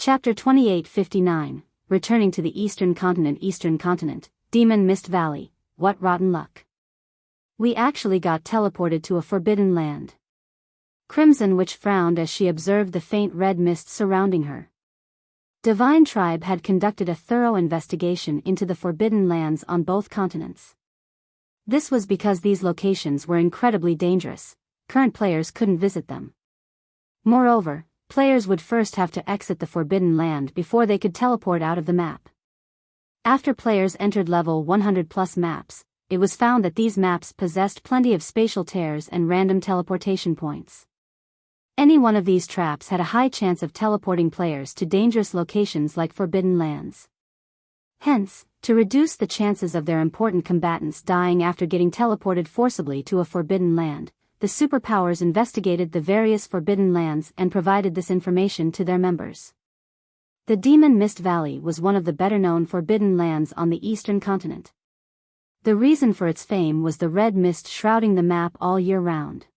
Chapter 2859, Returning to the Eastern Continent, Demon Mist Valley, what rotten luck. We actually got teleported to a forbidden land. Crimson Witch frowned as she observed the faint red mist surrounding her. Divine Tribe had conducted a thorough investigation into the forbidden lands on both continents. This was because these locations were incredibly dangerous. Current players couldn't visit them. Moreover, players would first have to exit the forbidden land before they could teleport out of the map. After players entered level 100+ maps, it was found that these maps possessed plenty of spatial tears and random teleportation points. Any one of these traps had a high chance of teleporting players to dangerous locations like forbidden lands. Hence, to reduce the chances of their important combatants dying after getting teleported forcibly to a forbidden land, the superpowers investigated the various forbidden lands and provided this information to their members. The Demon Mist Valley was one of the better-known forbidden lands on the eastern continent. The reason for its fame was the red mist shrouding the map all year round.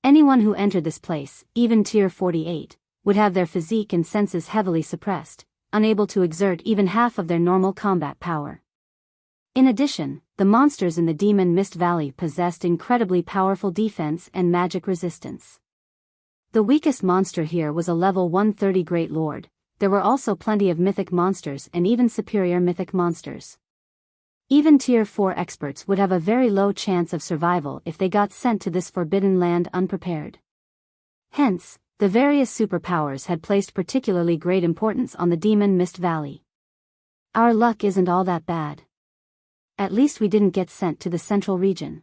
Anyone who entered this place, even Tier 48, would have their physique and senses heavily suppressed, unable to exert even half of their normal combat power. In addition, the monsters in the Demon Mist Valley possessed incredibly powerful defense and magic resistance. The weakest monster here was a level 130 Great Lord. There were also plenty of mythic monsters and even superior mythic monsters. Even Tier 4 experts would have a very low chance of survival if they got sent to this forbidden land unprepared. Hence, the various superpowers had placed particularly great importance on the Demon Mist Valley. Our luck isn't all that bad. At least we didn't get sent to the central region.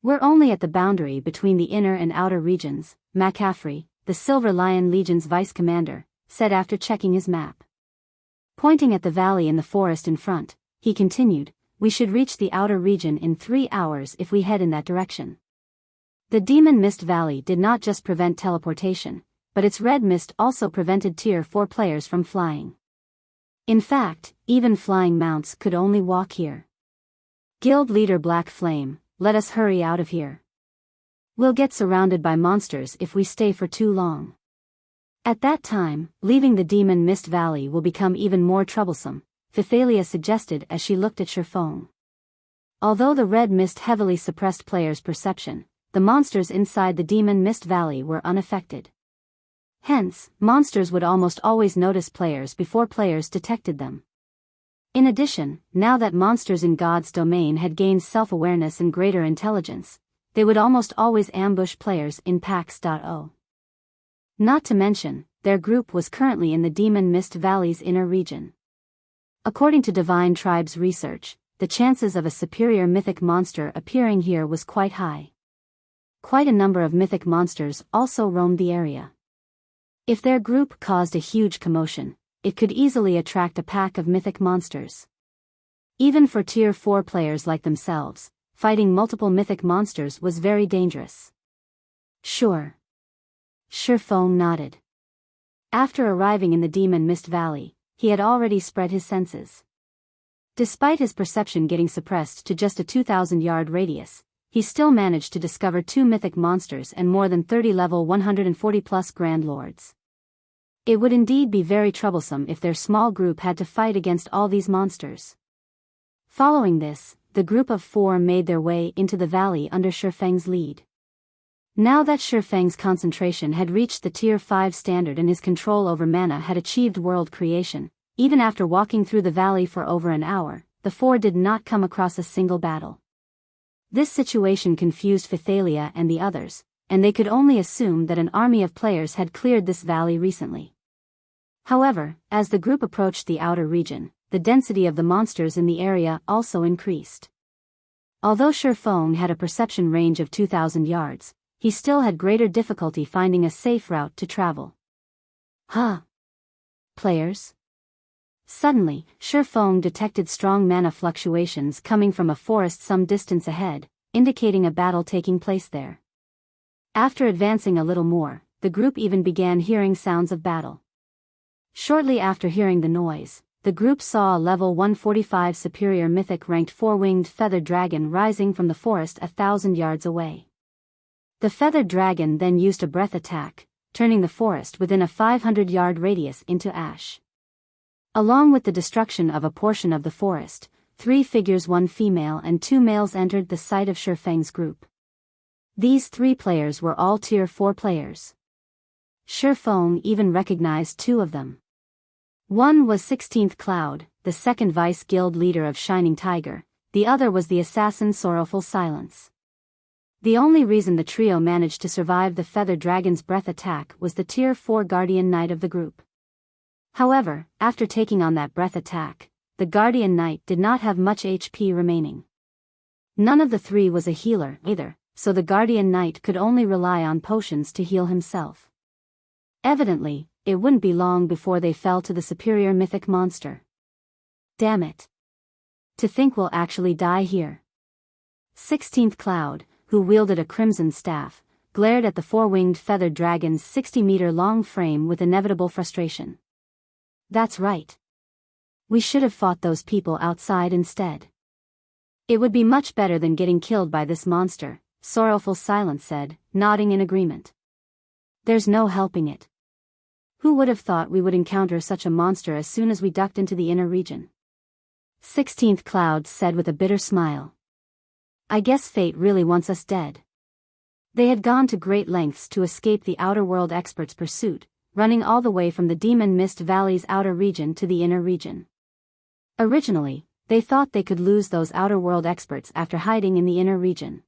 We're only at the boundary between the inner and outer regions, McCaffrey, the Silver Lion Legion's vice commander, said after checking his map. Pointing at the valley in the forest in front, he continued, we should reach the outer region in 3 hours if we head in that direction. The Demon Mist Valley did not just prevent teleportation, but its red mist also prevented Tier 4 players from flying. In fact, even flying mounts could only walk here. Guild leader Black Flame, let us hurry out of here. We'll get surrounded by monsters if we stay for too long. At that time, leaving the Demon Mist Valley will become even more troublesome, Phythalia suggested as she looked at Feng. Although the red mist heavily suppressed players' perception, the monsters inside the Demon Mist Valley were unaffected. Hence, monsters would almost always notice players before players detected them. In addition, now that monsters in God's domain had gained self-awareness and greater intelligence, they would almost always ambush players in packs.o. Not to mention, their group was currently in the Demon Mist Valley's inner region. According to Divine Tribe's research, the chances of a superior mythic monster appearing here was quite high. Quite a number of mythic monsters also roamed the area. If their group caused a huge commotion, it could easily attract a pack of mythic monsters. Even for Tier 4 players like themselves, fighting multiple mythic monsters was very dangerous. Sure. Feng nodded. After arriving in the Demon Mist Valley, he had already spread his senses. Despite his perception getting suppressed to just a 2,000-yard radius, he still managed to discover 2 mythic monsters and more than 30 level 140+ Grand Lords. It would indeed be very troublesome if their small group had to fight against all these monsters. Following this, the group of 4 made their way into the valley under Feng's lead. Now that Feng's concentration had reached the Tier 5 standard and his control over mana had achieved world creation, even after walking through the valley for over an hour, the 4 did not come across a single battle. This situation confused Phythalia and the others, and they could only assume that an army of players had cleared this valley recently. However, as the group approached the outer region, the density of the monsters in the area also increased. Although Feng had a perception range of 2,000 yards, he still had greater difficulty finding a safe route to travel. Players? Suddenly, Feng detected strong mana fluctuations coming from a forest some distance ahead, indicating a battle taking place there. After advancing a little more, the group even began hearing sounds of battle. Shortly after hearing the noise, the group saw a level 145 superior mythic ranked 4-winged feathered dragon rising from the forest 1,000 yards away. The feathered dragon then used a breath attack, turning the forest within a 500-yard radius into ash. Along with the destruction of a portion of the forest, 3 figures, 1 female and 2 males, entered the sight of Feng's group. These 3 players were all Tier 4 players. Feng even recognized 2 of them. One was 16th Cloud, the second vice guild leader of Shining Tiger, the other was the assassin Sorrowful Silence. The only reason the trio managed to survive the Feather Dragon's breath attack was the Tier 4 Guardian Knight of the group. However, after taking on that breath attack, the Guardian Knight did not have much HP remaining. None of the 3 was a healer either, so the Guardian Knight could only rely on potions to heal himself. Evidently, it wouldn't be long before they fell to the superior mythic monster. Damn it. To think we'll actually die here. 16th Cloud, who wielded a crimson staff, glared at the 4-winged feathered dragon's 60-meter-long frame with inevitable frustration. That's right. We should have fought those people outside instead. It would be much better than getting killed by this monster, Sorrowful Silence said, nodding in agreement. There's no helping it. Who would have thought we would encounter such a monster as soon as we ducked into the inner region? 16th Cloud said with a bitter smile. I guess fate really wants us dead. They had gone to great lengths to escape the outer world experts' pursuit, running all the way from the Demon Mist Valley's outer region to the inner region. Originally, they thought they could lose those outer world experts after hiding in the inner region.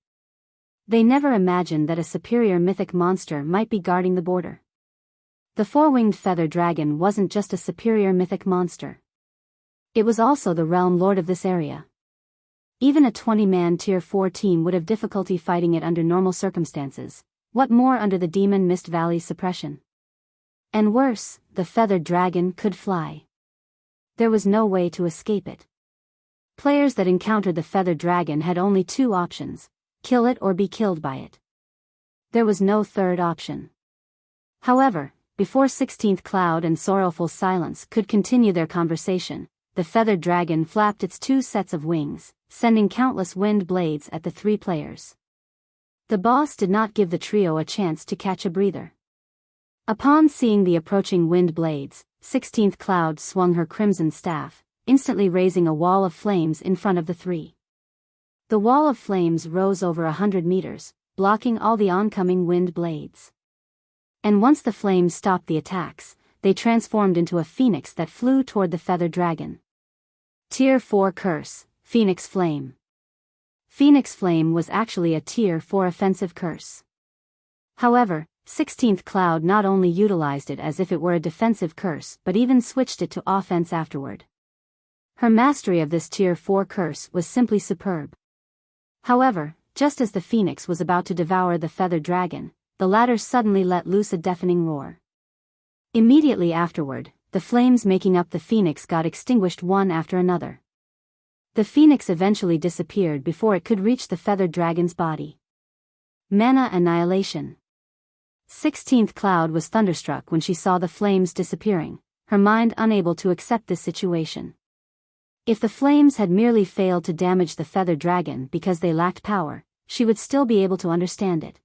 They never imagined that a superior mythic monster might be guarding the border. The 4-winged feather dragon wasn't just a superior mythic monster. It was also the realm lord of this area. Even a 20-man Tier 4 team would have difficulty fighting it under normal circumstances, what more under the Demon Mist Valley's suppression. And worse, the feathered dragon could fly. There was no way to escape it. Players that encountered the feathered dragon had only 2 options, kill it or be killed by it. There was no third option. However, before 16th Cloud and Sorrowful Silence could continue their conversation, the feathered dragon flapped its 2 sets of wings, sending countless wind blades at the 3 players. The boss did not give the trio a chance to catch a breather. Upon seeing the approaching wind blades, 16th Cloud swung her crimson staff, instantly raising a wall of flames in front of the 3. The wall of flames rose over 100 meters, blocking all the oncoming wind blades. And once the flames stopped the attacks, they transformed into a phoenix that flew toward the feathered dragon. Tier 4 Curse, Phoenix Flame. Phoenix Flame was actually a Tier 4 offensive curse. However, 16th Cloud not only utilized it as if it were a defensive curse but even switched it to offense afterward. Her mastery of this Tier 4 curse was simply superb. However, just as the phoenix was about to devour the feathered dragon, the latter suddenly let loose a deafening roar. Immediately afterward, the flames making up the phoenix got extinguished one after another. The phoenix eventually disappeared before it could reach the feathered dragon's body. Mana Annihilation. 16th Cloud was thunderstruck when she saw the flames disappearing, her mind unable to accept this situation. If the flames had merely failed to damage the feathered dragon because they lacked power, she would still be able to understand it.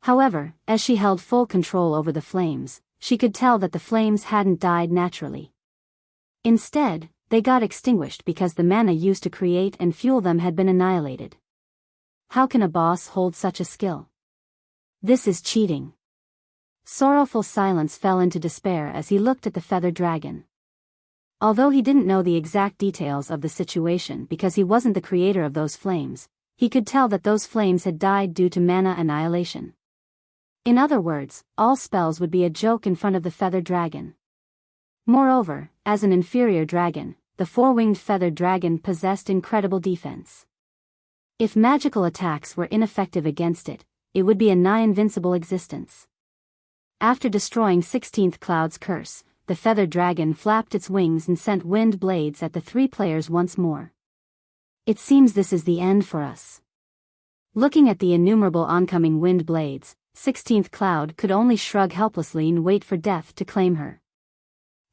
However, as she held full control over the flames, she could tell that the flames hadn't died naturally. Instead, they got extinguished because the mana used to create and fuel them had been annihilated. How can a boss hold such a skill? This is cheating. Sorrowful Silence fell into despair as he looked at the feathered dragon. Although he didn't know the exact details of the situation because he wasn't the creator of those flames, he could tell that those flames had died due to mana annihilation. In other words, all spells would be a joke in front of the feathered dragon. Moreover, as an inferior dragon, the 4-winged feathered dragon possessed incredible defense. If magical attacks were ineffective against it, it would be a nigh-invincible existence. After destroying 16th Cloud's curse, the feathered dragon flapped its wings and sent wind blades at the 3 players once more. It seems this is the end for us. Looking at the innumerable oncoming wind blades, 16th Cloud could only shrug helplessly and wait for death to claim her.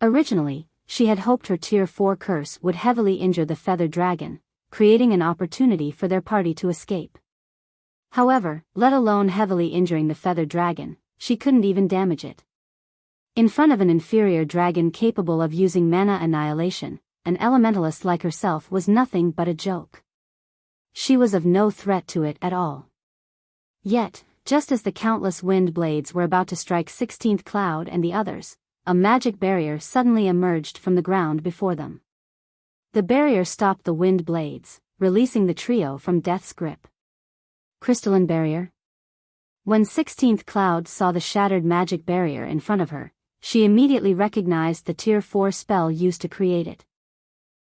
Originally, she had hoped her Tier 4 curse would heavily injure the feathered dragon, creating an opportunity for their party to escape. However, let alone heavily injuring the feathered dragon, she couldn't even damage it. In front of an inferior dragon capable of using mana annihilation, an elementalist like herself was nothing but a joke. She was of no threat to it at all. Yet, just as the countless wind blades were about to strike 16th Cloud and the others, a magic barrier suddenly emerged from the ground before them. The barrier stopped the wind blades, releasing the trio from death's grip. Crystalline barrier? When 16th Cloud saw the shattered magic barrier in front of her, she immediately recognized the Tier 4 spell used to create it.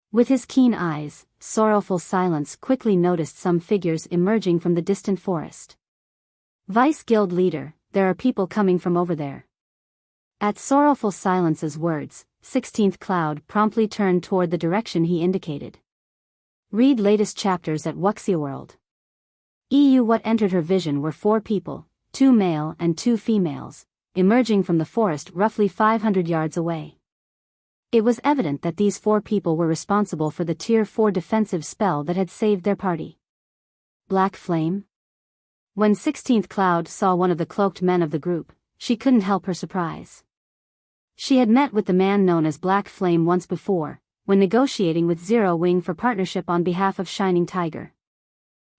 With his keen eyes, Sorrowful Silence quickly noticed some figures emerging from the distant forest. Vice Guild Leader, there are people coming from over there. At Sorrowful Silence's words, 16th Cloud promptly turned toward the direction he indicated. Read latest chapters at Wuxia World. What entered her vision were 4 people, 2 male and 2 females, emerging from the forest roughly 500 yards away. It was evident that these 4 people were responsible for the Tier 4 defensive spell that had saved their party. Black Flame? When 16th Cloud saw one of the cloaked men of the group, she couldn't help her surprise. She had met with the man known as Black Flame once before, when negotiating with Zero Wing for partnership on behalf of Shining Tiger.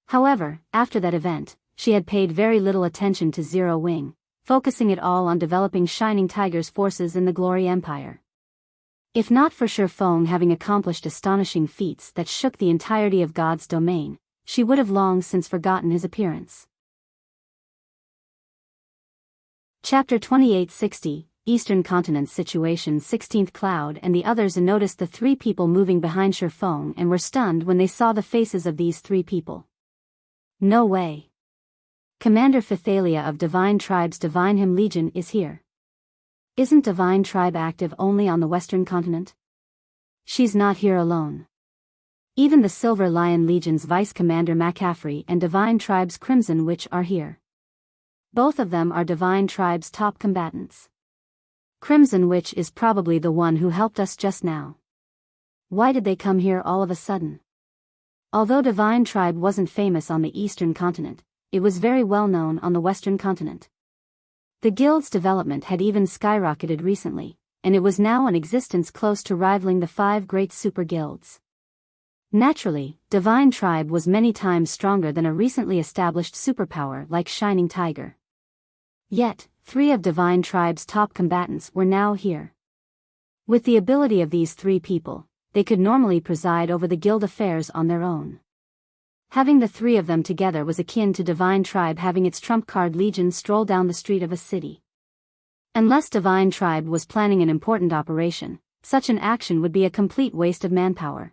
However, after that event, she had paid very little attention to Zero Wing, focusing it all on developing Shining Tiger's forces in the Glory Empire. If not for Feng having accomplished astonishing feats that shook the entirety of God's domain, she would have long since forgotten his appearance. Chapter 2860, Eastern Continent Situation. 16th Cloud and the others noticed the 3 people moving behind Feng and were stunned when they saw the faces of these 3 people. No way. Commander Phythalia of Divine Tribe's Divine Him Legion is here. Isn't Divine Tribe active only on the Western Continent? She's not here alone. Even the Silver Lion Legion's Vice Commander McCaffrey and Divine Tribe's Crimson Witch are here. Both of them are Divine Tribe's top combatants. Crimson Witch is probably the one who helped us just now. Why did they come here all of a sudden? Although Divine Tribe wasn't famous on the Eastern Continent, it was very well known on the Western Continent. The guild's development had even skyrocketed recently, and it was now in existence close to rivaling the 5 great super guilds. Naturally, Divine Tribe was many times stronger than a recently established superpower like Shining Tiger. Yet, 3 of Divine Tribe's top combatants were now here. With the ability of these 3 people, they could normally preside over the guild affairs on their own. Having the 3 of them together was akin to Divine Tribe having its trump card legion stroll down the street of a city. Unless Divine Tribe was planning an important operation, such an action would be a complete waste of manpower.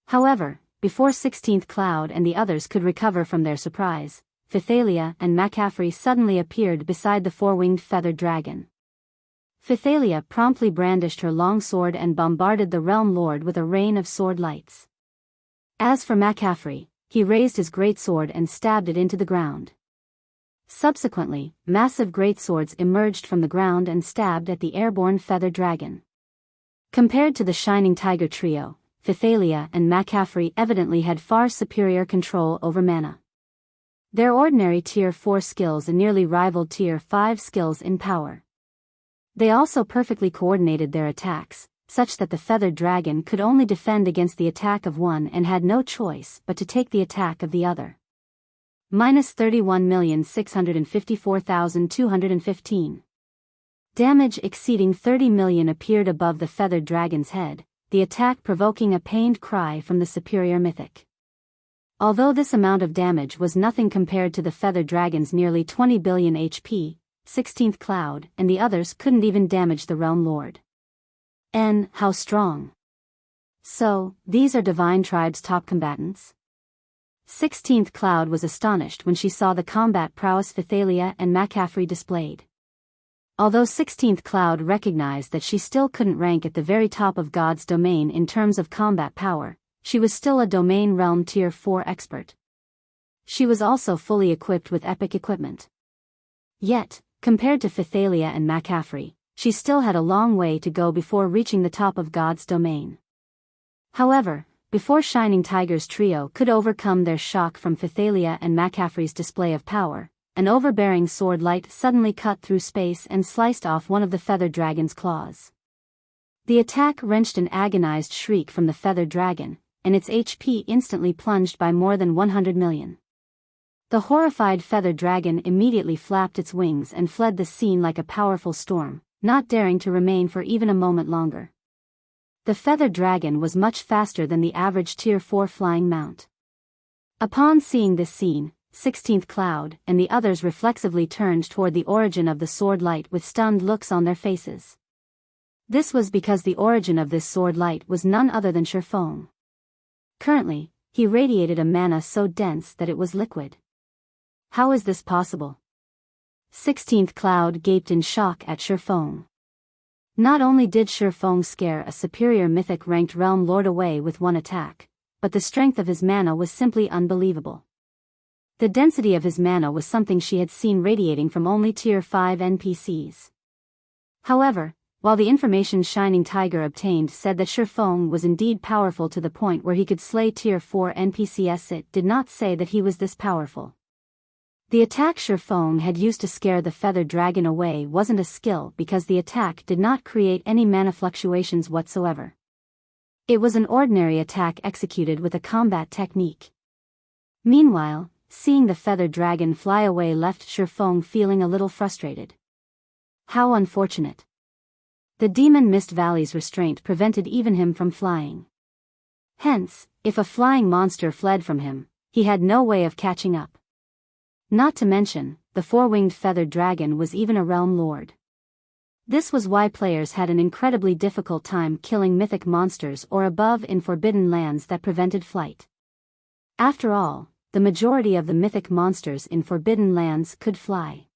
However, before 16th Cloud and the others could recover from their surprise, Phythalia and McCaffrey suddenly appeared beside the 4-winged feathered dragon. Phythalia promptly brandished her long sword and bombarded the Realm Lord with a rain of sword lights. As for McCaffrey, he raised his greatsword and stabbed it into the ground. Subsequently, massive greatswords emerged from the ground and stabbed at the airborne feathered dragon. Compared to the Shining Tiger trio, Phythalia and McCaffrey evidently had far superior control over mana. Their ordinary Tier 4 skills nearly rivaled Tier 5 skills in power. They also perfectly coordinated their attacks, such that the feathered dragon could only defend against the attack of one and had no choice but to take the attack of the other. Minus 31,654,215. Damage exceeding 30 million appeared above the feathered dragon's head, the attack provoking a pained cry from the superior mythic. Although this amount of damage was nothing compared to the feathered dragon's nearly 20 billion HP, 16th Cloud and the others couldn't even damage the Realm Lord. How strong. So, these are Divine Tribe's top combatants? 16th Cloud was astonished when she saw the combat prowess Phythalia and McCaffrey displayed. Although 16th Cloud recognized that she still couldn't rank at the very top of God's domain in terms of combat power, she was still a domain realm Tier 4 expert. She was also fully equipped with epic equipment. Yet, compared to Phythalia and McCaffrey, she still had a long way to go before reaching the top of God's domain. However, before Shining Tiger's trio could overcome their shock from Phythalia and McCaffrey's display of power, an overbearing sword light suddenly cut through space and sliced off one of the feathered dragon's claws. The attack wrenched an agonized shriek from the feathered dragon, and its HP instantly plunged by more than 100 million. The horrified feathered dragon immediately flapped its wings and fled the scene like a powerful storm, not daring to remain for even a moment longer. The feathered dragon was much faster than the average Tier 4 flying mount. Upon seeing this scene, 16th Cloud and the others reflexively turned toward the origin of the sword light with stunned looks on their faces. This was because the origin of this sword light was none other than Feng. Currently, he radiated a mana so dense that it was liquid. How is this possible? 16th Cloud gaped in shock at Feng. Not only did Feng scare a superior mythic-ranked realm lord away with one attack, but the strength of his mana was simply unbelievable. The density of his mana was something she had seen radiating from only Tier 5 NPCs. However, while the information Shining Tiger obtained said that Feng was indeed powerful to the point where he could slay Tier 4 NPCs, it did not say that he was this powerful. The attack Feng had used to scare the feathered dragon away wasn't a skill because the attack did not create any mana fluctuations whatsoever. It was an ordinary attack executed with a combat technique. Meanwhile, seeing the feathered dragon fly away left Feng feeling a little frustrated. How unfortunate. The demon Mist Valley's restraint prevented even him from flying. Hence, if a flying monster fled from him, he had no way of catching up. Not to mention, the four-winged feathered dragon was even a realm lord. This was why players had an incredibly difficult time killing mythic monsters or above in forbidden lands that prevented flight. After all, the majority of the mythic monsters in forbidden lands could fly.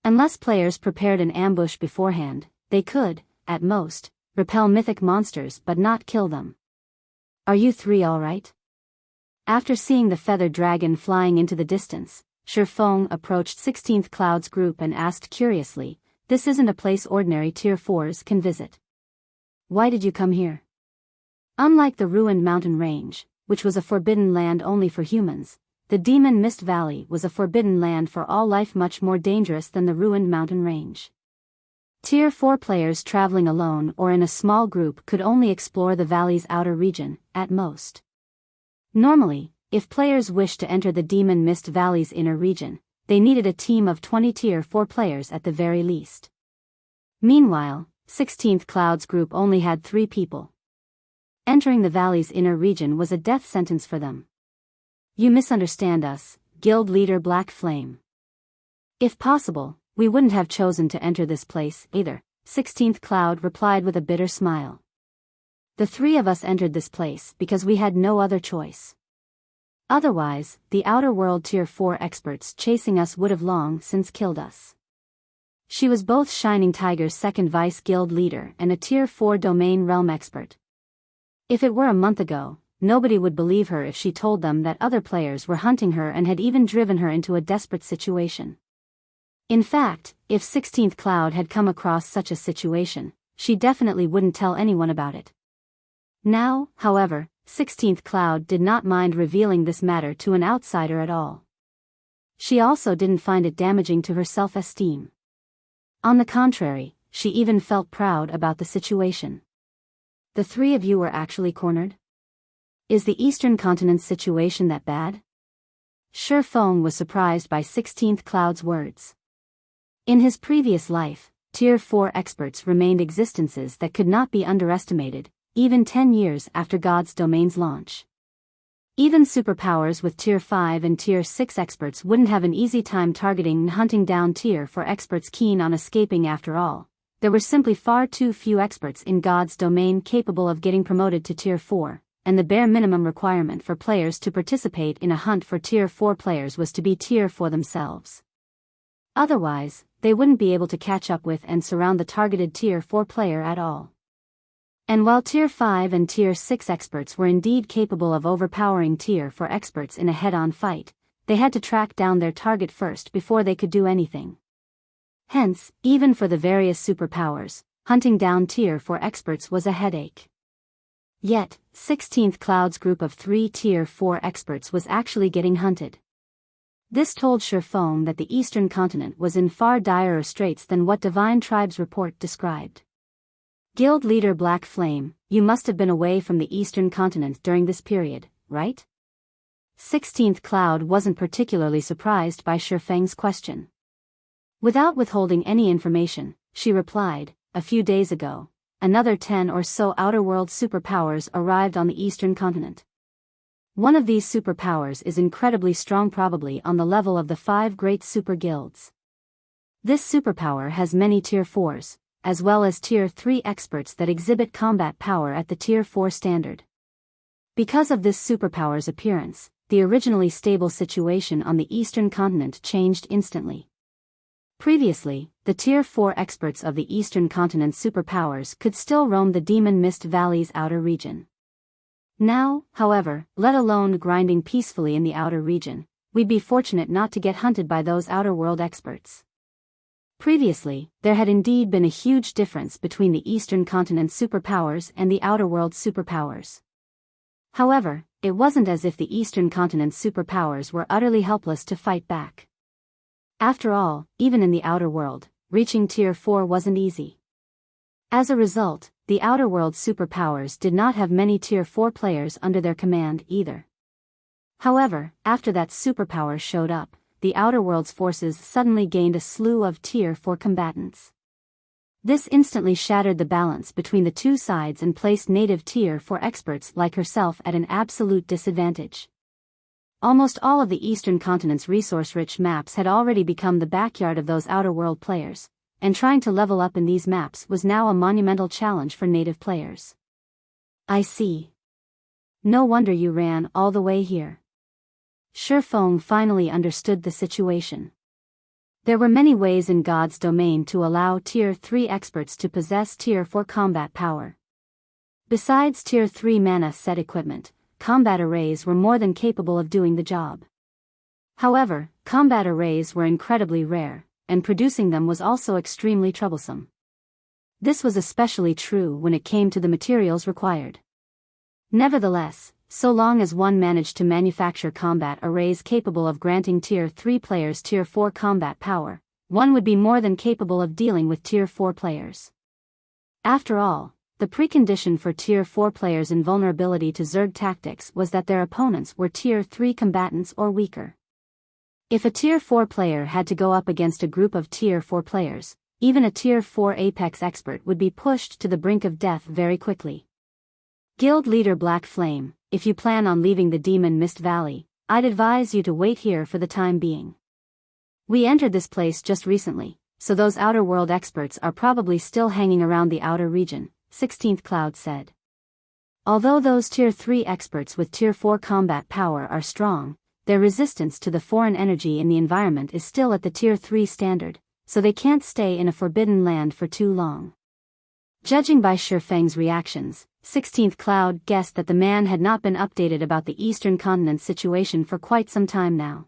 Unless players prepared an ambush beforehand, they could, at most, repel mythic monsters but not kill them. Are you three alright? After seeing the feathered dragon flying into the distance, Feng approached 16th Cloud's group and asked curiously, "This isn't a place ordinary Tier 4s can visit. Why did you come here?" Unlike the ruined mountain range, which was a forbidden land only for humans, the Demon Mist Valley was a forbidden land for all life, much more dangerous than the ruined mountain range. Tier 4 players traveling alone or in a small group could only explore the valley's outer region, at most. Normally, if players wished to enter the Demon Mist Valley's inner region, they needed a team of 20 Tier 4 players at the very least. Meanwhile, 16th Cloud's group only had 3 people. Entering the valley's inner region was a death sentence for them. "You misunderstand us, Guild Leader Black Flame. If possible, we wouldn't have chosen to enter this place either," 16th Cloud replied with a bitter smile. "The 3 of us entered this place because we had no other choice. Otherwise, the Outer World Tier 4 experts chasing us would have long since killed us." She was both Shining Tiger's second vice guild leader and a Tier 4 domain realm expert. If it were a month ago, nobody would believe her if she told them that other players were hunting her and had even driven her into a desperate situation. In fact, if 16th Cloud had come across such a situation, she definitely wouldn't tell anyone about it. Now, however, 16th Cloud did not mind revealing this matter to an outsider at all. She also didn't find it damaging to her self-esteem. On the contrary, she even felt proud about the situation. "The 3 of you were actually cornered? Is the Eastern Continent's situation that bad?" Feng was surprised by 16th Cloud's words. In his previous life, Tier 4 experts remained existences that could not be underestimated, even 10 years after God's Domain's launch. Even superpowers with Tier 5 and Tier 6 experts wouldn't have an easy time targeting and hunting down Tier 4 experts keen on escaping. After all, there were simply far too few experts in God's Domain capable of getting promoted to Tier 4, and the bare minimum requirement for players to participate in a hunt for Tier 4 players was to be Tier 4 themselves. Otherwise, they wouldn't be able to catch up with and surround the targeted Tier 4 player at all. And while Tier 5 and Tier 6 experts were indeed capable of overpowering Tier 4 experts in a head-on fight, they had to track down their target first before they could do anything. Hence, even for the various superpowers, hunting down Tier 4 experts was a headache. Yet, 16th Cloud's group of 3 Tier 4 experts was actually getting hunted. This told Feng that the eastern continent was in far direr straits than what Divine Tribe's report described. Guild leader Black Flame, you must have been away from the eastern continent during this period, right? 16th Cloud wasn't particularly surprised by Feng's question. Without withholding any information, she replied, a few days ago, another 10 or so outer-world superpowers arrived on the eastern continent. One of these superpowers is incredibly strong, probably on the level of the 5 great super guilds. This superpower has many tier 4s, as well as tier 3 experts that exhibit combat power at the tier 4 standard. Because of this superpower's appearance, the originally stable situation on the eastern continent changed instantly. Previously, the tier 4 experts of the eastern continent's superpowers could still roam the Demon Mist Valley's outer region. Now, however, let alone grinding peacefully in the outer region, we'd be fortunate not to get hunted by those outer world experts. Previously, there had indeed been a huge difference between the eastern continent's superpowers and the outer world's superpowers. However, it wasn't as if the eastern continent's superpowers were utterly helpless to fight back. After all, even in the outer world, reaching tier 4 wasn't easy. As a result, the outer world's superpowers did not have many tier 4 players under their command either. However, after that superpower showed up, the outer world's forces suddenly gained a slew of tier 4 combatants. This instantly shattered the balance between the two sides and placed native tier 4 experts like herself at an absolute disadvantage. Almost all of the eastern continent's resource-rich maps had already become the backyard of those outer world players, and trying to level up in these maps was now a monumental challenge for native players. I see. No wonder you ran all the way here. Feng finally understood the situation. There were many ways in God's domain to allow tier 3 experts to possess tier 4 combat power. Besides tier 3 mana set equipment, combat arrays were more than capable of doing the job. However, combat arrays were incredibly rare, and producing them was also extremely troublesome. This was especially true when it came to the materials required. Nevertheless, so long as one managed to manufacture combat arrays capable of granting tier 3 players tier 4 combat power, one would be more than capable of dealing with tier 4 players. After all, the precondition for tier 4 players' invulnerability to Zerg tactics was that their opponents were tier 3 combatants or weaker. If a tier 4 player had to go up against a group of tier 4 players, even a tier 4 apex expert would be pushed to the brink of death very quickly. Guild leader Black Flame, if you plan on leaving the Demon Mist Valley, I'd advise you to wait here for the time being. We entered this place just recently, so those outer world experts are probably still hanging around the outer region, 16th Cloud said. Although those tier 3 experts with tier 4 combat power are strong, their resistance to the foreign energy in the environment is still at the tier 3 standard, so they can't stay in a forbidden land for too long. Judging by Feng's reactions, 16th Cloud guessed that the man had not been updated about the eastern continent situation for quite some time now.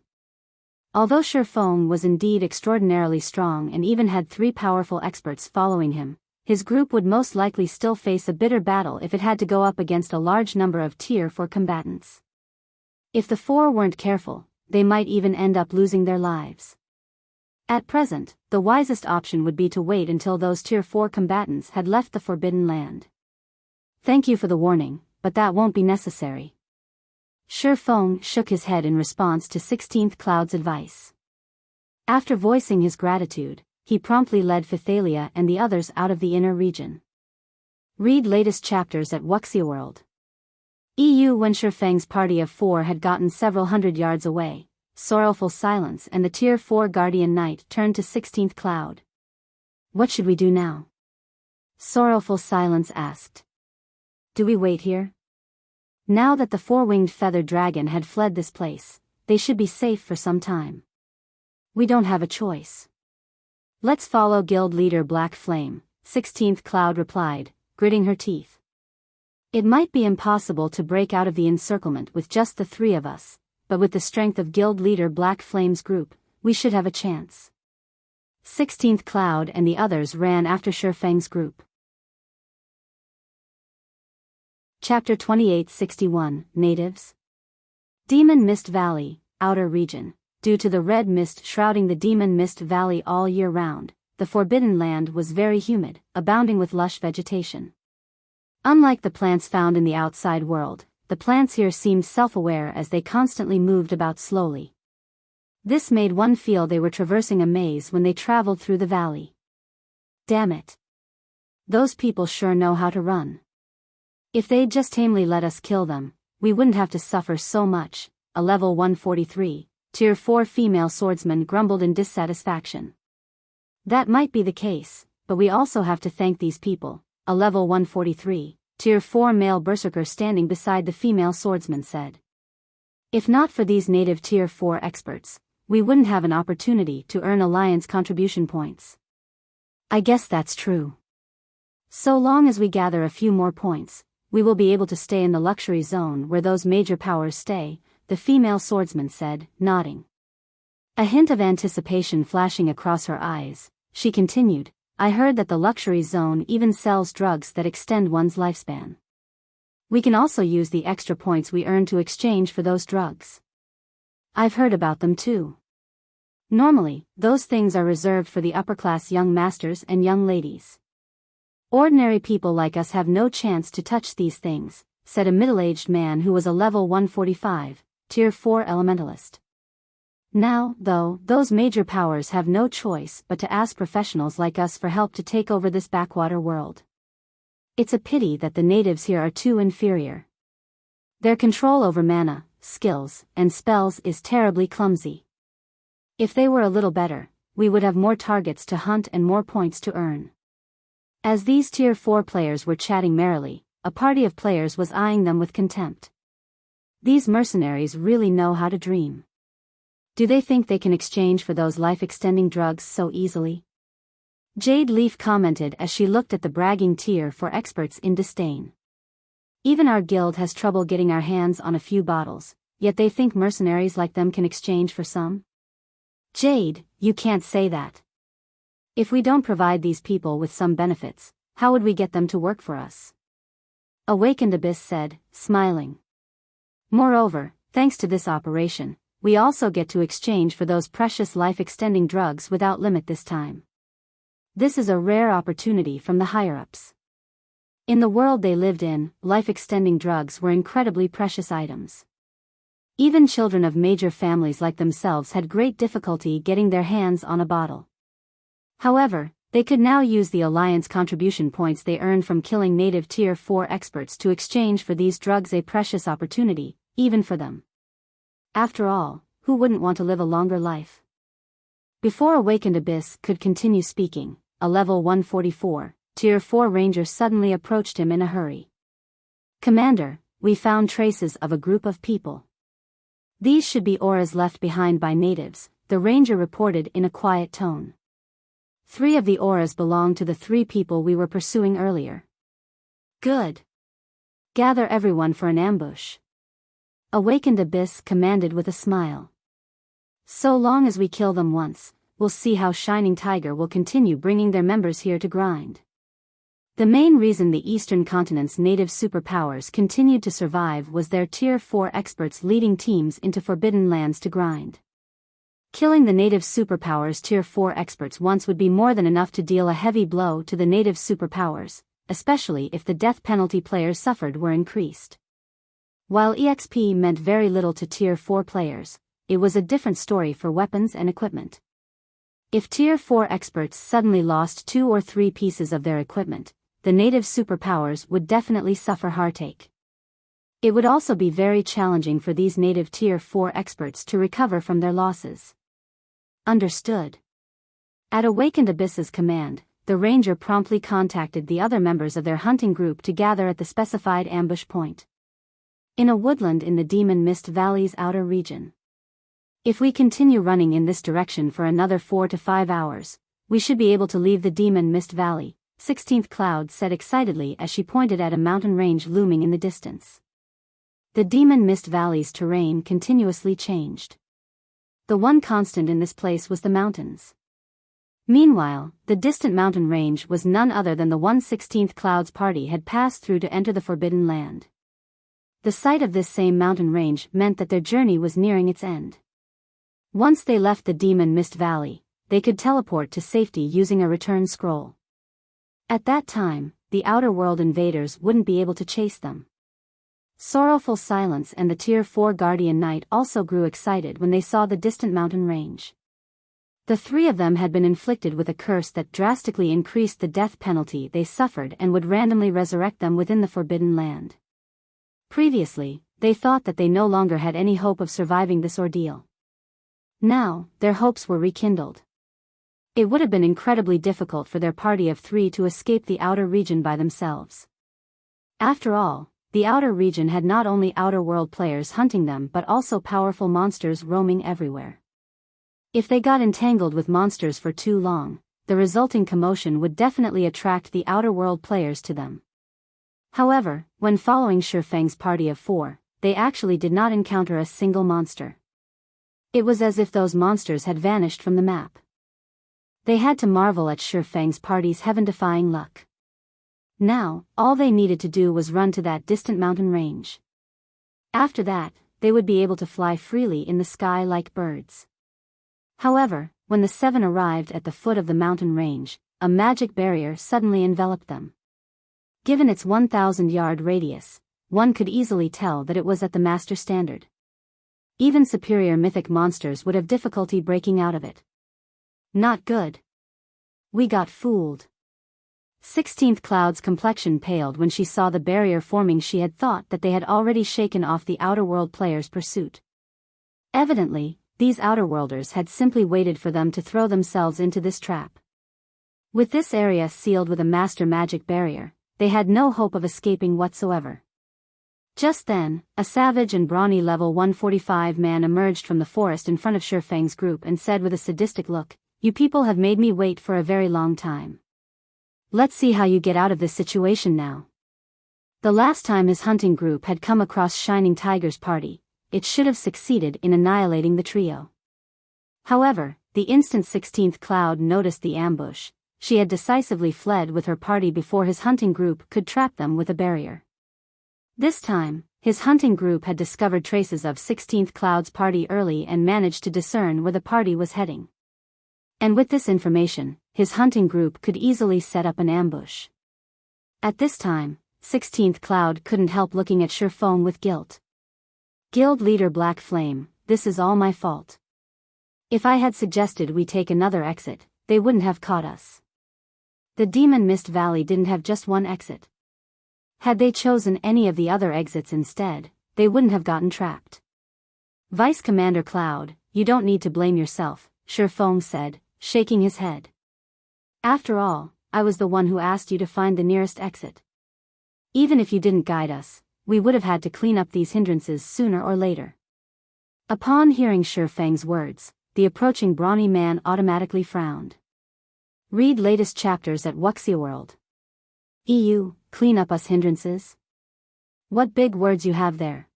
Although Feng was indeed extraordinarily strong and even had 3 powerful experts following him, his group would most likely still face a bitter battle if it had to go up against a large number of tier 4 combatants. If the 4 weren't careful, they might even end up losing their lives. At present, the wisest option would be to wait until those tier 4 combatants had left the Forbidden Land. Thank you for the warning, but that won't be necessary. Feng shook his head in response to 16th Cloud's advice. After voicing his gratitude, he promptly led Phythalia and the others out of the inner region. Read latest chapters at Wuxia World. When Feng's party of 4 had gotten several hundred yards away, sorrowful silence and the tier 4 Guardian Knight turned to 16th Cloud. What should we do now? Sorrowful silence asked. Do we wait here? Now that the 4-winged feathered dragon had fled this place, they should be safe for some time. We don't have a choice. Let's follow guild leader Black Flame, 16th Cloud replied, gritting her teeth. It might be impossible to break out of the encirclement with just the 3 of us, but with the strength of guild leader Black Flame's group, we should have a chance. 16th Cloud and the others ran after Feng's group. Chapter 2861, Natives. Demon Mist Valley, Outer Region, due to the red mist shrouding the Demon Mist Valley all year round. The Forbidden Land was very humid, abounding with lush vegetation. Unlike the plants found in the outside world, the plants here seemed self-aware as they constantly moved about slowly. This made one feel they were traversing a maze when they traveled through the valley. Damn it. Those people sure know how to run. If they'd just tamely let us kill them, we wouldn't have to suffer so much. A level 143, Tier 4 female swordsman grumbled in dissatisfaction. That might be the case, but we also have to thank these people. A level 143, Tier 4 male berserker standing beside the female swordsman said. If not for these native Tier 4 experts, we wouldn't have an opportunity to earn alliance contribution points. I guess that's true. So long as we gather a few more points, we will be able to stay in the luxury zone where those major powers stay, the female swordsman said, nodding. A hint of anticipation flashing across her eyes, she continued, I heard that the luxury zone even sells drugs that extend one's lifespan. We can also use the extra points we earn to exchange for those drugs. I've heard about them too. Normally, those things are reserved for the upper-class young masters and young ladies. Ordinary people like us have no chance to touch these things, said a middle-aged man who was a level 145, Tier 4 elementalist. Now, though, those major powers have no choice but to ask professionals like us for help to take over this backwater world. It's a pity that the natives here are too inferior. Their control over mana, skills, and spells is terribly clumsy. If they were a little better, we would have more targets to hunt and more points to earn. As these Tier 4 players were chatting merrily, a party of players was eyeing them with contempt. These mercenaries really know how to dream. Do they think they can exchange for those life-extending drugs so easily? Jade Leaf commented as she looked at the bragging Tier 4 experts in disdain. Even our guild has trouble getting our hands on a few bottles, yet they think mercenaries like them can exchange for some? Jade, you can't say that. If we don't provide these people with some benefits, how would we get them to work for us? Awakened Abyss said, smiling. Moreover, thanks to this operation, we also get to exchange for those precious life-extending drugs without limit this time. This is a rare opportunity from the higher-ups. In the world they lived in, life-extending drugs were incredibly precious items. Even children of major families like themselves had great difficulty getting their hands on a bottle. However, they could now use the alliance contribution points they earned from killing native Tier 4 experts to exchange for these drugs, a precious opportunity, even for them. After all, who wouldn't want to live a longer life? Before Awakened Abyss could continue speaking, a level 144, Tier 4 ranger suddenly approached him in a hurry. Commander, we found traces of a group of people. These should be auras left behind by natives, the ranger reported in a quiet tone. 3 of the auras belong to the 3 people we were pursuing earlier. Good. Gather everyone for an ambush. Awakened Abyss commanded with a smile. So long as we kill them once, we'll see how Shining Tiger will continue bringing their members here to grind. The main reason the Eastern Continent's native superpowers continued to survive was their Tier 4 experts leading teams into Forbidden Lands to grind. Killing the native superpowers Tier 4 experts once would be more than enough to deal a heavy blow to the native superpowers, especially if the death penalty players suffered were increased. While EXP meant very little to Tier 4 players, it was a different story for weapons and equipment. If Tier 4 experts suddenly lost 2 or 3 pieces of their equipment, the native superpowers would definitely suffer heartache. It would also be very challenging for these native Tier 4 experts to recover from their losses. Understood. At Awakened Abyss's command, the ranger promptly contacted the other members of their hunting group to gather at the specified ambush point. In a woodland in the Demon Mist Valley's outer region. If we continue running in this direction for another 4 to 5 hours, we should be able to leave the Demon Mist Valley, 16th Cloud said excitedly as she pointed at a mountain range looming in the distance. The Demon Mist Valley's terrain continuously changed. The one constant in this place was the mountains. Meanwhile, the distant mountain range was none other than the one 16th Cloud's party had passed through to enter the Forbidden Land. The sight of this same mountain range meant that their journey was nearing its end. Once they left the Demon Mist Valley, they could teleport to safety using a return scroll. At that time, the outer world invaders wouldn't be able to chase them. Sorrowful Silence and the Tier 4 Guardian Knight also grew excited when they saw the distant mountain range. The three of them had been inflicted with a curse that drastically increased the death penalty they suffered and would randomly resurrect them within the Forbidden Land. Previously, they thought that they no longer had any hope of surviving this ordeal. Now, their hopes were rekindled. It would have been incredibly difficult for their party of three to escape the outer region by themselves. After all, the outer region had not only outer world players hunting them but also powerful monsters roaming everywhere. If they got entangled with monsters for too long, the resulting commotion would definitely attract the outer world players to them. However, when following Feng's party of four, they actually did not encounter a single monster. It was as if those monsters had vanished from the map. They had to marvel at Feng's party's heaven-defying luck. Now, all they needed to do was run to that distant mountain range. After that, they would be able to fly freely in the sky like birds. However, when the seven arrived at the foot of the mountain range, a magic barrier suddenly enveloped them. Given its 1,000-yard radius, one could easily tell that it was at the master standard. Even superior mythic monsters would have difficulty breaking out of it. Not good. We got fooled. 16th Cloud's complexion paled when she saw the barrier forming. She had thought that they had already shaken off the outer world players' pursuit. Evidently, these outerworlders had simply waited for them to throw themselves into this trap. With this area sealed with a master magic barrier, they had no hope of escaping whatsoever. Just then, a savage and brawny level 145 man emerged from the forest in front of Feng's group and said with a sadistic look, "You people have made me wait for a very long time. Let's see how you get out of this situation now." The last time his hunting group had come across Shining Tiger's party, it should have succeeded in annihilating the trio. However, the instant 16th Cloud noticed the ambush, she had decisively fled with her party before his hunting group could trap them with a barrier. This time, his hunting group had discovered traces of 16th Cloud's party early and managed to discern where the party was heading. And with this information, his hunting group could easily set up an ambush. At this time, 16th Cloud couldn't help looking at Feng with guilt. Guild leader Black Flame, this is all my fault. If I had suggested we take another exit, they wouldn't have caught us. The Demon Mist Valley didn't have just one exit. Had they chosen any of the other exits instead, they wouldn't have gotten trapped. Vice Commander Cloud, you don't need to blame yourself, Feng said, shaking his head. After all, I was the one who asked you to find the nearest exit. Even if you didn't guide us, we would have had to clean up these hindrances sooner or later. Upon hearing Feng's words, the approaching brawny man automatically frowned. Read latest chapters at Wuxia World. EU, clean up us hindrances? What big words you have there.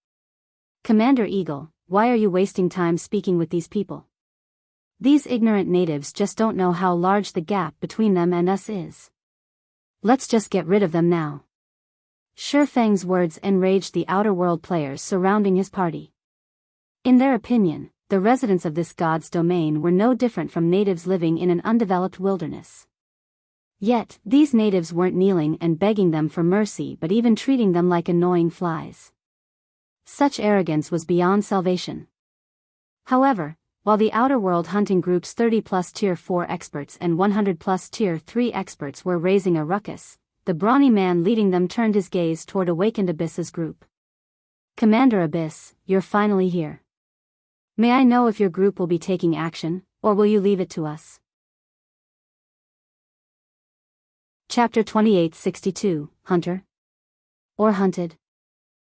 Commander Eagle, why are you wasting time speaking with these people? These ignorant natives just don't know how large the gap between them and us is. Let's just get rid of them now. Feng's words enraged the outer world players surrounding his party. In their opinion, the residents of this god's domain were no different from natives living in an undeveloped wilderness. Yet, these natives weren't kneeling and begging them for mercy but even treating them like annoying flies. Such arrogance was beyond salvation. However, while the outer world hunting group's 30+ Tier 4 experts and 100+ Tier 3 experts were raising a ruckus, the brawny man leading them turned his gaze toward Awakened Abyss's group. Commander Abyss, you're finally here. May I know if your group will be taking action, or will you leave it to us? Chapter 2862, Hunter? Or Hunted?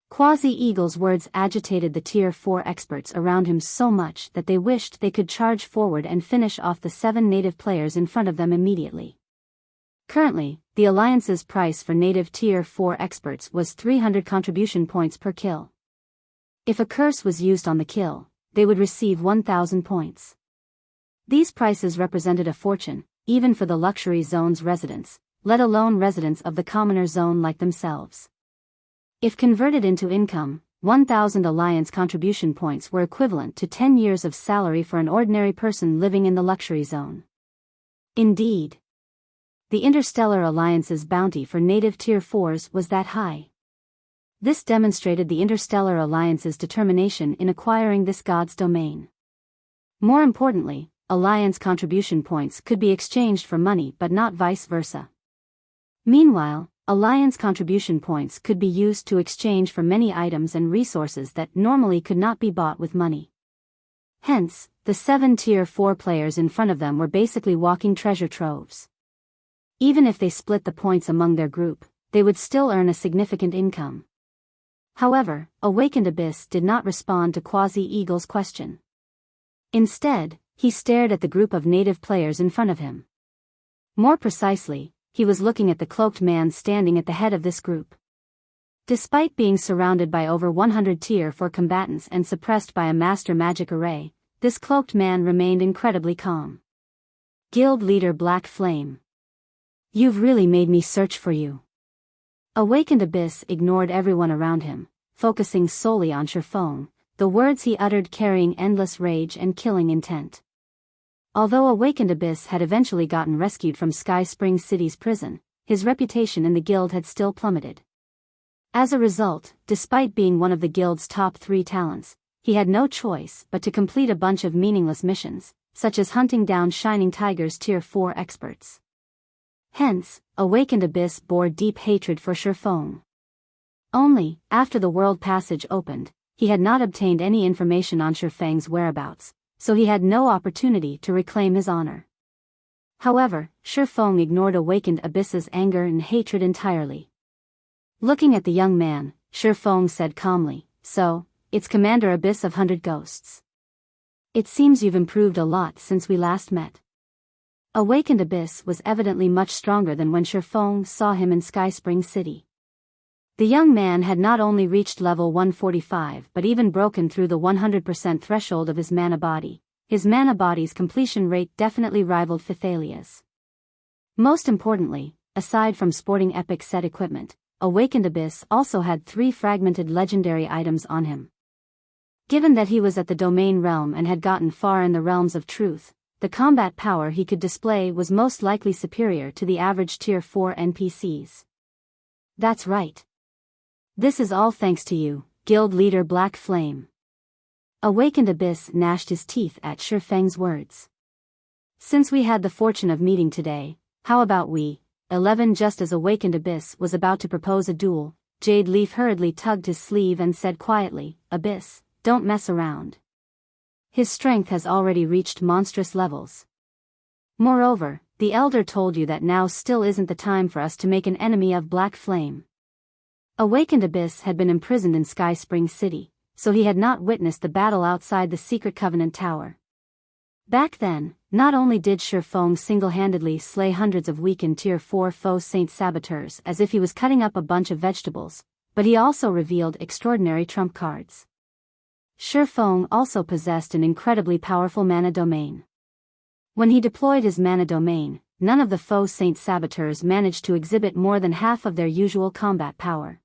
Quasi-Eagle's words agitated the Tier 4 experts around him so much that they wished they could charge forward and finish off the 7 native players in front of them immediately. Currently, the Alliance's price for native Tier 4 experts was 300 contribution points per kill. If a curse was used on the kill, they would receive 1,000 points. These prices represented a fortune, even for the luxury zone's residents, let alone residents of the commoner zone like themselves. If converted into income, 1,000 Alliance contribution points were equivalent to 10 years of salary for an ordinary person living in the luxury zone. Indeed, the Interstellar Alliance's bounty for native Tier 4s was that high. This demonstrated the Interstellar Alliance's determination in acquiring this god's domain. More importantly, Alliance contribution points could be exchanged for money but not vice versa. Meanwhile, Alliance contribution points could be used to exchange for many items and resources that normally could not be bought with money. Hence, the 7 Tier 4 players in front of them were basically walking treasure troves. Even if they split the points among their group, they would still earn a significant income. However, Awakened Abyss did not respond to Quasi-Eagle's question. Instead, he stared at the group of native players in front of him. More precisely, he was looking at the cloaked man standing at the head of this group. Despite being surrounded by over 100 Tier 4 combatants and suppressed by a master magic array, this cloaked man remained incredibly calm. Guild leader Black Flame. You've really made me search for you. Awakened Abyss ignored everyone around him, focusing solely on Feng, the words he uttered carrying endless rage and killing intent. Although Awakened Abyss had eventually gotten rescued from Sky Spring City's prison, his reputation in the guild had still plummeted. As a result, despite being one of the guild's top 3 talents, he had no choice but to complete a bunch of meaningless missions, such as hunting down Shining Tiger's Tier 4 experts. Hence, Awakened Abyss bore deep hatred for Feng. Only, after the world passage opened, he had not obtained any information on Feng's whereabouts, so he had no opportunity to reclaim his honor. However, Feng ignored Awakened Abyss's anger and hatred entirely. Looking at the young man, Feng said calmly, "So, it's Commander Abyss of 100 Ghosts. It seems you've improved a lot since we last met." Awakened Abyss was evidently much stronger than when Feng saw him in Sky Spring City. The young man had not only reached level 145 but even broken through the 100% threshold of his mana body. His mana body's completion rate definitely rivaled Phythalia's. Most importantly, aside from sporting epic set equipment, Awakened Abyss also had 3 fragmented legendary items on him. Given that he was at the domain realm and had gotten far in the realms of truth, the combat power he could display was most likely superior to the average Tier 4 NPCs. That's right. This is all thanks to you, Guild Leader Black Flame. Awakened Abyss gnashed his teeth at Feng's words. Since we had the fortune of meeting today, how about we, 11? Just as Awakened Abyss was about to propose a duel, Jade Leaf hurriedly tugged his sleeve and said quietly, "Abyss, don't mess around. His strength has already reached monstrous levels. Moreover, the Elder told you that now still isn't the time for us to make an enemy of Black Flame." Awakened Abyss had been imprisoned in Sky Spring City, so he had not witnessed the battle outside the Secret Covenant Tower. Back then, not only did Feng single-handedly slay hundreds of weakened Tier 4 foe Saint Saboteurs as if he was cutting up a bunch of vegetables, but he also revealed extraordinary trump cards. Feng also possessed an incredibly powerful mana domain. When he deployed his mana domain, none of the foe Saint Saboteurs managed to exhibit more than half of their usual combat power.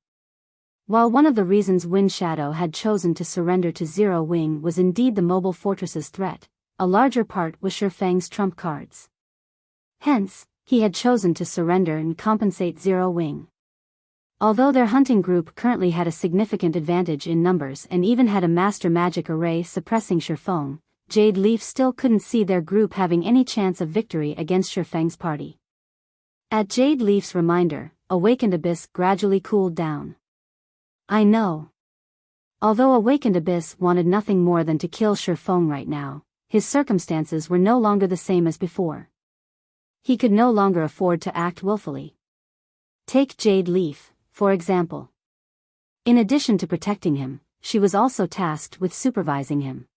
While one of the reasons Wind Shadow had chosen to surrender to Zero Wing was indeed the mobile fortress's threat, a larger part was Feng's trump cards. Hence, he had chosen to surrender and compensate Zero Wing. Although their hunting group currently had a significant advantage in numbers and even had a master magic array suppressing Feng, Jade Leaf still couldn't see their group having any chance of victory against Feng's party. At Jade Leaf's reminder, Awakened Abyss gradually cooled down. "I know." Although Awakened Abyss wanted nothing more than to kill Feng right now, his circumstances were no longer the same as before. He could no longer afford to act willfully. Take Jade Leaf, for example. In addition to protecting him, she was also tasked with supervising him.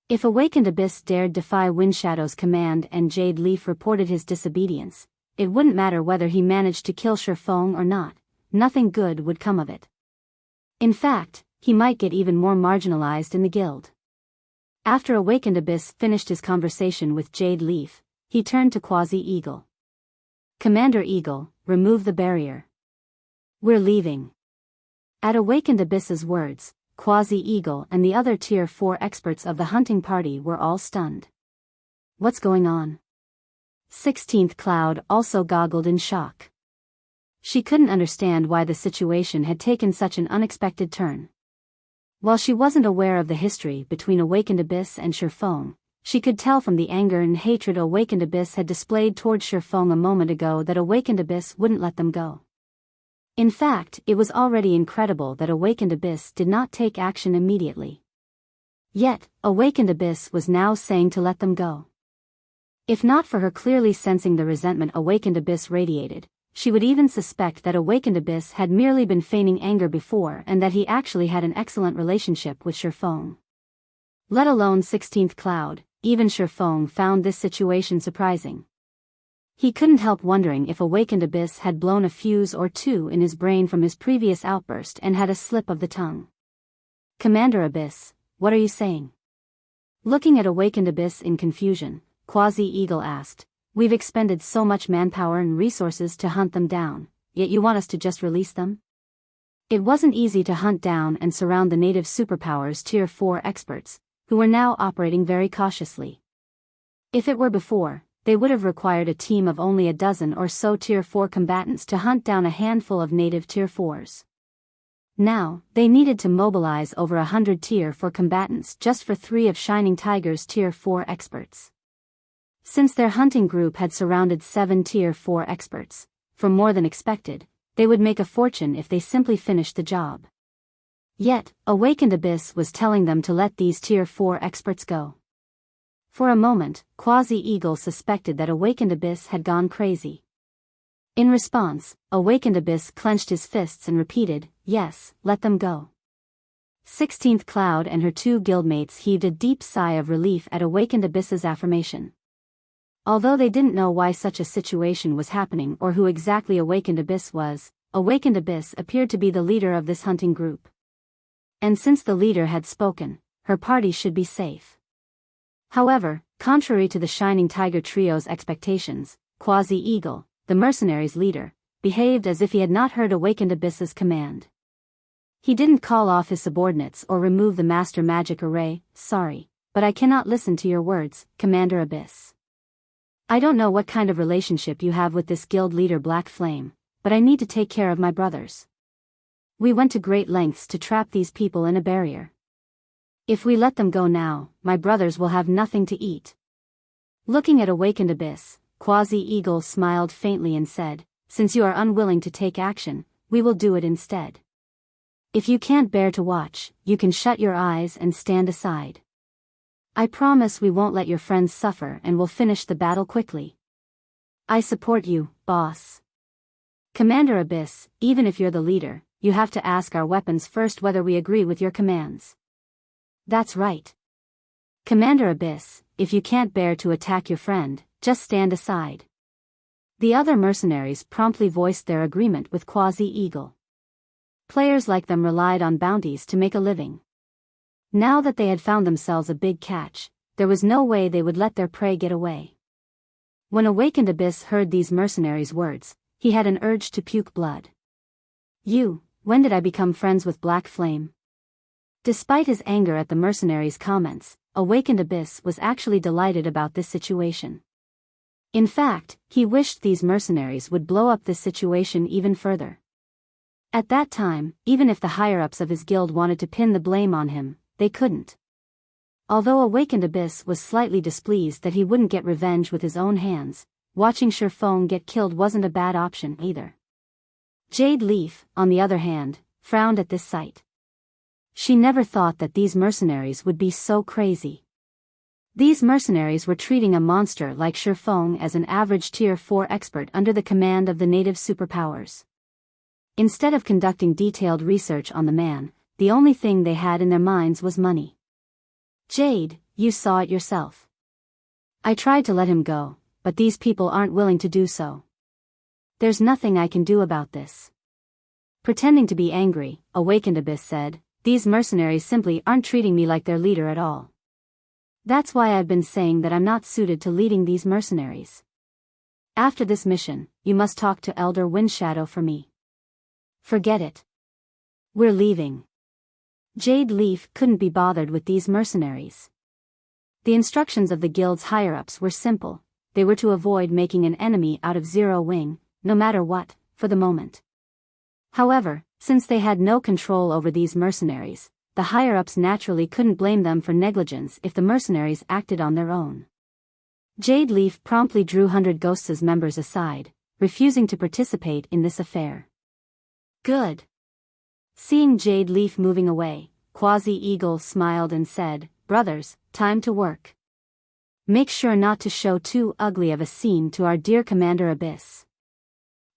If Awakened Abyss dared defy Windshadow's command and Jade Leaf reported his disobedience, it wouldn't matter whether he managed to kill Feng or not, nothing good would come of it. In fact, he might get even more marginalized in the guild. After Awakened Abyss finished his conversation with Jade Leaf, he turned to Quasi-Eagle. "Commander Eagle, remove the barrier. We're leaving." At Awakened Abyss's words, Quasi-Eagle and the other Tier 4 experts of the hunting party were all stunned. What's going on? 16th Cloud also goggled in shock. She couldn't understand why the situation had taken such an unexpected turn. While she wasn't aware of the history between Awakened Abyss and Feng, she could tell from the anger and hatred Awakened Abyss had displayed towards Feng a moment ago that Awakened Abyss wouldn't let them go. In fact, it was already incredible that Awakened Abyss did not take action immediately. Yet, Awakened Abyss was now saying to let them go. If not for her clearly sensing the resentment Awakened Abyss radiated, she would even suspect that Awakened Abyss had merely been feigning anger before and that he actually had an excellent relationship with Feng. Let alone 16th Cloud, even Feng found this situation surprising. He couldn't help wondering if Awakened Abyss had blown a fuse or two in his brain from his previous outburst and had a slip of the tongue. Commander Abyss, what are you saying? Looking at Awakened Abyss in confusion, Quasi-Eagle asked, we've expended so much manpower and resources to hunt them down, yet you want us to just release them? It wasn't easy to hunt down and surround the native superpowers Tier 4 experts, who were now operating very cautiously. If it were before, they would have required a team of only a dozen or so Tier 4 combatants to hunt down a handful of native Tier 4s. Now, they needed to mobilize over 100 Tier 4 combatants just for 3 of Shining Tiger's Tier 4 experts. Since their hunting group had surrounded 7 Tier 4 experts, for more than expected, they would make a fortune if they simply finished the job. Yet, Awakened Abyss was telling them to let these Tier 4 experts go. For a moment, Quasi-Eagle suspected that Awakened Abyss had gone crazy. In response, Awakened Abyss clenched his fists and repeated, yes, let them go. 16th Cloud and her 2 guildmates heaved a deep sigh of relief at Awakened Abyss's affirmation. Although they didn't know why such a situation was happening or who exactly Awakened Abyss was, Awakened Abyss appeared to be the leader of this hunting group. And since the leader had spoken, her party should be safe. However, contrary to the Shining Tiger trio's expectations, Quasi-Eagle, the mercenaries' leader, behaved as if he had not heard Awakened Abyss's command. He didn't call off his subordinates or remove the Master Magic Array. Sorry, but I cannot listen to your words, Commander Abyss. I don't know what kind of relationship you have with this guild leader Black Flame, but I need to take care of my brothers. We went to great lengths to trap these people in a barrier. If we let them go now, my brothers will have nothing to eat. Looking at Awakened Abyss, Quasi-Eagle smiled faintly and said, since you are unwilling to take action, we will do it instead. If you can't bear to watch, you can shut your eyes and stand aside. I promise we won't let your friends suffer and will finish the battle quickly. I support you, boss. Commander Abyss, even if you're the leader, you have to ask our weapons first whether we agree with your commands. That's right. Commander Abyss, if you can't bear to attack your friend, just stand aside. The other mercenaries promptly voiced their agreement with Quasi-Eagle. Players like them relied on bounties to make a living. Now that they had found themselves a big catch, there was no way they would let their prey get away. When Awakened Abyss heard these mercenaries' words, he had an urge to puke blood. When did I become friends with Black Flame? Despite his anger at the mercenaries' comments, Awakened Abyss was actually delighted about this situation. In fact, he wished these mercenaries would blow up this situation even further. At that time, even if the higher-ups of his guild wanted to pin the blame on him, they couldn't. Although Awakened Abyss was slightly displeased that he wouldn't get revenge with his own hands, watching Feng get killed wasn't a bad option either. Jade Leaf, on the other hand, frowned at this sight. She never thought that these mercenaries would be so crazy. These mercenaries were treating a monster like Feng as an average Tier 4 expert under the command of the native superpowers. Instead of conducting detailed research on the man, the only thing they had in their minds was money. Jade, you saw it yourself. I tried to let him go, but these people aren't willing to do so. There's nothing I can do about this. Pretending to be angry, Awakened Abyss said, these mercenaries simply aren't treating me like their leader at all. That's why I've been saying that I'm not suited to leading these mercenaries. After this mission, you must talk to Elder Windshadow for me. Forget it. We're leaving. Jade Leaf couldn't be bothered with these mercenaries. The instructions of the guild's higher-ups were simple. They were to avoid making an enemy out of Zero Wing, no matter what, for the moment. However, since they had no control over these mercenaries, the higher-ups naturally couldn't blame them for negligence if the mercenaries acted on their own. Jade Leaf promptly drew 100 Ghosts' members aside, refusing to participate in this affair. Good. Seeing Jade Leaf moving away, Quasi-Eagle smiled and said, "Brothers, time to work. Make sure not to show too ugly of a scene to our dear Commander Abyss."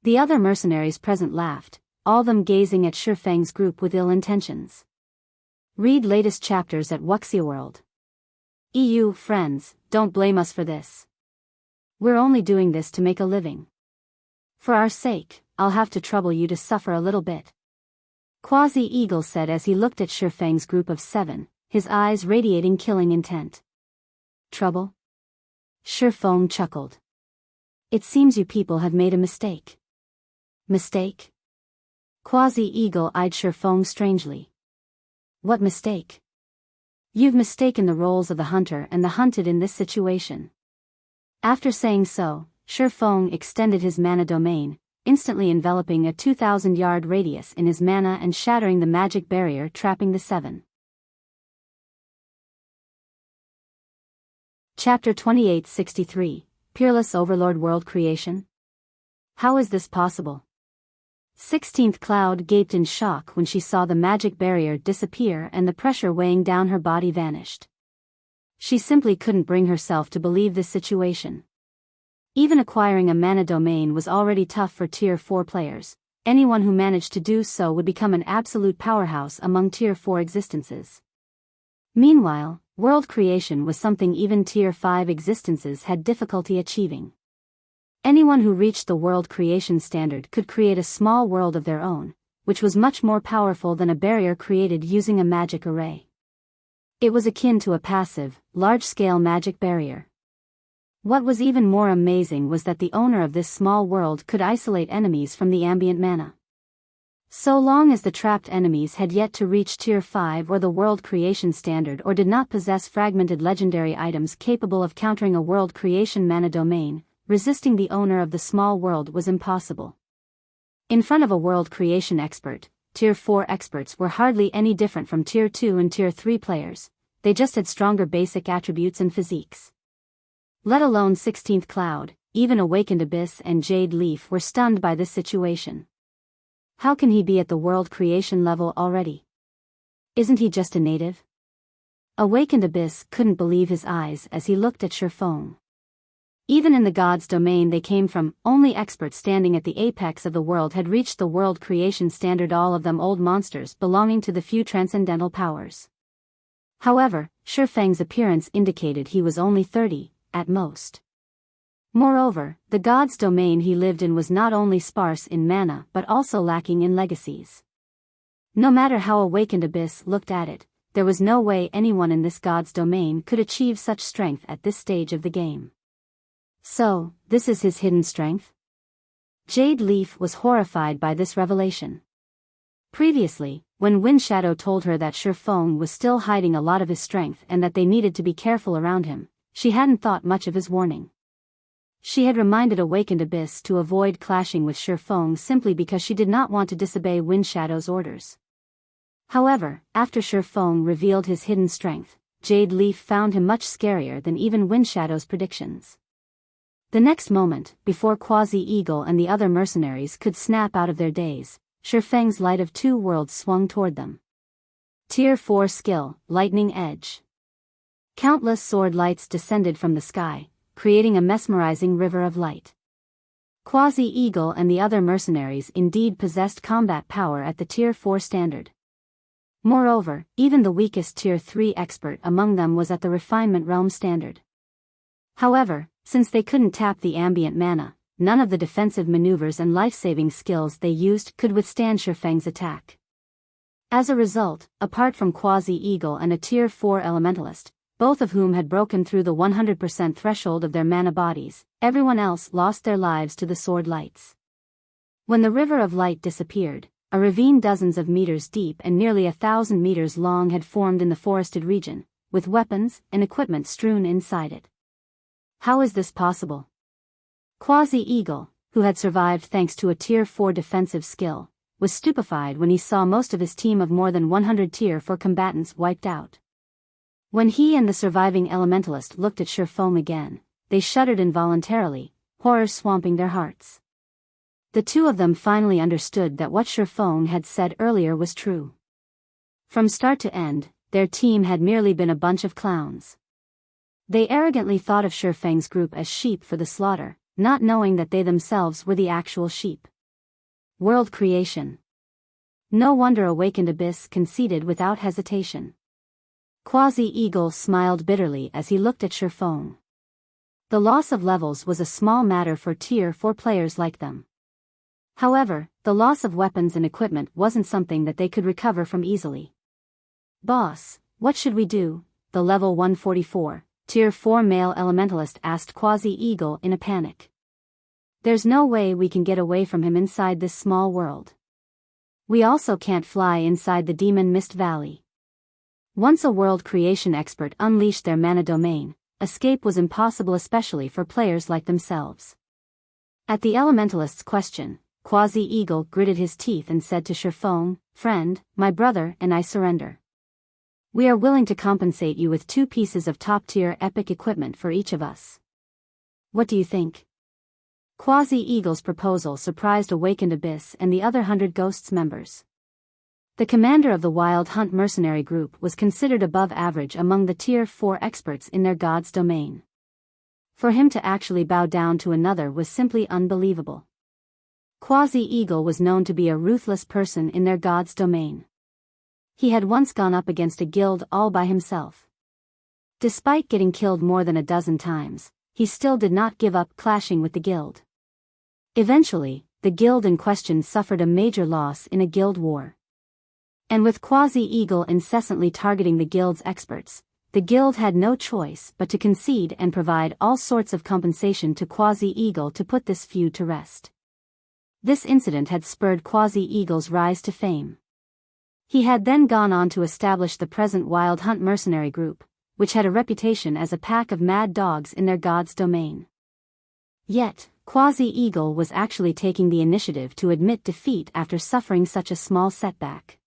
The other mercenaries present laughed, all of them gazing at Feng's group with ill intentions. Read latest chapters at Wuxia World. EU friends, don't blame us for this. We're only doing this to make a living. For our sake, I'll have to trouble you to suffer a little bit. Quasi-Eagle said as he looked at Feng's group of 7, his eyes radiating killing intent. Trouble? Feng chuckled. It seems you people have made a mistake. Mistake? Quasi-Eagle eyed Feng strangely. What mistake? You've mistaken the roles of the hunter and the hunted in this situation. After saying so, Feng extended his mana domain, instantly enveloping a 2,000-yard radius in his mana and shattering the magic barrier trapping the 7. Chapter 2863, Peerless Overlord World Creation? How is this possible? 16th Cloud gaped in shock when she saw the magic barrier disappear and the pressure weighing down her body vanished. She simply couldn't bring herself to believe this situation. Even acquiring a mana domain was already tough for Tier 4 players. Anyone who managed to do so would become an absolute powerhouse among Tier 4 existences. Meanwhile, world creation was something even Tier 5 existences had difficulty achieving. Anyone who reached the world creation standard could create a small world of their own, which was much more powerful than a barrier created using a magic array. It was akin to a passive, large-scale magic barrier. What was even more amazing was that the owner of this small world could isolate enemies from the ambient mana. So long as the trapped enemies had yet to reach Tier 5 or the world creation standard or did not possess fragmented legendary items capable of countering a world creation mana domain, resisting the owner of the small world was impossible. In front of a world creation expert, Tier 4 experts were hardly any different from Tier 2 and Tier 3 players. They just had stronger basic attributes and physiques. Let alone 16th Cloud, even Awakened Abyss and Jade Leaf were stunned by this situation. How can he be at the world creation level already? Isn't he just a native? Awakened Abyss couldn't believe his eyes as he looked at Feng. Even in the gods' domain they came from, only experts standing at the apex of the world had reached the world creation standard, all of them old monsters belonging to the few transcendental powers. However, Feng's appearance indicated he was only 30, at most. Moreover, the god's domain he lived in was not only sparse in mana but also lacking in legacies. No matter how Awakened Abyss looked at it, there was no way anyone in this god's domain could achieve such strength at this stage of the game. So, this is his hidden strength? Jade Leaf was horrified by this revelation. Previously, when Windshadow told her that Feng was still hiding a lot of his strength and that they needed to be careful around him, she hadn't thought much of his warning. She had reminded Awakened Abyss to avoid clashing with Feng simply because she did not want to disobey Windshadow's orders. However, after Feng revealed his hidden strength, Jade Leaf found him much scarier than even Windshadow's predictions. The next moment, before Quasi-Eagle and the other mercenaries could snap out of their daze, Feng's Light of Two Worlds swung toward them. Tier 4 skill, Lightning Edge. Countless sword lights descended from the sky, creating a mesmerizing river of light. Quasi-Eagle and the other mercenaries indeed possessed combat power at the Tier 4 standard. Moreover, even the weakest Tier 3 expert among them was at the Refinement Realm standard. However, since they couldn't tap the ambient mana, none of the defensive maneuvers and life-saving skills they used could withstand Feng's attack. As a result, apart from Quasi-Eagle and a Tier 4 elementalist, both of whom had broken through the 100% threshold of their mana bodies, everyone else lost their lives to the sword lights. When the river of light disappeared, A ravine dozens of meters deep and nearly 1,000 meters long had formed in the forested region, with weapons and equipment strewn inside it. How is this possible? Quasi-Eagle, who had survived thanks to a Tier 4 defensive skill, was stupefied when he saw most of his team of more than 100 Tier 4 combatants wiped out. When he and the surviving elementalist looked at Feng again, they shuddered involuntarily, horror swamping their hearts. The two of them finally understood that what Feng had said earlier was true. From start to end, their team had merely been a bunch of clowns. They arrogantly thought of Feng's group as sheep for the slaughter, not knowing that they themselves were the actual sheep. World creation. No wonder Awakened Abyss conceded without hesitation. Quasi-Eagle smiled bitterly as he looked at Feng. The loss of levels was a small matter for Tier 4 players like them. However, the loss of weapons and equipment wasn't something that they could recover from easily. "Boss, what should we do?" the level 144, Tier 4 male elementalist asked Quasi-Eagle in a panic. "There's no way we can get away from him inside this small world. We also can't fly inside the Demon Mist Valley." Once a world creation expert unleashed their mana domain, escape was impossible, especially for players like themselves. At the elementalist's question, Quasi-Eagle gritted his teeth and said to Feng, "Friend, my brother and I surrender. We are willing to compensate you with 2 pieces of top-tier epic equipment for each of us. What do you think?" Quasi-Eagle's proposal surprised Awakened Abyss and the other 100 Ghosts members. The commander of the Wild Hunt mercenary group was considered above average among the Tier 4 experts in their god's domain. For him to actually bow down to another was simply unbelievable. Quasi-Eagle was known to be a ruthless person in their god's domain. He had once gone up against a guild all by himself. Despite getting killed more than a dozen times, he still did not give up clashing with the guild. Eventually, the guild in question suffered a major loss in a guild war. And with Quasi-Eagle incessantly targeting the guild's experts, the guild had no choice but to concede and provide all sorts of compensation to Quasi-Eagle to put this feud to rest. This incident had spurred Quasi-Eagle's rise to fame. He had then gone on to establish the present Wild Hunt mercenary group, which had a reputation as a pack of mad dogs in their god's domain. Yet, Quasi-Eagle was actually taking the initiative to admit defeat after suffering such a small setback.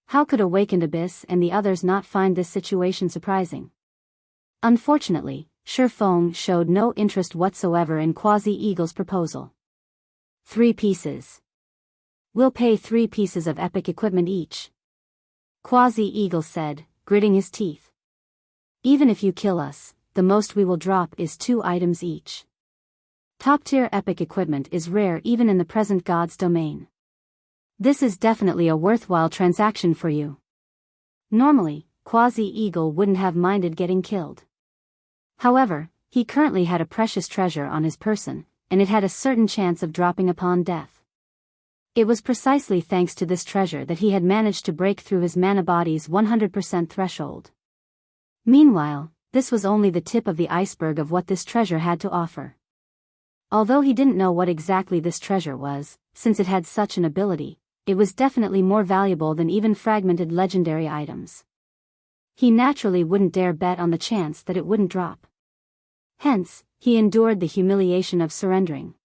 How could Awakened Abyss and the others not find this situation surprising? Unfortunately, Feng showed no interest whatsoever in Quasi-Eagle's proposal. 3 pieces. We'll pay 3 pieces of epic equipment each. Quasi-Eagle said, gritting his teeth. Even if you kill us, the most we will drop is 2 items each. Top-tier epic equipment is rare even in the present god's domain. This is definitely a worthwhile transaction for you. Normally, Quasi-Eagle wouldn't have minded getting killed. However, he currently had a precious treasure on his person, and it had a certain chance of dropping upon death. It was precisely thanks to this treasure that he had managed to break through his mana body's 100% threshold. Meanwhile, this was only the tip of the iceberg of what this treasure had to offer. Although he didn't know what exactly this treasure was, since it had such an ability, it was definitely more valuable than even fragmented legendary items. He naturally wouldn't dare bet on the chance that it wouldn't drop. Hence, he endured the humiliation of surrendering.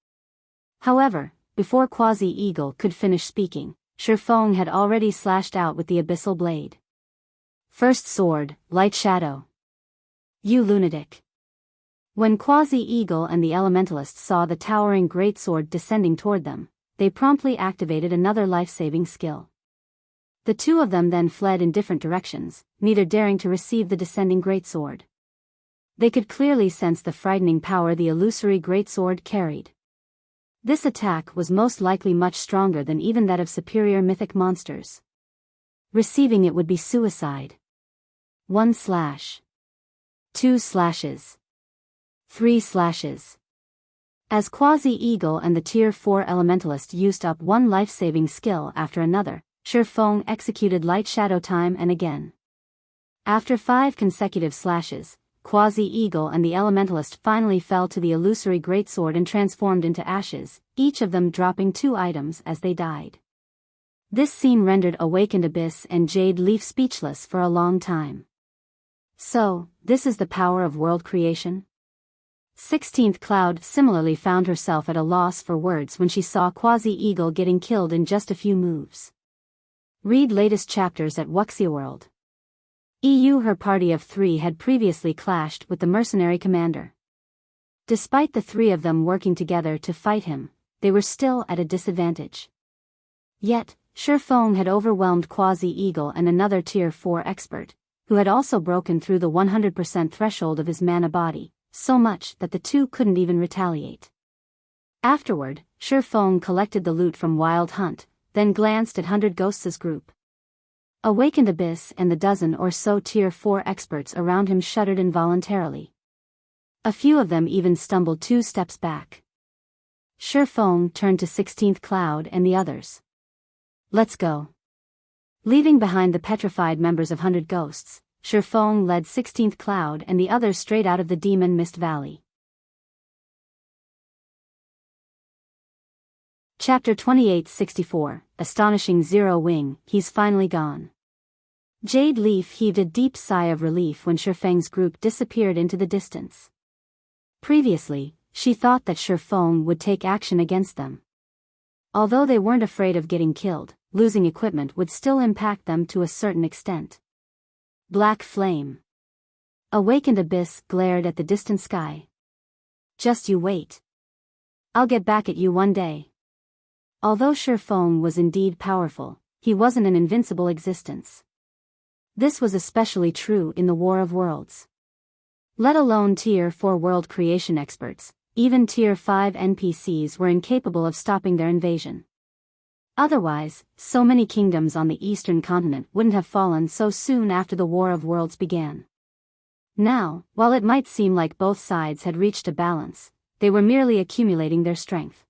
However, before Quasi-Eagle could finish speaking, Feng had already slashed out with the abyssal blade. First sword, light shadow. You lunatic. When Quasi-Eagle and the elementalists saw the towering greatsword descending toward them, they promptly activated another life-saving skill. The two of them then fled in different directions, neither daring to receive the descending greatsword. They could clearly sense the frightening power the illusory greatsword carried. This attack was most likely much stronger than even that of superior mythic monsters. Receiving it would be suicide. 1 slash. 2 slashes. 3 slashes. As Quasi-Eagle and the Tier 4 elementalist used up one life-saving skill after another, Feng executed light shadow time and again. After 5 consecutive slashes, Quasi-Eagle and the elementalist finally fell to the illusory greatsword and transformed into ashes, each of them dropping 2 items as they died. This scene rendered Awakened Abyss and Jade Leaf speechless for a long time. So, this is the power of world creation? 16th Cloud similarly found herself at a loss for words when she saw Quasi-Eagle getting killed in just a few moves. Read latest chapters at Wuxia World. Her party of 3 had previously clashed with the mercenary commander. Despite the 3 of them working together to fight him, they were still at a disadvantage. Yet, Feng had overwhelmed Quasi-Eagle and another Tier 4 expert, who had also broken through the 100% threshold of his mana body, so much that the two couldn't even retaliate. Afterward, Feng collected the loot from Wild Hunt, then glanced at 100 Ghosts' group. Awakened Abyss and the dozen or so Tier 4 experts around him shuddered involuntarily. A few of them even stumbled 2 steps back. Feng turned to 16th Cloud and the others. Let's go. Leaving behind the petrified members of 100 Ghosts, Feng led 16th Cloud and the others straight out of the Demon Mist Valley. Chapter 2864, Astonishing Zero Wing, He's Finally Gone. Jade Leaf heaved a deep sigh of relief when Feng's group disappeared into the distance. Previously, she thought that Feng would take action against them. Although they weren't afraid of getting killed, losing equipment would still impact them to a certain extent. Black Flame. Awakened Abyss glared at the distant sky. Just you wait. I'll get back at you one day. Although Feng was indeed powerful, he wasn't an invincible existence. This was especially true in the War of Worlds. Let alone Tier 4 world creation experts, even Tier 5 NPCs were incapable of stopping their invasion. Otherwise, so many kingdoms on the eastern continent wouldn't have fallen so soon after the War of Worlds began. Now, while it might seem like both sides had reached a balance, they were merely accumulating their strength.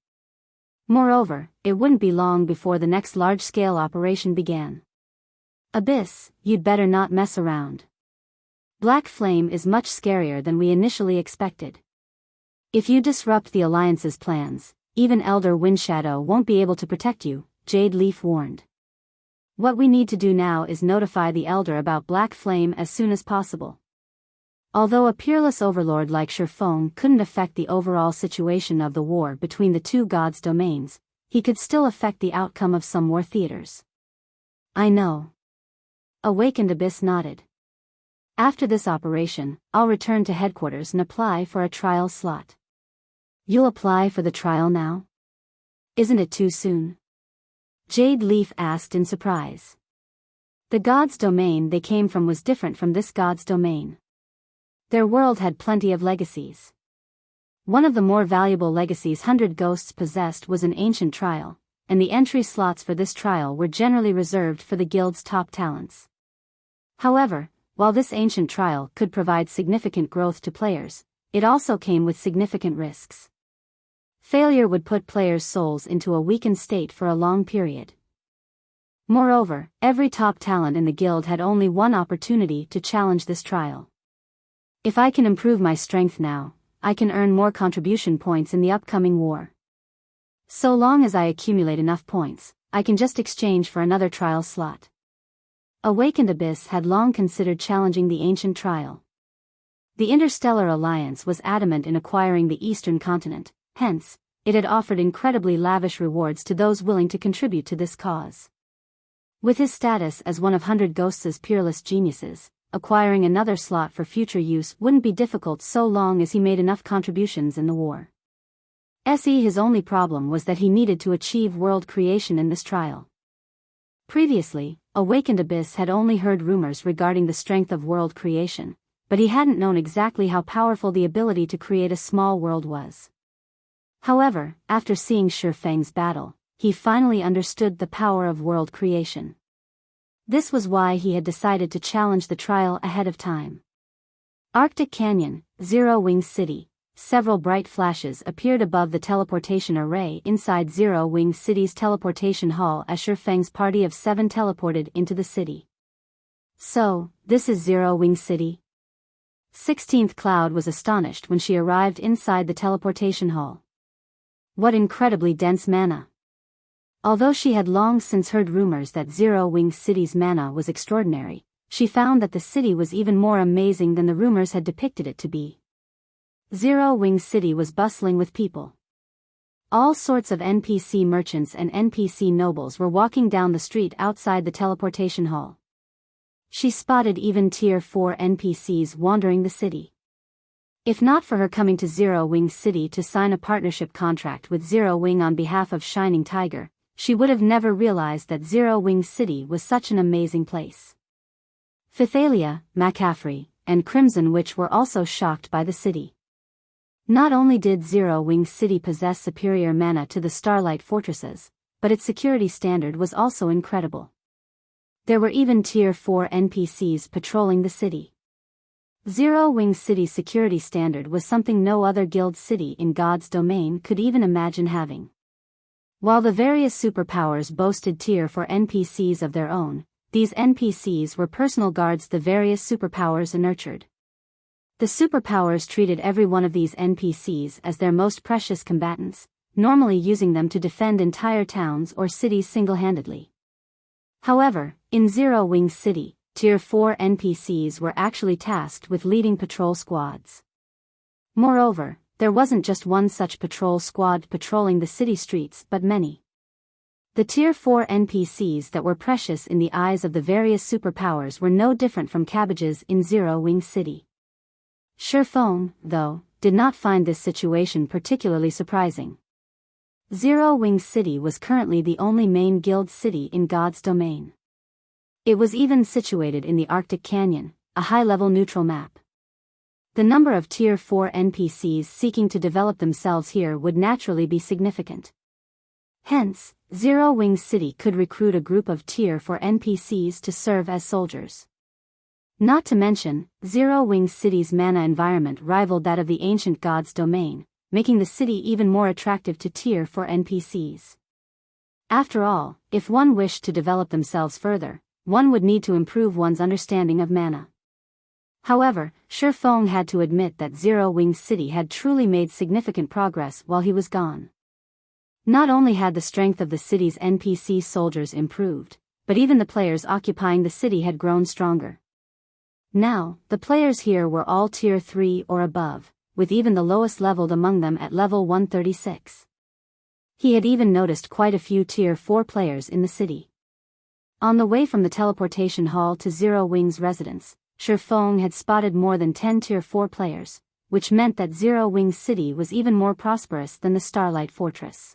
Moreover, it wouldn't be long before the next large-scale operation began. Abyss, you'd better not mess around. Black Flame is much scarier than we initially expected. If you disrupt the Alliance's plans, even Elder Windshadow won't be able to protect you, Jade Leaf warned. What we need to do now is notify the Elder about Black Flame as soon as possible. Although a peerless overlord like Feng couldn't affect the overall situation of the war between the two gods' domains, he could still affect the outcome of some war theaters. I know. Awakened Abyss nodded. After this operation, I'll return to headquarters and apply for a trial slot. You'll apply for the trial now? Isn't it too soon? Jade Leaf asked in surprise. The god's domain they came from was different from this god's domain. Their world had plenty of legacies. One of the more valuable legacies 100 Ghosts possessed was an ancient trial, and the entry slots for this trial were generally reserved for the guild's top talents. However, while this ancient trial could provide significant growth to players, it also came with significant risks. Failure would put players' souls into a weakened state for a long period. Moreover, every top talent in the guild had only one opportunity to challenge this trial. If I can improve my strength now, I can earn more contribution points in the upcoming war. So long as I accumulate enough points, I can just exchange for another trial slot. Awakened Abyss had long considered challenging the ancient trial. The Interstellar Alliance was adamant in acquiring the Eastern Continent, hence, it had offered incredibly lavish rewards to those willing to contribute to this cause. With his status as one of 100 Ghosts' peerless geniuses, acquiring another slot for future use wouldn't be difficult so long as he made enough contributions in the war. His only problem was that he needed to achieve world creation in this trial. Previously, Awakened Abyss had only heard rumors regarding the strength of world creation, but he hadn't known exactly how powerful the ability to create a small world was. However, after seeing Feng's battle, he finally understood the power of world creation. This was why he had decided to challenge the trial ahead of time. Arctic Canyon, Zero Wing City. Several bright flashes appeared above the teleportation array inside Zero Wing City's teleportation hall as Feng's party of 7 teleported into the city. So, this is Zero Wing City? 16th Cloud was astonished when she arrived inside the teleportation hall. What incredibly dense mana. Although she had long since heard rumors that Zero Wing City's mana was extraordinary, she found that the city was even more amazing than the rumors had depicted it to be. Zero Wing City was bustling with people. All sorts of NPC merchants and NPC nobles were walking down the street outside the teleportation hall. She spotted even Tier 4 NPCs wandering the city. If not for her coming to Zero Wing City to sign a partnership contract with Zero Wing on behalf of Shining Tiger, she would have never realized that Zero Wing City was such an amazing place. Phythalia, McCaffrey, and Crimson Witch were also shocked by the city. Not only did Zero Wing City possess superior mana to the Starlight Fortresses, but its security standard was also incredible. There were even Tier 4 NPCs patrolling the city. Zero Wing City's security standard was something no other guild city in God's domain could even imagine having. While the various superpowers boasted Tier 4 NPCs of their own, these NPCs were personal guards the various superpowers nurtured. The superpowers treated every one of these NPCs as their most precious combatants, normally using them to defend entire towns or cities single-handedly. However, in Zero Wing City, Tier 4 NPCs were actually tasked with leading patrol squads. Moreover, there wasn't just one such patrol squad patrolling the city streets but many. The Tier 4 NPCs that were precious in the eyes of the various superpowers were no different from cabbages in Zero Wing City. Feng, though, did not find this situation particularly surprising. Zero Wing City was currently the only main guild city in God's domain. It was even situated in the Arctic Canyon, a high-level neutral map. The number of Tier 4 NPCs seeking to develop themselves here would naturally be significant. Hence, Zero Wing City could recruit a group of Tier 4 NPCs to serve as soldiers. Not to mention, Zero Wing City's mana environment rivaled that of the ancient God's domain, making the city even more attractive to Tier 4 NPCs. After all, if one wished to develop themselves further, one would need to improve one's understanding of mana. However, Feng had to admit that Zero Wing City had truly made significant progress while he was gone. Not only had the strength of the city's NPC soldiers improved, but even the players occupying the city had grown stronger. Now, the players here were all Tier 3 or above, with even the lowest leveled among them at level 136. He had even noticed quite a few Tier 4 players in the city. On the way from the teleportation hall to Zero Wing's residence, Feng had spotted more than 10 Tier 4 players, which meant that Zero Wing City was even more prosperous than the Starlight Fortress.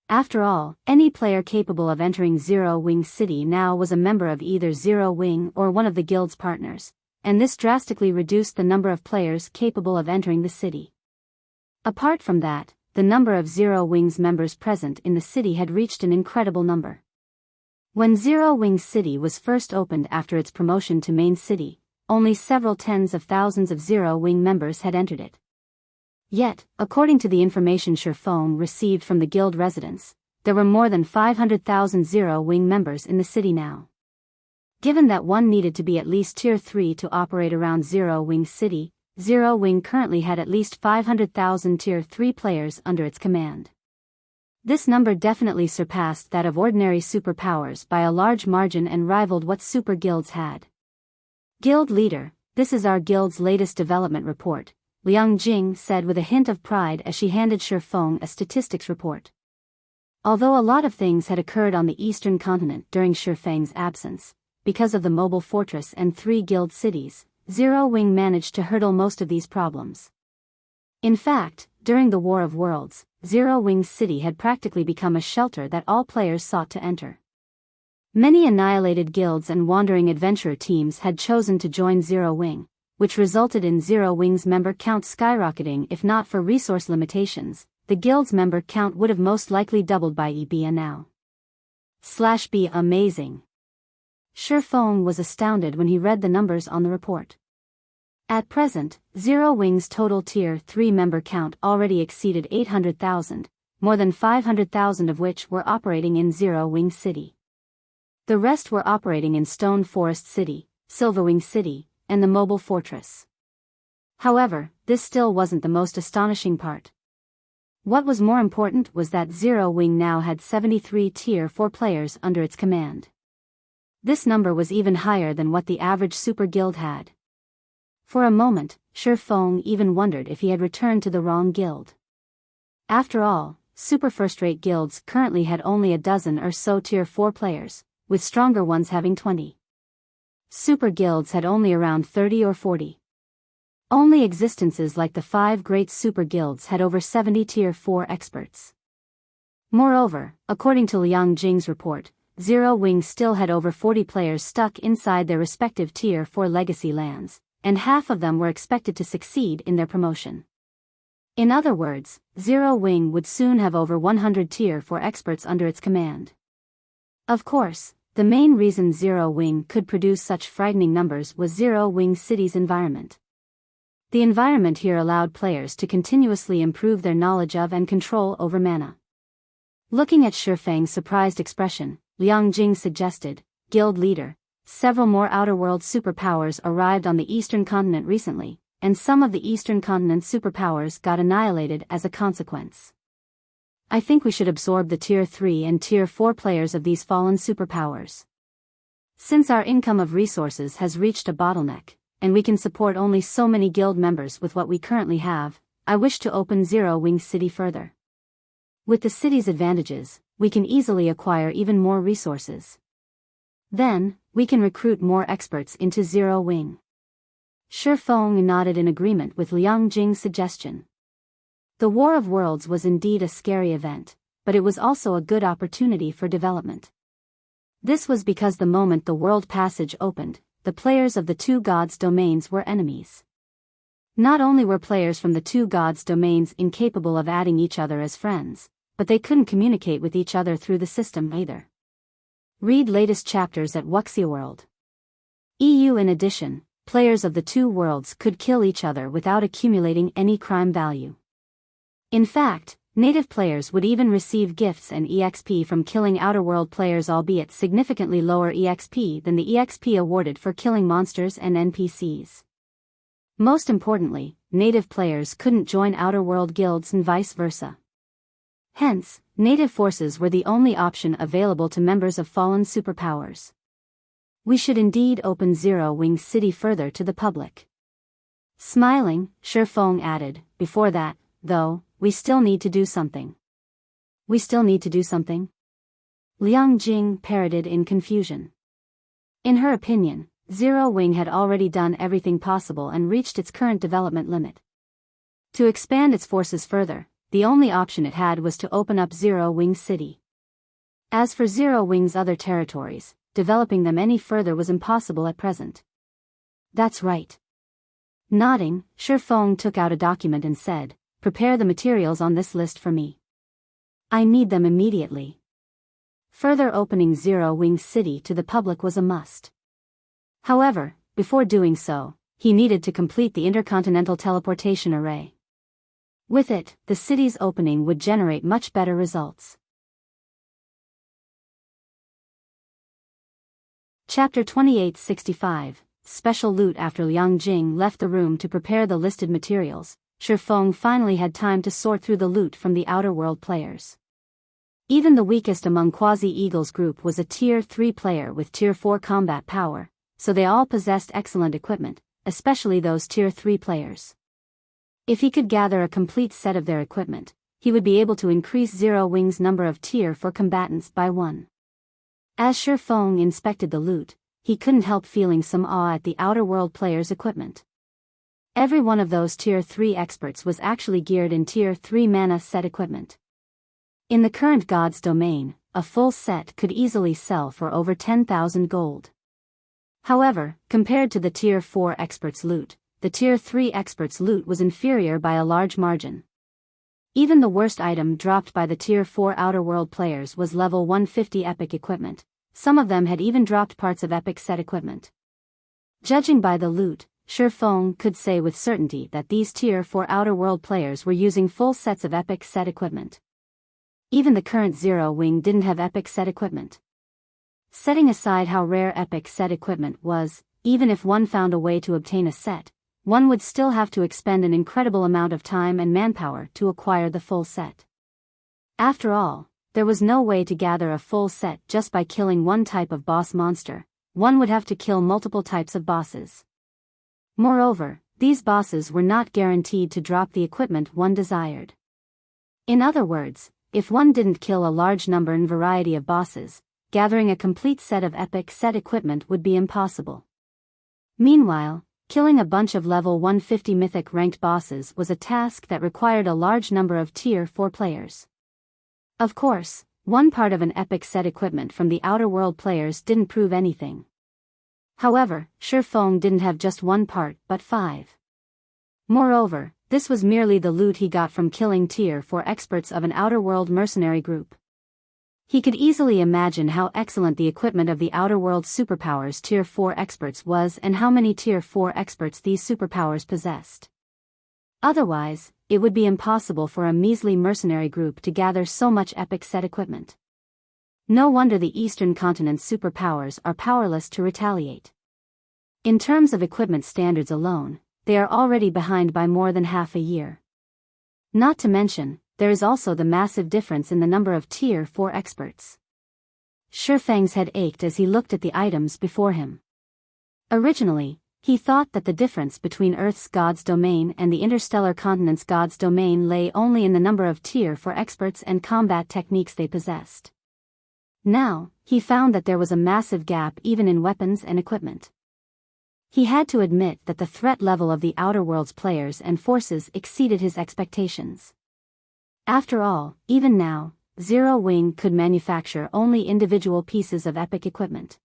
After all, any player capable of entering Zero Wing City now was a member of either Zero Wing or one of the guild's partners, and this drastically reduced the number of players capable of entering the city. Apart from that, the number of Zero Wing's members present in the city had reached an incredible number. When Zero Wing City was first opened after its promotion to main city, only several tens of thousands of Zero Wing members had entered it. Yet, according to the information Feng received from the guild residents, there were more than 500,000 Zero Wing members in the city now. Given that one needed to be at least Tier 3 to operate around Zero Wing City, Zero Wing currently had at least 500,000 Tier 3 players under its command. This number definitely surpassed that of ordinary superpowers by a large margin and rivaled what super guilds had. Guild leader, this is our guild's latest development report, Liang Jing said with a hint of pride as she handed Feng a statistics report. Although a lot of things had occurred on the eastern continent during Feng's absence, because of the mobile fortress and 3 guild cities, Zero Wing managed to hurdle most of these problems. In fact, during the War of Worlds, Zero Wing City had practically become a shelter that all players sought to enter. Many annihilated guilds and wandering adventurer teams had chosen to join Zero Wing, which resulted in Zero Wing's member count skyrocketing. If not for resource limitations, the guild's member count would have most likely doubled by EBA now. /B amazing. Feng was astounded when he read the numbers on the report. At present, Zero Wing's total Tier 3 member count already exceeded 800,000, more than 500,000 of which were operating in Zero Wing City. The rest were operating in Stone Forest City, Silverwing City, and the mobile fortress. However, this still wasn't the most astonishing part. What was more important was that Zero Wing now had 73 Tier 4 players under its command. This number was even higher than what the average super guild had. For a moment, Feng even wondered if he had returned to the wrong guild. After all, super first-rate guilds currently had only a dozen or so Tier 4 players, with stronger ones having 20. Super guilds had only around 30 or 40. Only existences like the 5 great super guilds had over 70 Tier 4 experts. Moreover, according to Liang Jing's report, Zero Wing still had over 40 players stuck inside their respective Tier 4 legacy lands, and half of them were expected to succeed in their promotion. In other words, Zero Wing would soon have over 100 Tier 4 experts under its command. Of course, the main reason Zero Wing could produce such frightening numbers was Zero Wing City's environment. The environment here allowed players to continuously improve their knowledge of and control over mana. Looking at Feng's surprised expression, Liang Jing suggested, "Guild leader, several more outer-world superpowers arrived on the Eastern Continent recently, and some of the Eastern Continent superpowers got annihilated as a consequence. I think we should absorb the Tier 3 and Tier 4 players of these fallen superpowers. Since our income of resources has reached a bottleneck, and we can support only so many guild members with what we currently have, I wish to open Zero Wing City further. With the city's advantages, we can easily acquire even more resources. Then, we can recruit more experts into Zero Wing." Feng nodded in agreement with Liang Jing's suggestion. The War of Worlds was indeed a scary event, but it was also a good opportunity for development. This was because the moment the world passage opened, the players of the two gods' domains were enemies. Not only were players from the two gods' domains incapable of adding each other as friends, but they couldn't communicate with each other through the system either. Read latest chapters at Wuxia World. EU. In addition, players of the two worlds could kill each other without accumulating any crime value. In fact, native players would even receive gifts and EXP from killing outer-world players, albeit significantly lower EXP than the EXP awarded for killing monsters and NPCs. Most importantly, native players couldn't join outer-world guilds and vice versa. Hence, native forces were the only option available to members of fallen superpowers. We should indeed open Zero Wing City further to the public. Smiling, Feng added, "Before that, though, we still need to do something." "We still need to do something?" Liang Jing parroted in confusion. In her opinion, Zero Wing had already done everything possible and reached its current development limit. To expand its forces further, the only option it had was to open up Zero Wing City. As for Zero Wing's other territories, developing them any further was impossible at present. "That's right." Nodding, Feng took out a document and said, "Prepare the materials on this list for me. I need them immediately." Further opening Zero Wing City to the public was a must. However, before doing so, he needed to complete the intercontinental teleportation array. With it, the city's opening would generate much better results. Chapter 2865, Special Loot. After Liang Jing left the room to prepare the listed materials, Feng finally had time to sort through the loot from the outer world players. Even the weakest among Quasi-Eagle's group was a Tier 3 player with Tier 4 combat power, so they all possessed excellent equipment, especially those Tier 3 players. If he could gather a complete set of their equipment, he would be able to increase Zero Wing's number of Tier 4 combatants by 1. As Feng inspected the loot, he couldn't help feeling some awe at the outer world players' equipment. Every one of those Tier 3 experts was actually geared in Tier 3 mana set equipment. In the current God's domain, a full set could easily sell for over 10,000 gold. However, compared to the Tier 4 experts' loot, the Tier 3 experts' loot was inferior by a large margin. Even the worst item dropped by the Tier 4 outer world players was level 150 epic equipment. Some of them had even dropped parts of epic set equipment. Judging by the loot, Feng could say with certainty that these Tier 4 outer world players were using full sets of epic set equipment. Even the current Zero Wing didn't have epic set equipment. Setting aside how rare epic set equipment was, even if one found a way to obtain a set, one would still have to expend an incredible amount of time and manpower to acquire the full set. After all, there was no way to gather a full set just by killing one type of boss monster. One would have to kill multiple types of bosses. Moreover, these bosses were not guaranteed to drop the equipment one desired. In other words, if one didn't kill a large number and variety of bosses, gathering a complete set of epic set equipment would be impossible. Meanwhile, killing a bunch of level 150 mythic ranked bosses was a task that required a large number of tier 4 players. Of course, one part of an epic set equipment from the Outer World players didn't prove anything. However, Feng didn't have just one part but 5. Moreover, this was merely the loot he got from killing tier 4 experts of an Outer World mercenary group. He could easily imagine how excellent the equipment of the Outer World superpowers tier 4 experts was and how many tier 4 experts these superpowers possessed. Otherwise, it would be impossible for a measly mercenary group to gather so much epic set equipment. No wonder the Eastern Continent's superpowers are powerless to retaliate. In terms of equipment standards alone, they are already behind by more than half a year. Not to mention, there is also the massive difference in the number of tier 4 experts. Feng's head ached as he looked at the items before him. Originally, he thought that the difference between Earth's God's domain and the interstellar continent's God's domain lay only in the number of tier 4 experts and combat techniques they possessed. Now, he found that there was a massive gap even in weapons and equipment. He had to admit that the threat level of the Outer World's players and forces exceeded his expectations. After all, even now, Zero Wing could manufacture only individual pieces of epic equipment.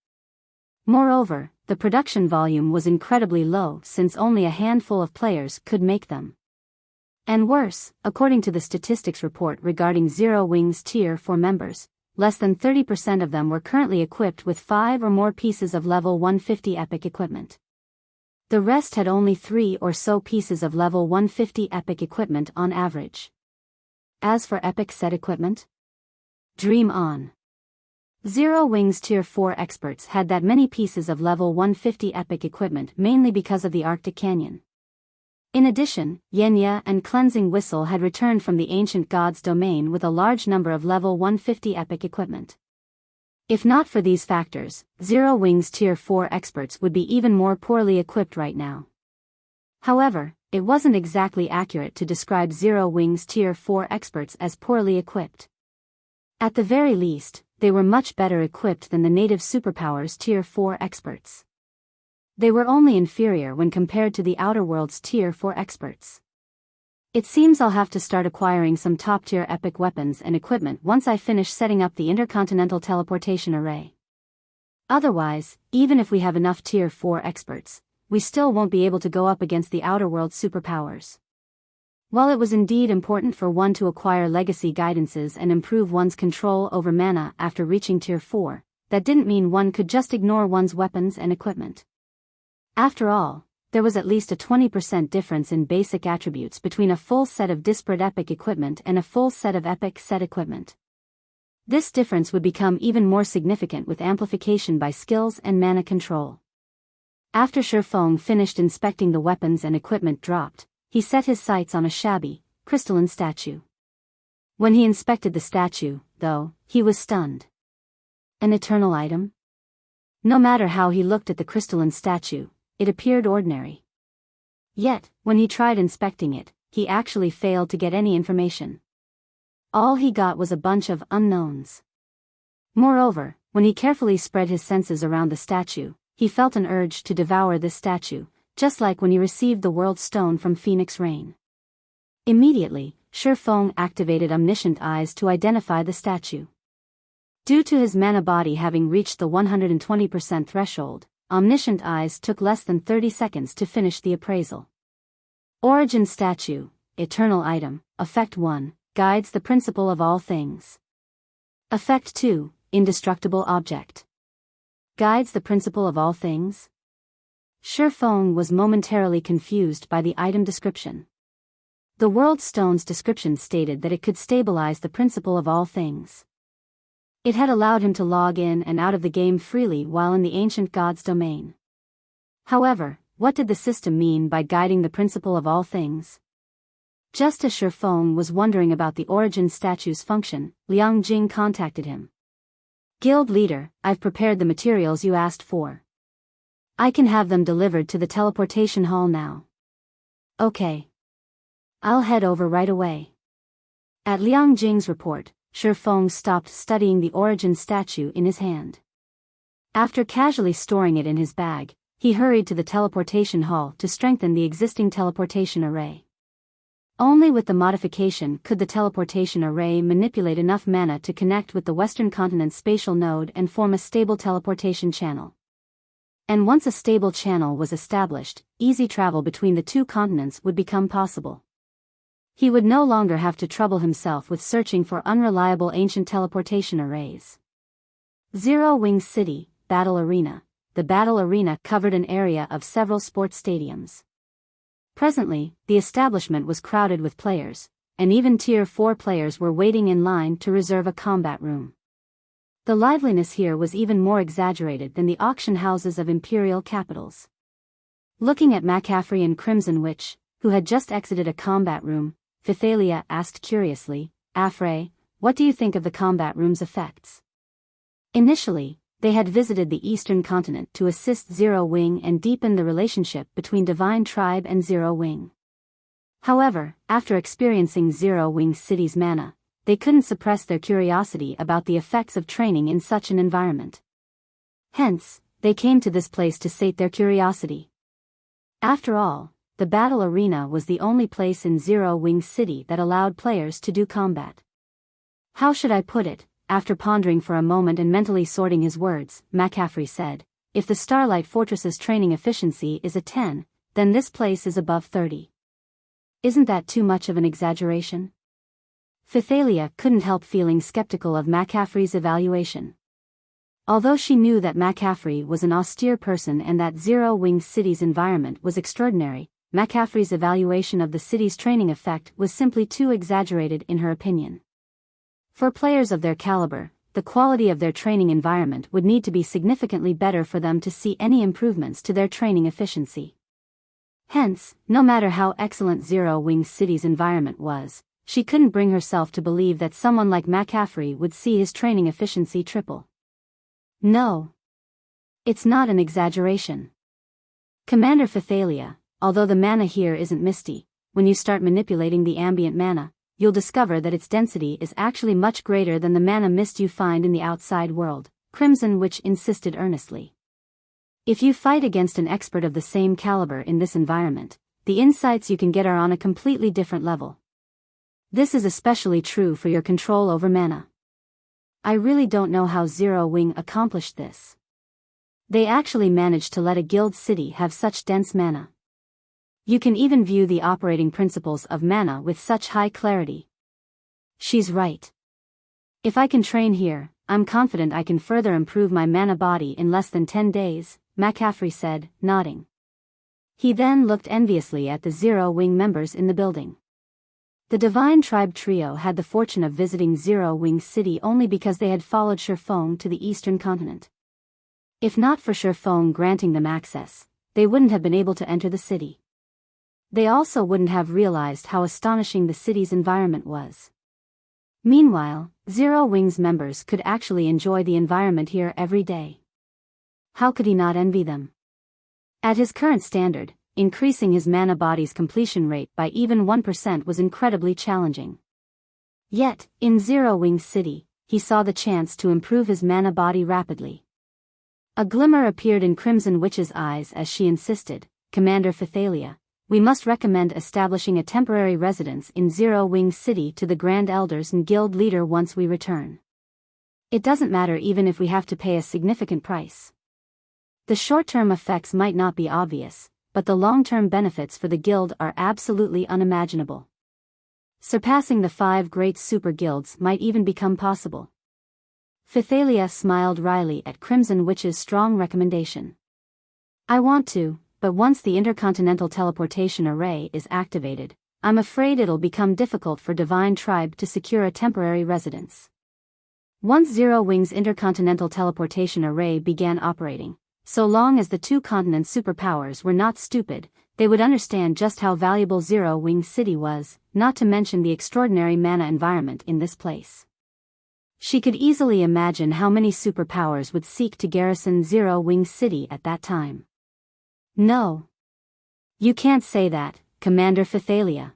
Moreover, the production volume was incredibly low since only a handful of players could make them. And worse, according to the statistics report regarding Zero Wing's tier 4 members, less than 30% of them were currently equipped with 5 or more pieces of level 150 epic equipment. The rest had only 3 or so pieces of level 150 epic equipment on average. As for epic set equipment? Dream on. Zero Wing's tier 4 experts had that many pieces of level 150 epic equipment mainly because of the Arctic Canyon. In addition, Yenya and Cleansing Whistle had returned from the ancient god's domain with a large number of level 150 epic equipment. If not for these factors, Zero Wing's tier 4 experts would be even more poorly equipped right now. However, it wasn't exactly accurate to describe Zero Wing's tier 4 experts as poorly equipped. At the very least, they were much better equipped than the native superpowers tier 4 experts. They were only inferior when compared to the Outer World's tier 4 experts. It seems I'll have to start acquiring some top-tier epic weapons and equipment once I finish setting up the intercontinental teleportation array. Otherwise, even if we have enough tier 4 experts, we still won't be able to go up against the Outer World superpowers. While it was indeed important for one to acquire legacy guidances and improve one's control over mana after reaching tier 4, that didn't mean one could just ignore one's weapons and equipment. After all, there was at least a 20% difference in basic attributes between a full set of disparate epic equipment and a full set of epic set equipment. This difference would become even more significant with amplification by skills and mana control. After Feng finished inspecting the weapons and equipment dropped, he set his sights on a shabby, crystalline statue. When he inspected the statue, though, he was stunned. An eternal item? No matter how he looked at the crystalline statue, it appeared ordinary. Yet, when he tried inspecting it, he actually failed to get any information. All he got was a bunch of unknowns. Moreover, when he carefully spread his senses around the statue, he felt an urge to devour this statue, just like when he received the World Stone from Phoenix Rain. Immediately, Feng activated Omniscient Eyes to identify the statue. Due to his mana body having reached the 120% threshold, Omniscient Eyes took less than 30 seconds to finish the appraisal. Origin Statue, Eternal Item, Effect 1, Guides the Principle of All Things. Effect 2, Indestructible Object. Guides the Principle of All Things? Feng was momentarily confused by the item description. The World Stone's description stated that it could stabilize the principle of all things. It had allowed him to log in and out of the game freely while in the ancient god's domain. However, What did the system mean by guiding the principle of all things? Just as Feng was wondering about the origin statue's function, Liang Jing contacted him. Guild leader, I've prepared the materials you asked for. I can have them delivered to the teleportation hall now. Okay. I'll head over right away. At Liang Jing's report, Feng stopped studying the origin statue in his hand. After casually storing it in his bag, he hurried to the teleportation hall to strengthen the existing teleportation array. Only with the modification could the teleportation array manipulate enough mana to connect with the Western Continent's spatial node and form a stable teleportation channel. And once a stable channel was established, easy travel between the two continents would become possible. He would no longer have to trouble himself with searching for unreliable ancient teleportation arrays. Zero Wing City, Battle Arena. The battle arena covered an area of several sports stadiums. Presently, the establishment was crowded with players, and even Tier 4 players were waiting in line to reserve a combat room. The liveliness here was even more exaggerated than the auction houses of imperial capitals. Looking at McCaffrey and Crimson Witch, who had just exited a combat room, Phythalia asked curiously, Afray, what do you think of the combat room's effects? Initially, they had visited the Eastern Continent to assist Zero Wing and deepen the relationship between Divine Tribe and Zero Wing. However, after experiencing Zero Wing City's mana, they couldn't suppress their curiosity about the effects of training in such an environment. Hence, they came to this place to sate their curiosity. After all, the battle arena was the only place in Zero Wing City that allowed players to do combat. How should I put it? After pondering for a moment and mentally sorting his words, McCaffrey said, if the Starlight Fortress's training efficiency is a 10, then this place is above 30. Isn't that too much of an exaggeration? Phythalia couldn't help feeling skeptical of McCaffrey's evaluation. Although she knew that McCaffrey was an austere person and that Zero Wing City's environment was extraordinary, McCaffrey's evaluation of the city's training effect was simply too exaggerated in her opinion. For players of their caliber, the quality of their training environment would need to be significantly better for them to see any improvements to their training efficiency. Hence, no matter how excellent Zero Wing City's environment was, she couldn't bring herself to believe that someone like McCaffrey would see his training efficiency triple. No. It's not an exaggeration. Commander Phythalia, although the mana here isn't misty, when you start manipulating the ambient mana, you'll discover that its density is actually much greater than the mana mist you find in the outside world, Crimson Witch insisted earnestly. If you fight against an expert of the same caliber in this environment, the insights you can get are on a completely different level. This is especially true for your control over mana. I really don't know how Zero Wing accomplished this. They actually managed to let a guild city have such dense mana. You can even view the operating principles of mana with such high clarity. She's right. If I can train here, I'm confident I can further improve my mana body in less than 10 days, McCaffrey said, nodding. He then looked enviously at the Zero Wing members in the building. The Divine Tribe trio had the fortune of visiting Zero Wing City only because they had followed Feng to the Eastern Continent. If not for Feng granting them access, they wouldn't have been able to enter the city. They also wouldn't have realized how astonishing the city's environment was. Meanwhile, Zero Wing's members could actually enjoy the environment here every day. How could he not envy them? At his current standard, increasing his mana body's completion rate by even 1% was incredibly challenging. Yet, in Zero Wing City, he saw the chance to improve his mana body rapidly. A glimmer appeared in Crimson Witch's eyes as she insisted, Commander Phythalia, we must recommend establishing a temporary residence in Zero Wing City to the Grand Elders and Guild Leader once we return. It doesn't matter even if we have to pay a significant price. The short-term effects might not be obvious, but the long-term benefits for the guild are absolutely unimaginable. Surpassing the 5 great super guilds might even become possible. Phythalia smiled wryly at Crimson Witch's strong recommendation. I want to, but once the intercontinental teleportation array is activated, I'm afraid it'll become difficult for Divine Tribe to secure a temporary residence. Once Zero Wing's intercontinental teleportation array began operating, So long as the two continent superpowers were not stupid, they would understand just how valuable Zero Wing City was, not to mention the extraordinary mana environment in this place. She could easily imagine how many superpowers would seek to garrison Zero Wing City at that time. No. You can't say that, Commander Phythalia.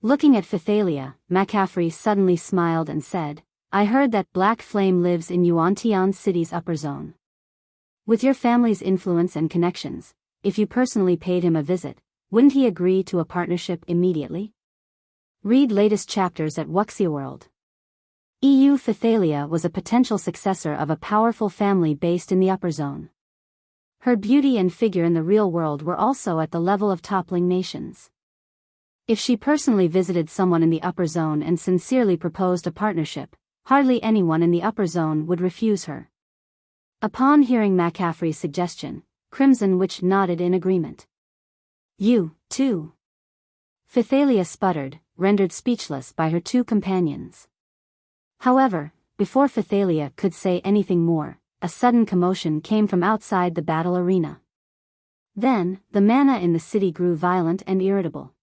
Looking at Phythalia, McCaffrey suddenly smiled and said, I heard that Black Flame lives in Yuantian City's upper zone. With your family's influence and connections, if you personally paid him a visit, wouldn't he agree to a partnership immediately? Read latest chapters at Wuxia World. EU Phythalia was a potential successor of a powerful family based in the upper zone. Her beauty and figure in the real world were also at the level of toppling nations. If she personally visited someone in the upper zone and sincerely proposed a partnership, hardly anyone in the upper zone would refuse her. Upon hearing McCaffrey's suggestion, Crimson Witch nodded in agreement. You, too. Phythalia sputtered, rendered speechless by her two companions. However, before Phythalia could say anything more, a sudden commotion came from outside the battle arena. Then, the mana in the city grew violent and irritable.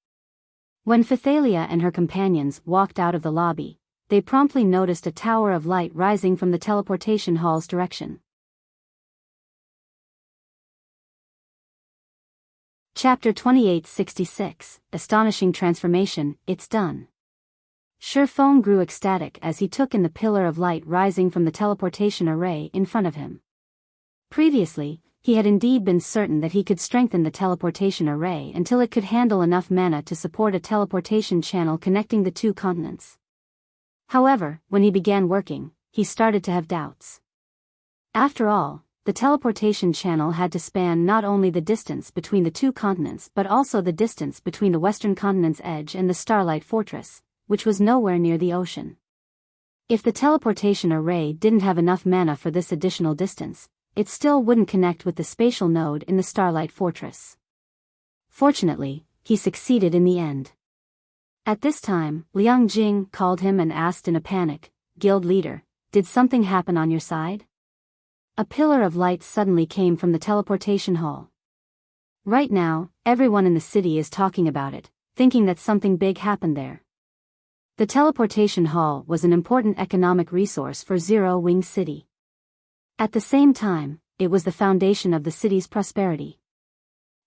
When Phythalia and her companions walked out of the lobby, they promptly noticed a tower of light rising from the teleportation hall's direction. Chapter 2866, Astonishing Transformation, It's Done. Feng grew ecstatic as he took in the pillar of light rising from the teleportation array in front of him. Previously, he had indeed been certain that he could strengthen the teleportation array until it could handle enough mana to support a teleportation channel connecting the two continents. However, when he began working, he started to have doubts. After all, the teleportation channel had to span not only the distance between the two continents but also the distance between the western continent's edge and the Starlight Fortress, which was nowhere near the ocean. If the teleportation array didn't have enough mana for this additional distance, it still wouldn't connect with the spatial node in the Starlight Fortress. Fortunately, he succeeded in the end. At this time, Liang Jing called him and asked in a panic, Guild leader, did something happen on your side? A pillar of light suddenly came from the teleportation hall. Right now, everyone in the city is talking about it, thinking that something big happened there. The teleportation hall was an important economic resource for Zero Wing City. At the same time, it was the foundation of the city's prosperity.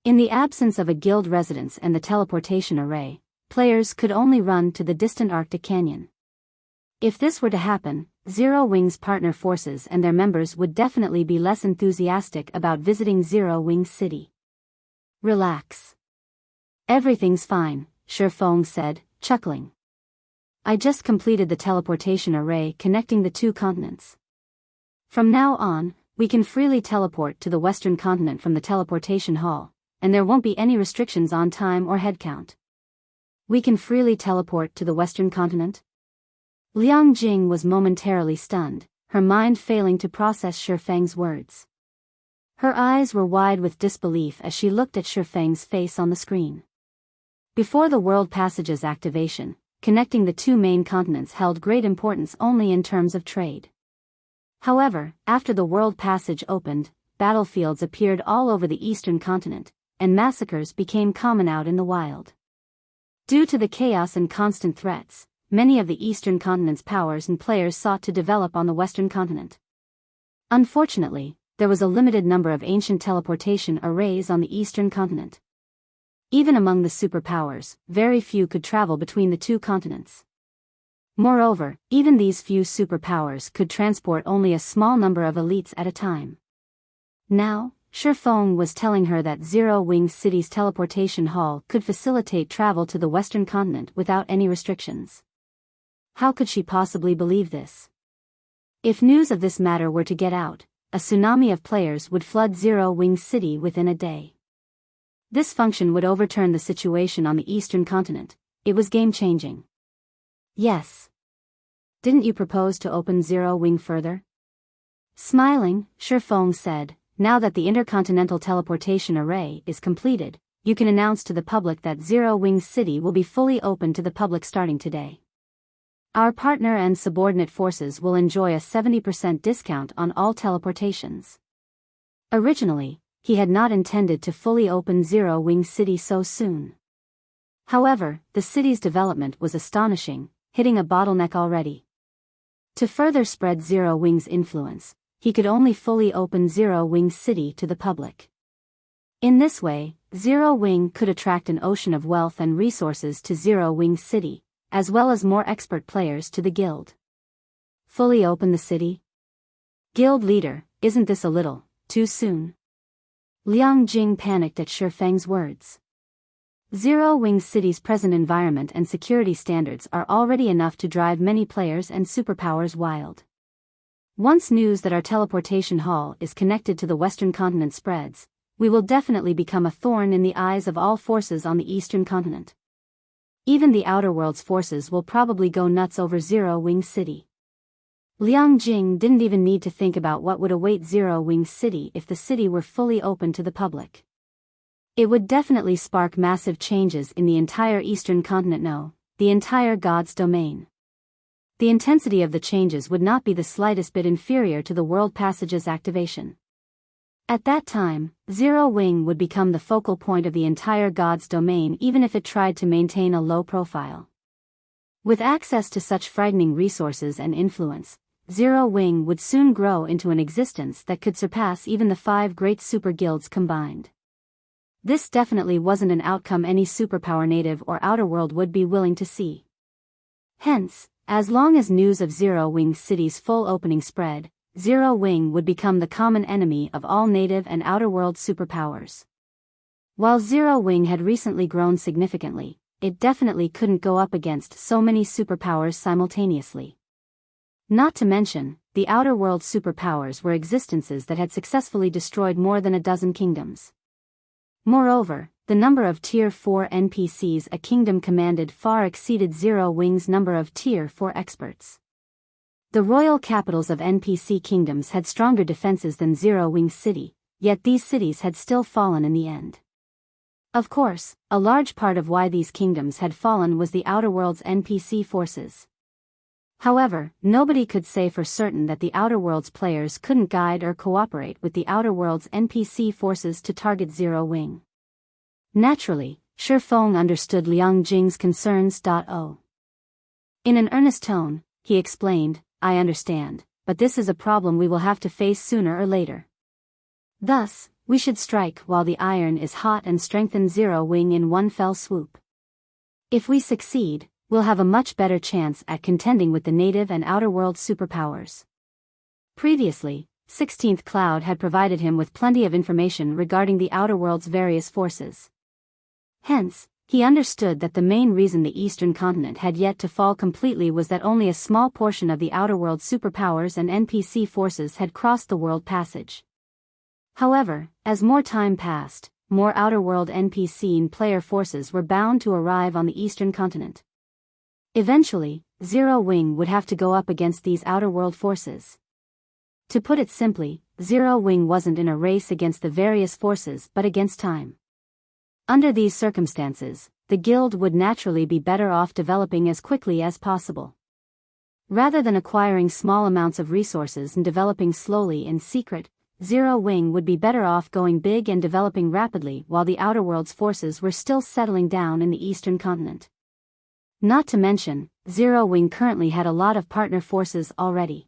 In the absence of a guild residence and the teleportation array, players could only run to the distant Arctic Canyon. If this were to happen, Zero Wing's partner forces and their members would definitely be less enthusiastic about visiting Zero Wing City. Relax. Everything's fine, Feng said, chuckling. I just completed the teleportation array connecting the two continents. From now on, we can freely teleport to the western continent from the teleportation hall, and there won't be any restrictions on time or head count. We can freely teleport to the western continent? Liang Jing was momentarily stunned, her mind failing to process Feng's words. Her eyes were wide with disbelief as she looked at Feng's face on the screen. Before the World Passage's activation, connecting the two main continents held great importance only in terms of trade. However, after the World Passage opened, battlefields appeared all over the eastern continent, and massacres became common out in the wild. Due to the chaos and constant threats, many of the eastern continent's powers and players sought to develop on the western continent. Unfortunately, there was a limited number of ancient teleportation arrays on the eastern continent. Even among the superpowers, very few could travel between the two continents. Moreover, even these few superpowers could transport only a small number of elites at a time. Now, Feng was telling her that Zero Wing City's teleportation hall could facilitate travel to the western continent without any restrictions. How could she possibly believe this? If news of this matter were to get out, a tsunami of players would flood Zero Wing City within a day. This function would overturn the situation on the eastern continent. It was game-changing. Yes. Didn't you propose to open Zero Wing further? Smiling, Feng said, now that the intercontinental teleportation array is completed, you can announce to the public that Zero Wing City will be fully open to the public starting today. Our partner and subordinate forces will enjoy a 70% discount on all teleportations. Originally, he had not intended to fully open Zero Wing City so soon. However, the city's development was astonishing, hitting a bottleneck already. To further spread Zero Wing's influence, he could only fully open Zero Wing City to the public. In this way, Zero Wing could attract an ocean of wealth and resources to Zero Wing City, as well as more expert players to the guild. Fully open the city? Guild leader, isn't this a little too soon? Liang Jing panicked at Shi Feng's words. Zero Wing City's present environment and security standards are already enough to drive many players and superpowers wild. Once news that our teleportation hall is connected to the Western continent spreads, we will definitely become a thorn in the eyes of all forces on the Eastern continent. Even the Outer World's forces will probably go nuts over Zero Wing City. Liang Jing didn't even need to think about what would await Zero Wing City if the city were fully open to the public. It would definitely spark massive changes in the entire Eastern continent, no, the entire God's domain. The intensity of the changes would not be the slightest bit inferior to the World Passage's activation. At that time, Zero Wing would become the focal point of the entire God's domain even if it tried to maintain a low profile. With access to such frightening resources and influence, Zero Wing would soon grow into an existence that could surpass even the 5 great super guilds combined. This definitely wasn't an outcome any superpower native or outer world would be willing to see. Hence, as long as news of Zero Wing City's full opening spread, Zero Wing would become the common enemy of all native and outer world superpowers. While Zero Wing had recently grown significantly, it definitely couldn't go up against so many superpowers simultaneously. Not to mention, the outer world superpowers were existences that had successfully destroyed more than a dozen kingdoms. Moreover, the number of Tier 4 NPCs a kingdom commanded far exceeded Zero Wing's number of Tier 4 experts. The royal capitals of NPC kingdoms had stronger defenses than Zero Wing City, yet these cities had still fallen in the end. Of course, a large part of why these kingdoms had fallen was the outer world's NPC forces. However, nobody could say for certain that the Outer World's players couldn't guide or cooperate with the Outer World's NPC forces to target Zero Wing. Naturally, Shi Feng understood Liang Jing's concerns. In an earnest tone, he explained, "I understand, but this is a problem we will have to face sooner or later. Thus, we should strike while the iron is hot and strengthen Zero Wing in one fell swoop. If we succeed, we'll have a much better chance at contending with the native and outer world superpowers." Previously, 16th Cloud had provided him with plenty of information regarding the outer world's various forces. Hence, he understood that the main reason the Eastern continent had yet to fall completely was that only a small portion of the outer world superpowers and NPC forces had crossed the world passage. However, as more time passed, more outer world NPC and player forces were bound to arrive on the Eastern continent. Eventually, Zero Wing would have to go up against these outer world forces. To put it simply, Zero Wing wasn't in a race against the various forces but against time. Under these circumstances, the guild would naturally be better off developing as quickly as possible. Rather than acquiring small amounts of resources and developing slowly in secret, Zero Wing would be better off going big and developing rapidly while the outer world's forces were still settling down in the Eastern continent. Not to mention, Zero Wing currently had a lot of partner forces already.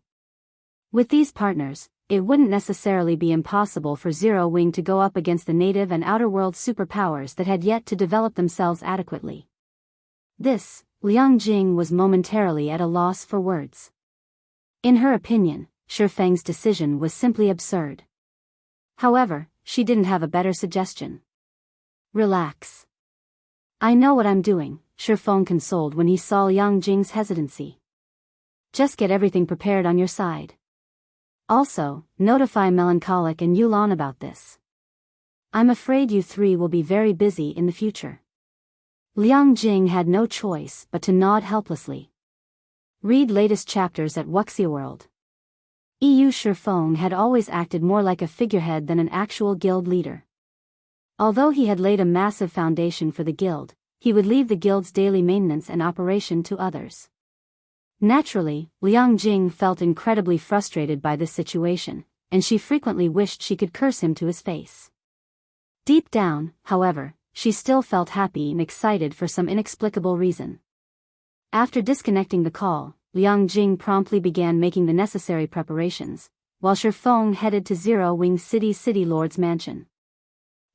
With these partners, it wouldn't necessarily be impossible for Zero Wing to go up against the native and outer world superpowers that had yet to develop themselves adequately. This, Liang Jing was momentarily at a loss for words. In her opinion, Shi Feng's decision was simply absurd. However, she didn't have a better suggestion. "Relax. I know what I'm doing," Shi Feng consoled when he saw Liang Jing's hesitancy. "Just get everything prepared on your side. Also, notify Melancholic and Yulan about this. I'm afraid you three will be very busy in the future." Liang Jing had no choice but to nod helplessly. Read latest chapters at Wuxia World. Shi Feng had always acted more like a figurehead than an actual guild leader. Although he had laid a massive foundation for the guild, he would leave the guild's daily maintenance and operation to others. Naturally, Liang Jing felt incredibly frustrated by this situation, and she frequently wished she could curse him to his face. Deep down, however, she still felt happy and excited for some inexplicable reason. After disconnecting the call, Liang Jing promptly began making the necessary preparations, while Feng headed to Zero Wing City's City Lord's Mansion.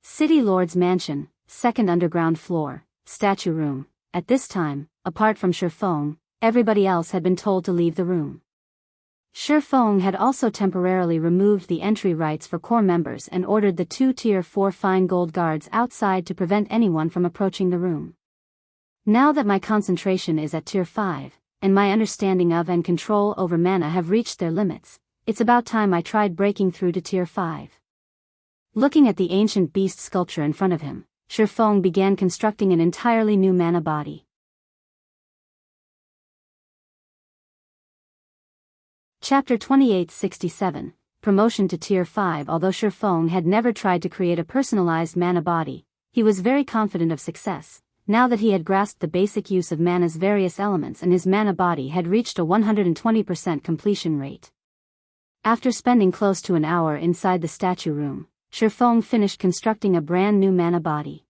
City Lord's Mansion, second underground floor, statue room. At this time, apart from Feng, everybody else had been told to leave the room. Feng had also temporarily removed the entry rights for core members and ordered the 2 Tier 4 fine gold guards outside to prevent anyone from approaching the room. Now that my concentration is at Tier 5, and my understanding of and control over mana have reached their limits, it's about time I tried breaking through to Tier 5. Looking at the ancient beast sculpture in front of him, Feng began constructing an entirely new mana body. Chapter 2867, Promotion to Tier 5. Although Feng had never tried to create a personalized mana body, he was very confident of success, now that he had grasped the basic use of mana's various elements and his mana body had reached a 120% completion rate. After spending close to an hour inside the statue room, Feng finished constructing a brand new mana body.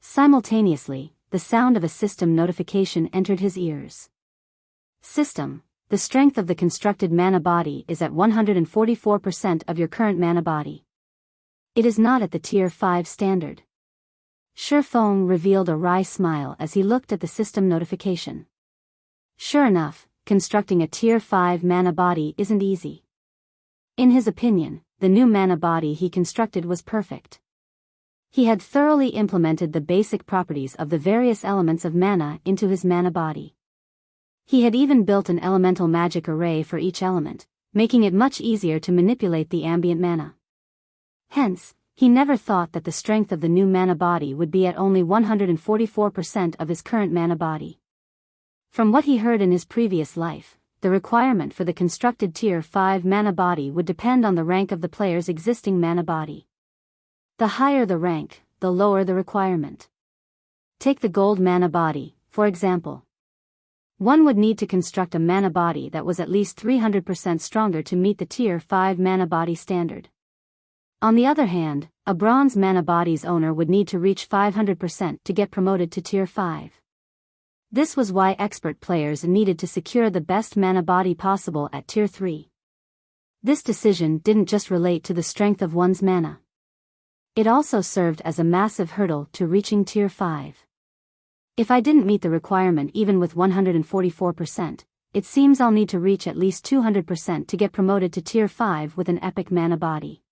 Simultaneously, the sound of a system notification entered his ears. System: the strength of the constructed mana body is at 144% of your current mana body. It is not at the Tier 5 standard. Feng revealed a wry smile as he looked at the system notification. Sure enough, constructing a Tier 5 mana body isn't easy. In his opinion, the new mana body he constructed was perfect. He had thoroughly implemented the basic properties of the various elements of mana into his mana body. He had even built an elemental magic array for each element, making it much easier to manipulate the ambient mana. Hence, he never thought that the strength of the new mana body would be at only 144% of his current mana body. From what he heard in his previous life, the requirement for the constructed Tier 5 mana body would depend on the rank of the player's existing mana body. The higher the rank, the lower the requirement. Take the gold mana body, for example. One would need to construct a mana body that was at least 300% stronger to meet the Tier 5 mana body standard. On the other hand, a bronze mana body's owner would need to reach 500% to get promoted to Tier 5. This was why expert players needed to secure the best mana body possible at Tier 3. This decision didn't just relate to the strength of one's mana. It also served as a massive hurdle to reaching Tier 5. If I didn't meet the requirement even with 144%, it seems I'll need to reach at least 200% to get promoted to Tier 5 with an epic mana body.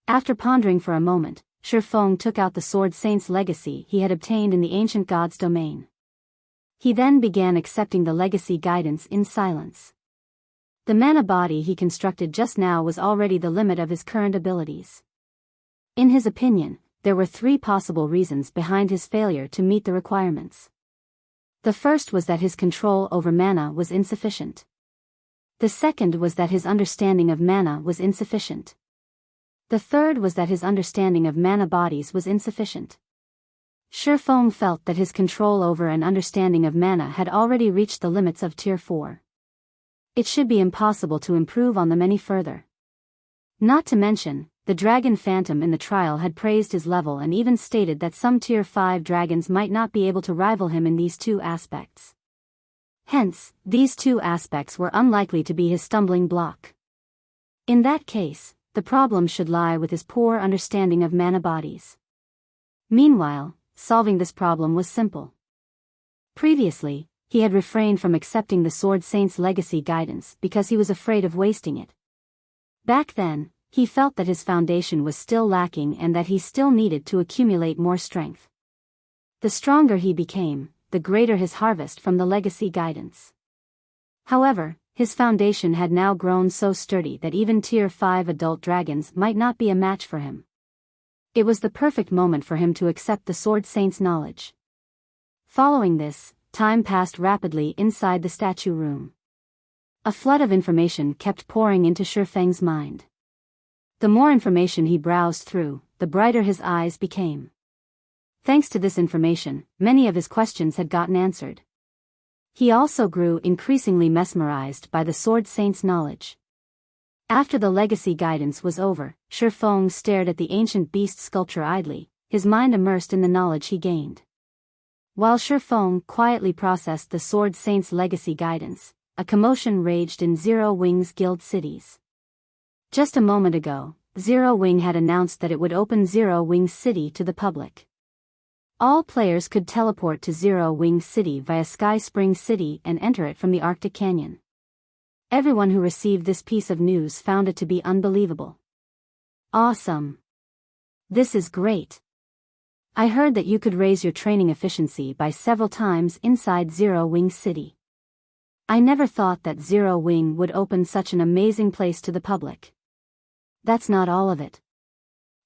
After pondering for a moment, Feng took out the Sword Saint's legacy he had obtained in the ancient god's domain. He then began accepting the legacy guidance in silence. The mana body he constructed just now was already the limit of his current abilities. In his opinion, there were 3 possible reasons behind his failure to meet the requirements. The first was that his control over mana was insufficient. The second was that his understanding of mana was insufficient. The third was that his understanding of mana bodies was insufficient. Feng felt that his control over and understanding of mana had already reached the limits of Tier 4. It should be impossible to improve on them any further. Not to mention, the Dragon Phantom in the trial had praised his level and even stated that some Tier 5 dragons might not be able to rival him in these 2 aspects. Hence, these 2 aspects were unlikely to be his stumbling block. In that case, the problem should lie with his poor understanding of mana bodies. Meanwhile, solving this problem was simple. Previously, he had refrained from accepting the Sword Saint's legacy guidance because he was afraid of wasting it. Back then, he felt that his foundation was still lacking and that he still needed to accumulate more strength. The stronger he became, the greater his harvest from the legacy guidance. However, his foundation had now grown so sturdy that even Tier 5 adult dragons might not be a match for him. It was the perfect moment for him to accept the Sword Saint's knowledge. Following this, time passed rapidly inside the statue room. A flood of information kept pouring into Feng's mind. The more information he browsed through, the brighter his eyes became. Thanks to this information, many of his questions had gotten answered. He also grew increasingly mesmerized by the Sword Saint's knowledge. After the legacy guidance was over, Feng stared at the ancient beast sculpture idly, his mind immersed in the knowledge he gained. While Feng quietly processed the Sword Saint's legacy guidance, a commotion raged in Zero Wing's guild cities. Just a moment ago, Zero Wing had announced that it would open Zero Wing's city to the public. All players could teleport to Zero Wing City via Sky Spring City and enter it from the Arctic Canyon. Everyone who received this piece of news found it to be unbelievable. Awesome! This is great! I heard that you could raise your training efficiency by several times inside Zero Wing City. I never thought that Zero Wing would open such an amazing place to the public. That's not all of it.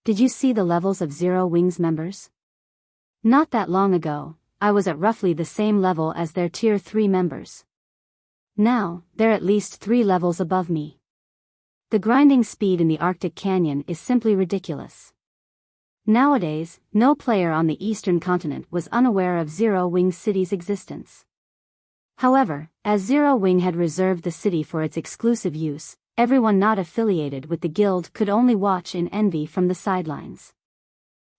Did you see the levels of Zero Wing's members? Not that long ago, I was at roughly the same level as their Tier 3 members. Now, they're at least 3 levels above me. The grinding speed in the Arctic Canyon is simply ridiculous. Nowadays, no player on the eastern continent was unaware of Zero Wing City's existence. However, as Zero Wing had reserved the city for its exclusive use, everyone not affiliated with the guild could only watch in envy from the sidelines.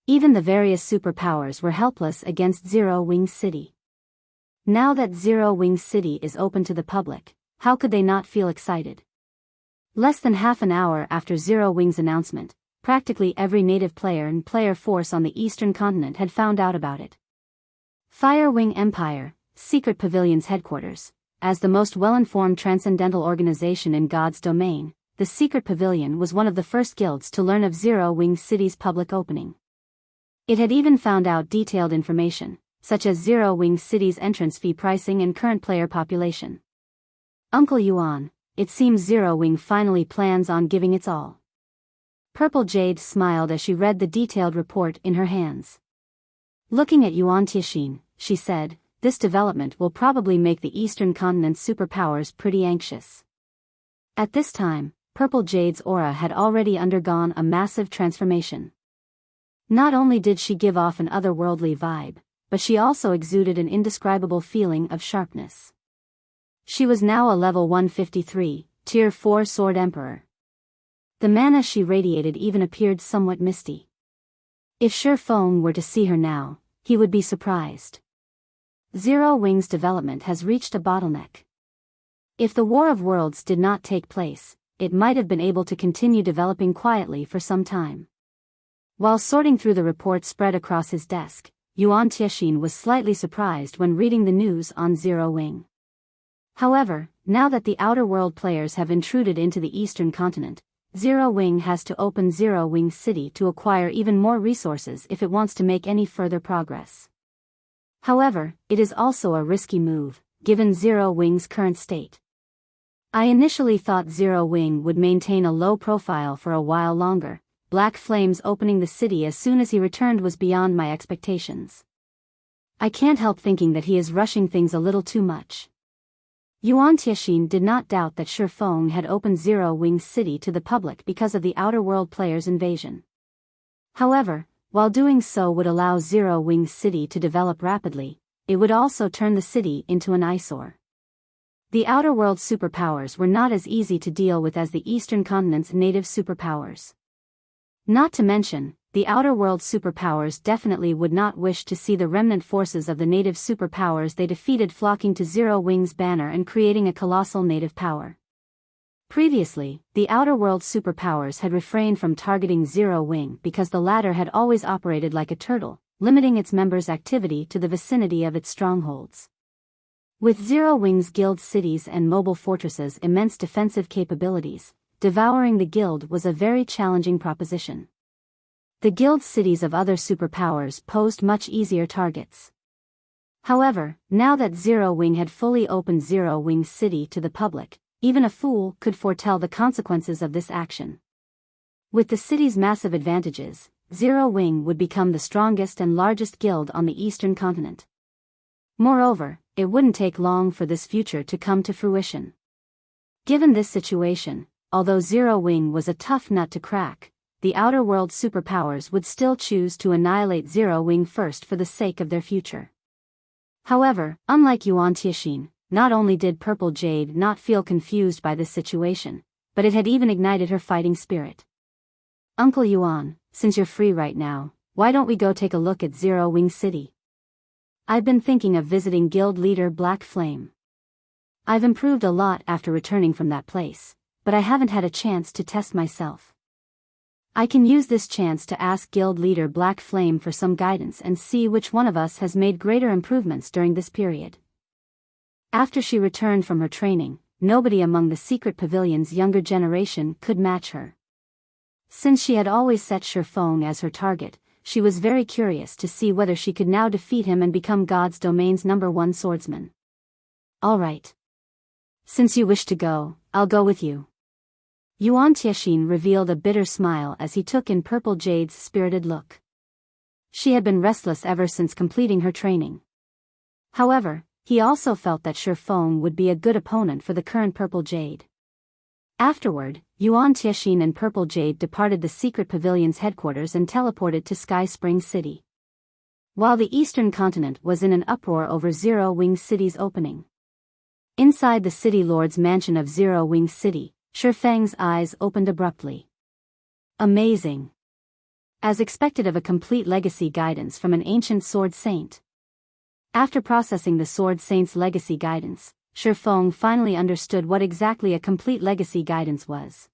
Even the various superpowers were helpless against Zero Wing City. Now that Zero Wing City is open to the public, how could they not feel excited? Less than half an hour after Zero Wing's announcement, practically every native player and player force on the eastern continent had found out about it. Fire Wing Empire, Secret Pavilion's headquarters. As the most well-informed transcendental organization in God's domain, the Secret Pavilion was one of the first guilds to learn of Zero Wing City's public opening. It had even found out detailed information, such as Zero Wing City's entrance fee pricing and current player population. Uncle Yuan, it seems Zero Wing finally plans on giving its all. Purple Jade smiled as she read the detailed report in her hands. Looking at Yuan Tianxin, she said, this development will probably make the Eastern Continent's superpowers pretty anxious. At this time, Purple Jade's aura had already undergone a massive transformation. Not only did she give off an otherworldly vibe, but she also exuded an indescribable feeling of sharpness. She was now a level 153, Tier 4 Sword Emperor. The mana she radiated even appeared somewhat misty. If Feng were to see her now, he would be surprised. Zero Wing's development has reached a bottleneck. If the War of Worlds did not take place, it might have been able to continue developing quietly for some time. While sorting through the reports spread across his desk, Yuan Tianxin was slightly surprised when reading the news on Zero Wing. However, now that the Outer World players have intruded into the Eastern Continent, Zero Wing has to open Zero Wing City to acquire even more resources if it wants to make any further progress. However, it is also a risky move, given Zero Wing's current state. I initially thought Zero Wing would maintain a low profile for a while longer. Black Flames opening the city as soon as he returned was beyond my expectations. I can't help thinking that he is rushing things a little too much. Yuan Tianxin did not doubt that Feng had opened Zero Wing City to the public because of the Outer World players' invasion. However, while doing so would allow Zero Wing City to develop rapidly, it would also turn the city into an eyesore. The Outer World superpowers were not as easy to deal with as the Eastern Continent's native superpowers. Not to mention, the Outer World superpowers definitely would not wish to see the remnant forces of the native superpowers they defeated flocking to Zero Wing's banner and creating a colossal native power. Previously, the Outer World superpowers had refrained from targeting Zero Wing because the latter had always operated like a turtle, limiting its members' activity to the vicinity of its strongholds. With Zero Wing's guild cities and mobile fortresses' immense defensive capabilities, devouring the guild was a very challenging proposition. The guild cities of other superpowers posed much easier targets. However, now that Zero Wing had fully opened Zero Wing City to the public, even a fool could foretell the consequences of this action. With the city's massive advantages, Zero Wing would become the strongest and largest guild on the Eastern Continent. Moreover, it wouldn't take long for this future to come to fruition. Given this situation, although Zero Wing was a tough nut to crack, the Outer World superpowers would still choose to annihilate Zero Wing first for the sake of their future. However, unlike Yuan Tianxin, not only did Purple Jade not feel confused by this situation, but it had even ignited her fighting spirit. Uncle Yuan, since you're free right now, why don't we go take a look at Zero Wing City? I've been thinking of visiting guild leader Black Flame. I've improved a lot after returning from that place, but I haven't had a chance to test myself. I can use this chance to ask guild leader Black Flame for some guidance and see which one of us has made greater improvements during this period. After she returned from her training, nobody among the secret pavilion's younger generation could match her. Since she had always set Feng as her target, she was very curious to see whether she could now defeat him and become God's domain's #1 swordsman. All right. Since you wish to go, I'll go with you. Yuan Tiexin revealed a bitter smile as he took in Purple Jade's spirited look. She had been restless ever since completing her training. However, he also felt that Feng would be a good opponent for the current Purple Jade. Afterward, Yuan Tiexin and Purple Jade departed the secret pavilion's headquarters and teleported to Sky Spring City. While the Eastern Continent was in an uproar over Zero Wing City's opening. Inside the City Lord's mansion of Zero Wing City, Feng's eyes opened abruptly. Amazing. As expected of a complete legacy guidance from an ancient sword saint. After processing the sword saint's legacy guidance, Feng finally understood what exactly a complete legacy guidance was.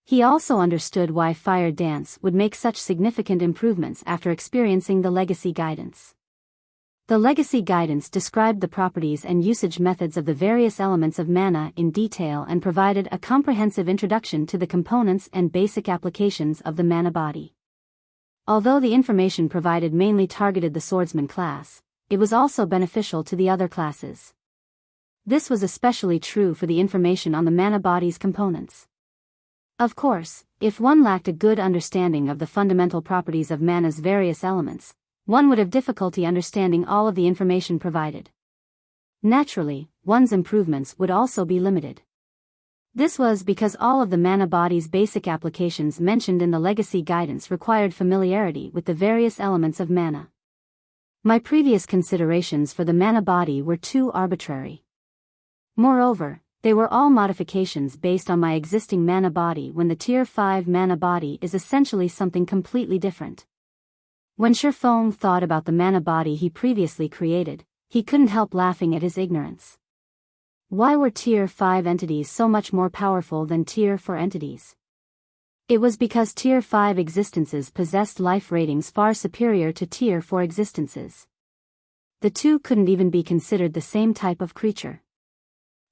He also understood why Fire Dance would make such significant improvements after experiencing the legacy guidance. The legacy guidance described the properties and usage methods of the various elements of mana in detail and provided a comprehensive introduction to the components and basic applications of the mana body. Although the information provided mainly targeted the swordsman class, it was also beneficial to the other classes. This was especially true for the information on the mana body's components. Of course, if one lacked a good understanding of the fundamental properties of mana's various elements, one would have difficulty understanding all of the information provided. Naturally, one's improvements would also be limited. This was because all of the mana body's basic applications mentioned in the legacy guidance required familiarity with the various elements of mana. My previous considerations for the mana body were too arbitrary. Moreover, they were all modifications based on my existing mana body when the Tier 5 mana body is essentially something completely different. When Feng thought about the mana body he previously created, he couldn't help laughing at his ignorance. Why were Tier 5 entities so much more powerful than Tier 4 entities? It was because Tier 5 existences possessed life ratings far superior to Tier 4 existences. The two couldn't even be considered the same type of creature.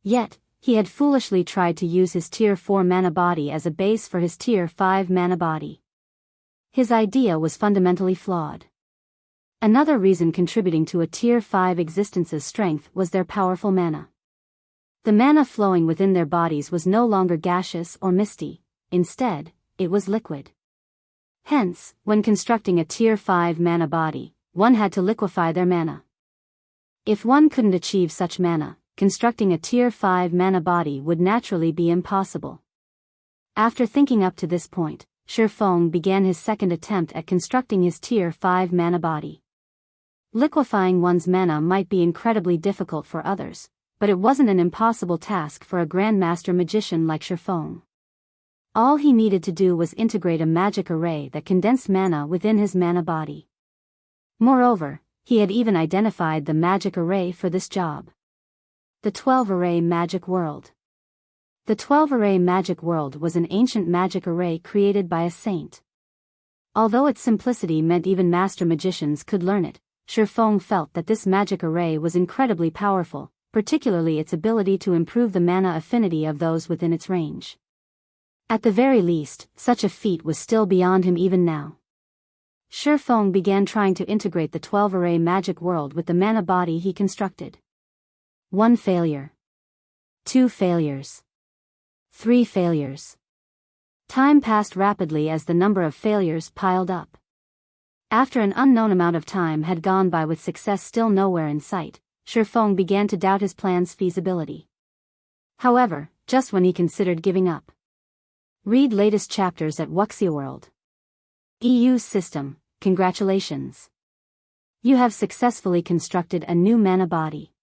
Yet, he had foolishly tried to use his Tier 4 mana body as a base for his Tier 5 mana body. His idea was fundamentally flawed. Another reason contributing to a Tier 5 existence's strength was their powerful mana. The mana flowing within their bodies was no longer gaseous or misty, instead, it was liquid. Hence, when constructing a Tier 5 mana body, one had to liquefy their mana. If one couldn't achieve such mana, constructing a Tier 5 mana body would naturally be impossible. After thinking up to this point, Feng began his second attempt at constructing his Tier 5 mana body. Liquefying one's mana might be incredibly difficult for others, but it wasn't an impossible task for a Grandmaster magician like Feng. All he needed to do was integrate a magic array that condensed mana within his mana body. Moreover, he had even identified the magic array for this job. The 12-array magic world. The 12-array magic world was an ancient magic array created by a saint. Although its simplicity meant even master magicians could learn it, Feng felt that this magic array was incredibly powerful, particularly its ability to improve the mana affinity of those within its range. At the very least, such a feat was still beyond him even now. Feng began trying to integrate the 12-array magic world with the mana body he constructed. 1 failure. 2 failures. 3 failures. Time passed rapidly as the number of failures piled up. After an unknown amount of time had gone by with success still nowhere in sight, Feng began to doubt his plan's feasibility. However, just when he considered giving up. Read latest chapters at Wuxia World. EU's system, congratulations. You have successfully constructed a new mana body.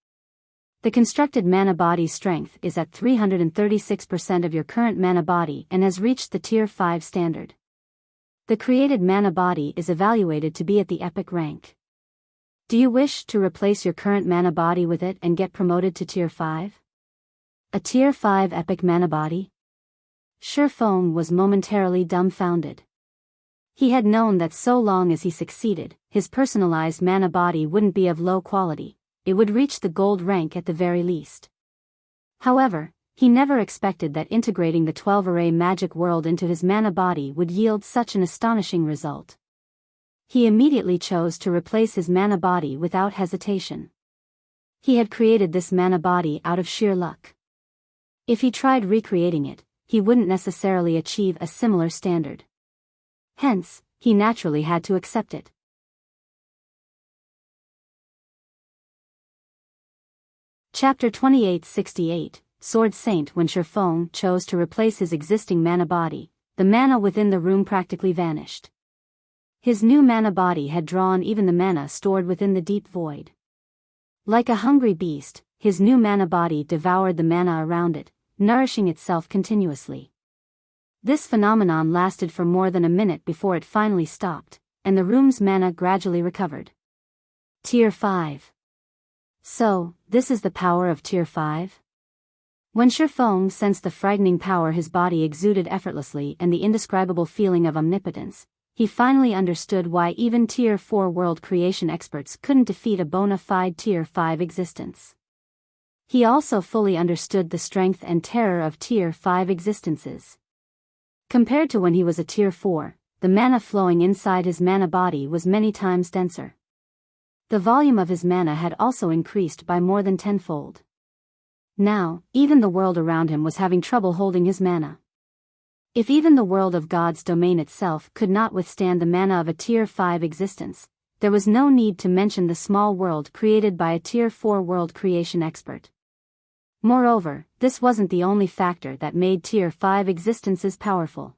The constructed mana body strength is at 336% of your current mana body and has reached the Tier 5 standard. The created mana body is evaluated to be at the epic rank. Do you wish to replace your current mana body with it and get promoted to Tier 5? A Tier 5 epic mana body? Feng was momentarily dumbfounded. He had known that so long as he succeeded, his personalized mana body wouldn't be of low quality. It would reach the gold rank at the very least. However, he never expected that integrating the 12-array magic world into his mana body would yield such an astonishing result. He immediately chose to replace his mana body without hesitation. He had created this mana body out of sheer luck. If he tried recreating it, he wouldn't necessarily achieve a similar standard. Hence, he naturally had to accept it. Chapter 2868, Sword Saint. When Feng chose to replace his existing mana body, the mana within the room practically vanished. His new mana body had drawn even the mana stored within the deep void. Like a hungry beast, his new mana body devoured the mana around it, nourishing itself continuously. This phenomenon lasted for more than a minute before it finally stopped, and the room's mana gradually recovered. Tier 5. So, this is the power of Tier 5? When Feng sensed the frightening power his body exuded effortlessly and the indescribable feeling of omnipotence, he finally understood why even Tier 4 world creation experts couldn't defeat a bona fide Tier 5 existence. He also fully understood the strength and terror of Tier 5 existences. Compared to when he was a Tier 4, the mana flowing inside his mana body was many times denser. The volume of his mana had also increased by more than tenfold. Now, even the world around him was having trouble holding his mana. If even the world of God's domain itself could not withstand the mana of a Tier 5 existence, there was no need to mention the small world created by a Tier 4 world creation expert. Moreover, this wasn't the only factor that made Tier 5 existences powerful.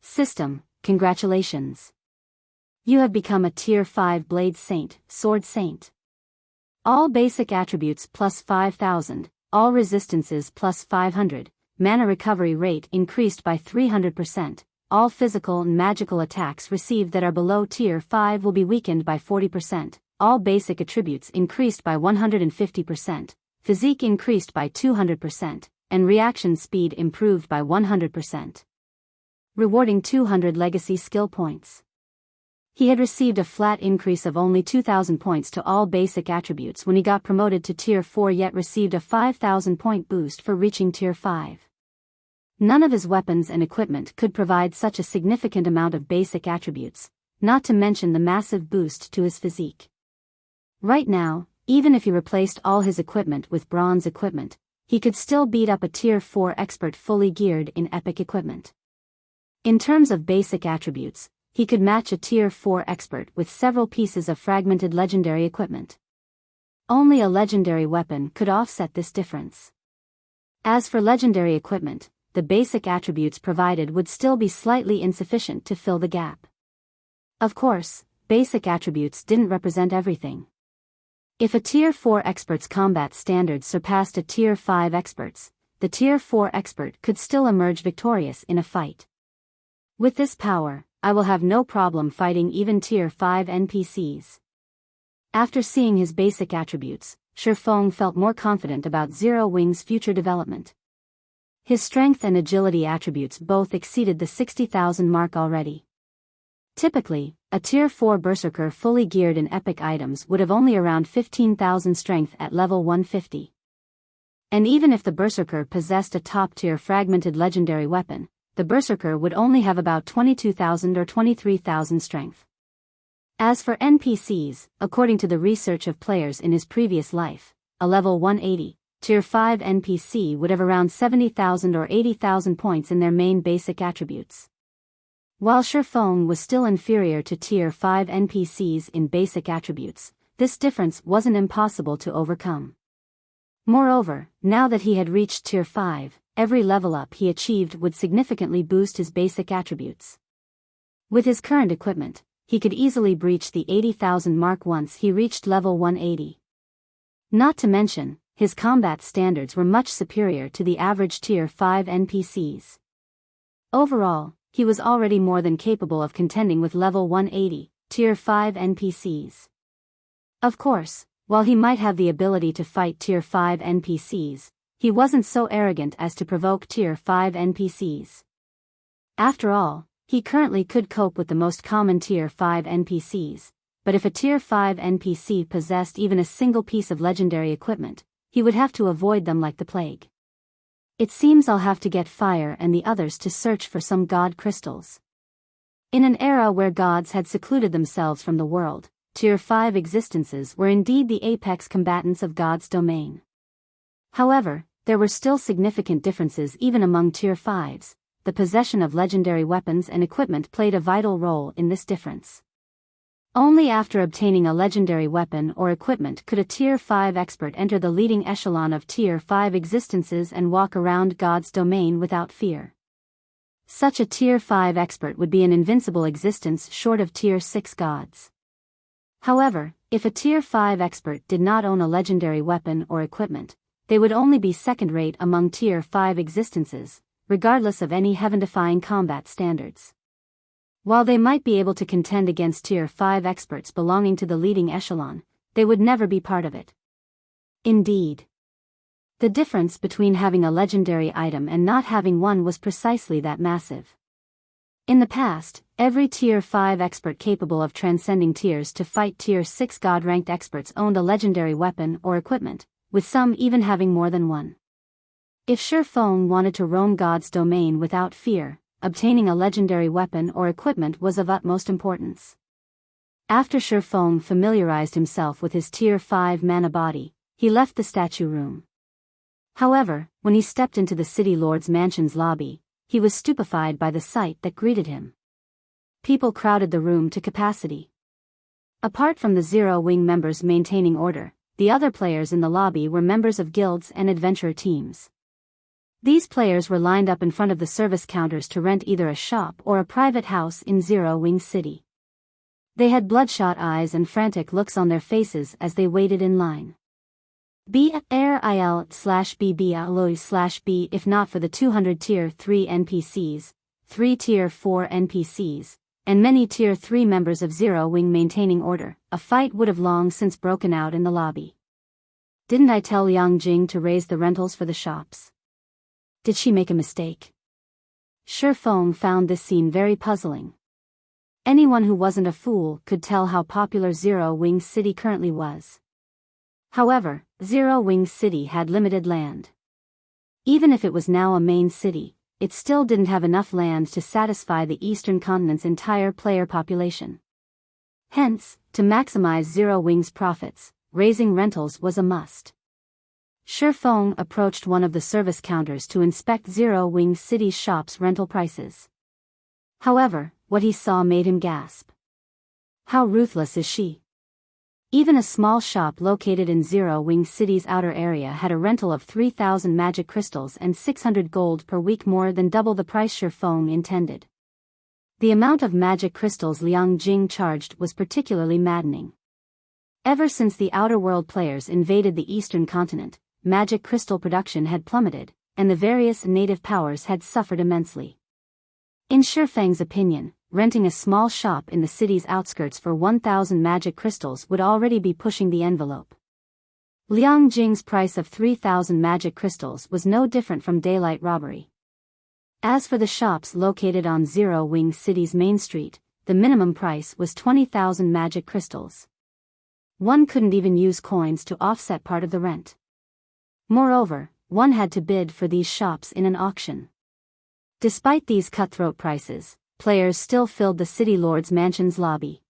System, congratulations. You have become a Tier 5 Blade Saint, Sword Saint. All basic attributes plus 5,000, all resistances plus 500, mana recovery rate increased by 300%, all physical and magical attacks received that are below Tier 5 will be weakened by 40%, all basic attributes increased by 150%, physique increased by 200%, and reaction speed improved by 100%. Rewarding 200 legacy skill points. He had received a flat increase of only 2,000 points to all basic attributes when he got promoted to Tier 4, yet received a 5,000 point boost for reaching Tier 5. None of his weapons and equipment could provide such a significant amount of basic attributes, not to mention the massive boost to his physique. Right now, even if he replaced all his equipment with bronze equipment, he could still beat up a Tier 4 expert fully geared in epic equipment. In terms of basic attributes, he could match a Tier 4 expert with several pieces of fragmented legendary equipment. Only a legendary weapon could offset this difference. As for legendary equipment, the basic attributes provided would still be slightly insufficient to fill the gap. Of course, basic attributes didn't represent everything. If a Tier 4 expert's combat standards surpassed a Tier 5 expert's, the Tier 4 expert could still emerge victorious in a fight. With this power, I will have no problem fighting even Tier 5 NPCs. After seeing his basic attributes, Feng felt more confident about Zero Wing's future development. His strength and agility attributes both exceeded the 60,000 mark already. Typically, a Tier 4 Berserker fully geared in epic items would have only around 15,000 strength at level 150. And even if the Berserker possessed a top-tier fragmented legendary weapon, the Berserker would only have about 22,000 or 23,000 strength. As for NPCs, according to the research of players in his previous life, a level 180, Tier 5 NPC would have around 70,000 or 80,000 points in their main basic attributes. While Feng was still inferior to Tier 5 NPCs in basic attributes, this difference wasn't impossible to overcome. Moreover, now that he had reached Tier 5, every level up he achieved would significantly boost his basic attributes. With his current equipment, he could easily breach the 80,000 mark once he reached level 180. Not to mention, his combat standards were much superior to the average Tier 5 NPCs. Overall, he was already more than capable of contending with level 180, Tier 5 NPCs. Of course, while he might have the ability to fight Tier 5 NPCs, he wasn't so arrogant as to provoke Tier 5 NPCs. After all, he currently could cope with the most common Tier 5 NPCs, but if a Tier 5 NPC possessed even a single piece of legendary equipment, he would have to avoid them like the plague. It seems I'll have to get Fire and the others to search for some god crystals. In an era where gods had secluded themselves from the world, Tier 5 existences were indeed the apex combatants of God's domain. However, there were still significant differences even among Tier 5s. The possession of legendary weapons and equipment played a vital role in this difference. Only after obtaining a legendary weapon or equipment could a Tier 5 expert enter the leading echelon of Tier 5 existences and walk around God's domain without fear. Such a Tier 5 expert would be an invincible existence short of Tier 6 gods. However, if a Tier 5 expert did not own a legendary weapon or equipment, they would only be second-rate among Tier 5 existences, regardless of any heaven-defying combat standards. While they might be able to contend against Tier 5 experts belonging to the leading echelon, they would never be part of it. Indeed. The difference between having a legendary item and not having one was precisely that massive. In the past, every Tier 5 expert capable of transcending tiers to fight Tier 6 god-ranked experts owned a legendary weapon or equipment, with some even having more than one. If Feng wanted to roam God's domain without fear, obtaining a legendary weapon or equipment was of utmost importance. After Feng familiarized himself with his Tier 5 mana body, he left the statue room. However, when he stepped into the City Lord's mansion's lobby, he was stupefied by the sight that greeted him. People crowded the room to capacity. Apart from the Zero Wing members maintaining order, the other players in the lobby were members of guilds and adventurer teams. These players were lined up in front of the service counters to rent either a shop or a private house in Zero Wing City. They had bloodshot eyes and frantic looks on their faces as they waited in line. BRIL/BBLOI/B if not for the 200 Tier 3 NPCs, 3 Tier 4 NPCs, and many Tier 3 members of Zero Wing maintaining order, a fight would have long since broken out in the lobby. Didn't I tell Liang Jing to raise the rentals for the shops? Did she make a mistake? Feng found this scene very puzzling. Anyone who wasn't a fool could tell how popular Zero Wing City currently was. However, Zero Wing City had limited land. Even if it was now a main city, it still didn't have enough land to satisfy the Eastern Continent's entire player population. Hence, to maximize Zero Wing's profits, raising rentals was a must. Feng approached one of the service counters to inspect Zero Wing City's shop's rental prices. However, what he saw made him gasp. How ruthless is she? Even a small shop located in Zero Wing City's outer area had a rental of 3,000 magic crystals and 600 gold per week, more than double the price Feng intended. The amount of magic crystals Liang Jing charged was particularly maddening. Ever since the Outer World players invaded the Eastern Continent, magic crystal production had plummeted, and the various native powers had suffered immensely. In Feng's opinion, renting a small shop in the city's outskirts for 1,000 magic crystals would already be pushing the envelope. Liang Jing's price of 3,000 magic crystals was no different from daylight robbery. As for the shops located on Zero Wing City's main street, the minimum price was 20,000 magic crystals. One couldn't even use coins to offset part of the rent. Moreover, one had to bid for these shops in an auction. Despite these cutthroat prices, players still filled the City Lord's mansion's lobby.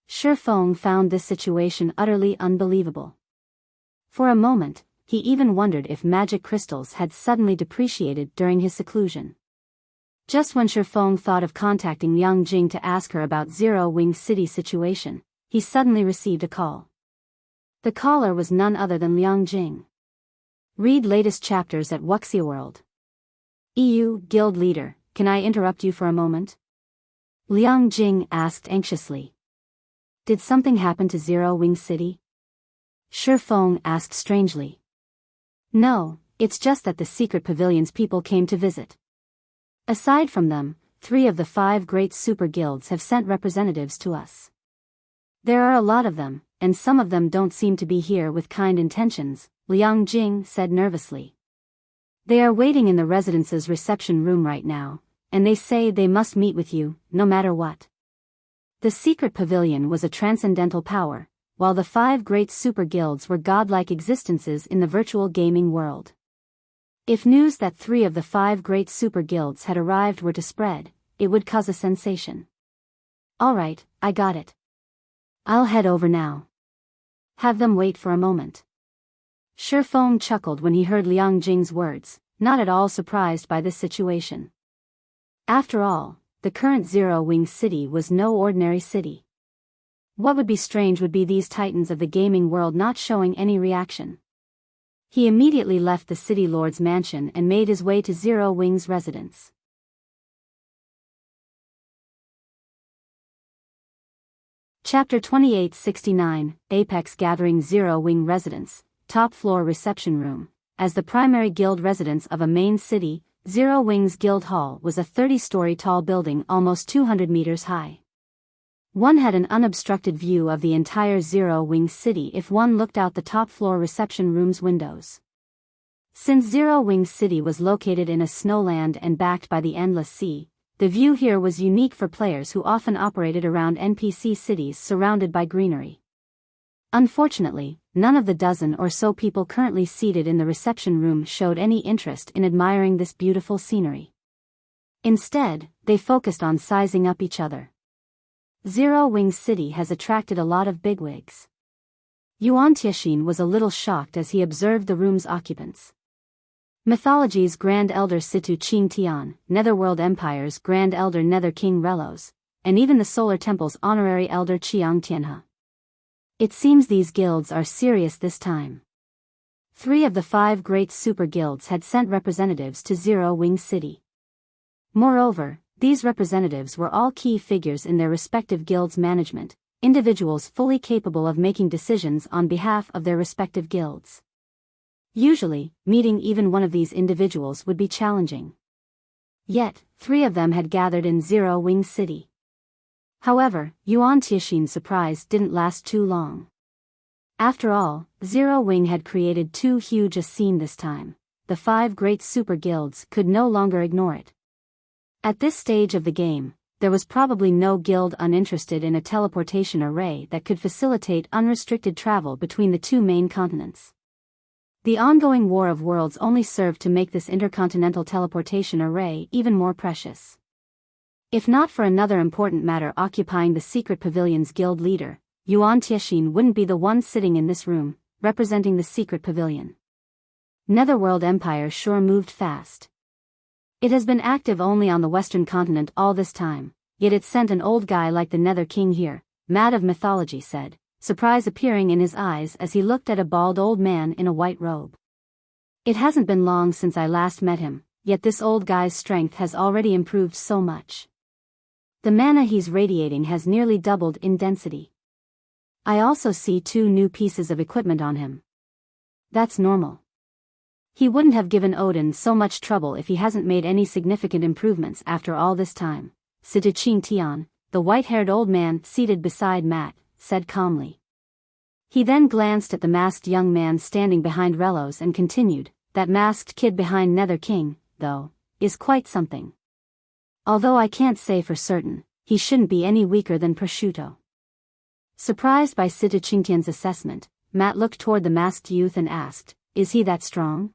Feng found this situation utterly unbelievable. For a moment, he even wondered if magic crystals had suddenly depreciated during his seclusion. Just when Feng thought of contacting Liang Jing to ask her about Zero Wing City's situation, he suddenly received a call. The caller was none other than Liang Jing. Read latest chapters at Wuxia World. EU Guild Leader, can I interrupt you for a moment? Liang Jing asked anxiously. Did something happen to Zero Wing City? Feng asked strangely. No, it's just that the secret pavilion's people came to visit. Aside from them, 3 of the 5 great super guilds have sent representatives to us. There are a lot of them, and some of them don't seem to be here with kind intentions, Liang Jing said nervously. They are waiting in the residence's reception room right now, and they say they must meet with you, no matter what. The secret pavilion was a transcendental power, while the 5 great super guilds were godlike existences in the virtual gaming world. If news that 3 of the 5 great super guilds had arrived were to spread, it would cause a sensation. Alright, I got it. I'll head over now. Have them wait for a moment. Feng chuckled when he heard Liang Jing's words, not at all surprised by this situation. After all, the current Zero Wing City was no ordinary city. What would be strange would be these titans of the gaming world not showing any reaction. He immediately left the city lord's mansion and made his way to Zero Wing's residence. Chapter 2869, Apex Gathering Zero Wing Residence, Top Floor Reception Room. As the primary guild residence of a main city, Zero Wing's Guild Hall was a 30-story tall building almost 200 meters high. One had an unobstructed view of the entire Zero Wing City if one looked out the top floor reception room's windows. Since Zero Wing City was located in a snowland and backed by the endless sea, the view here was unique for players who often operated around NPC cities surrounded by greenery. Unfortunately, none of the dozen or so people currently seated in the reception room showed any interest in admiring this beautiful scenery. Instead, they focused on sizing up each other. Zero Wing City has attracted a lot of bigwigs. Yuan Tianxin was a little shocked as he observed the room's occupants. Mythology's Grand Elder Situ Qing Tian, Netherworld Empire's Grand Elder Nether King Relos, and even the Solar Temple's honorary Elder Chiang Tianhe. It seems these guilds are serious this time. 3 of the 5 great super guilds had sent representatives to Zero Wing City. Moreover, these representatives were all key figures in their respective guilds' management, individuals fully capable of making decisions on behalf of their respective guilds. Usually, meeting even one of these individuals would be challenging. Yet, 3 of them had gathered in Zero Wing City. However, Yuan Tianxin's surprise didn't last too long. After all, Zero Wing had created too huge a scene this time. The 5 great super guilds could no longer ignore it. At this stage of the game, there was probably no guild uninterested in a teleportation array that could facilitate unrestricted travel between the 2 main continents. The ongoing War of Worlds only served to make this intercontinental teleportation array even more precious. If not for another important matter occupying the secret pavilion's guild leader, Yuan Tianxin wouldn't be the one sitting in this room, representing the secret pavilion. Netherworld Empire sure moved fast. It has been active only on the western continent all this time, yet it sent an old guy like the Nether King here, Mad of Mythology said, surprise appearing in his eyes as he looked at a bald old man in a white robe. It hasn't been long since I last met him, yet this old guy's strength has already improved so much. The mana he's radiating has nearly doubled in density. I also see 2 new pieces of equipment on him. That's normal. He wouldn't have given Odin so much trouble if he hasn't made any significant improvements after all this time, Situ Qing Tian, the white-haired old man seated beside Matt, said calmly. He then glanced at the masked young man standing behind Relos and continued, that masked kid behind Nether King, though, is quite something. Although I can't say for certain, he shouldn't be any weaker than Prosciutto. Surprised by Situ Qingtian's assessment, Matt looked toward the masked youth and asked, is he that strong?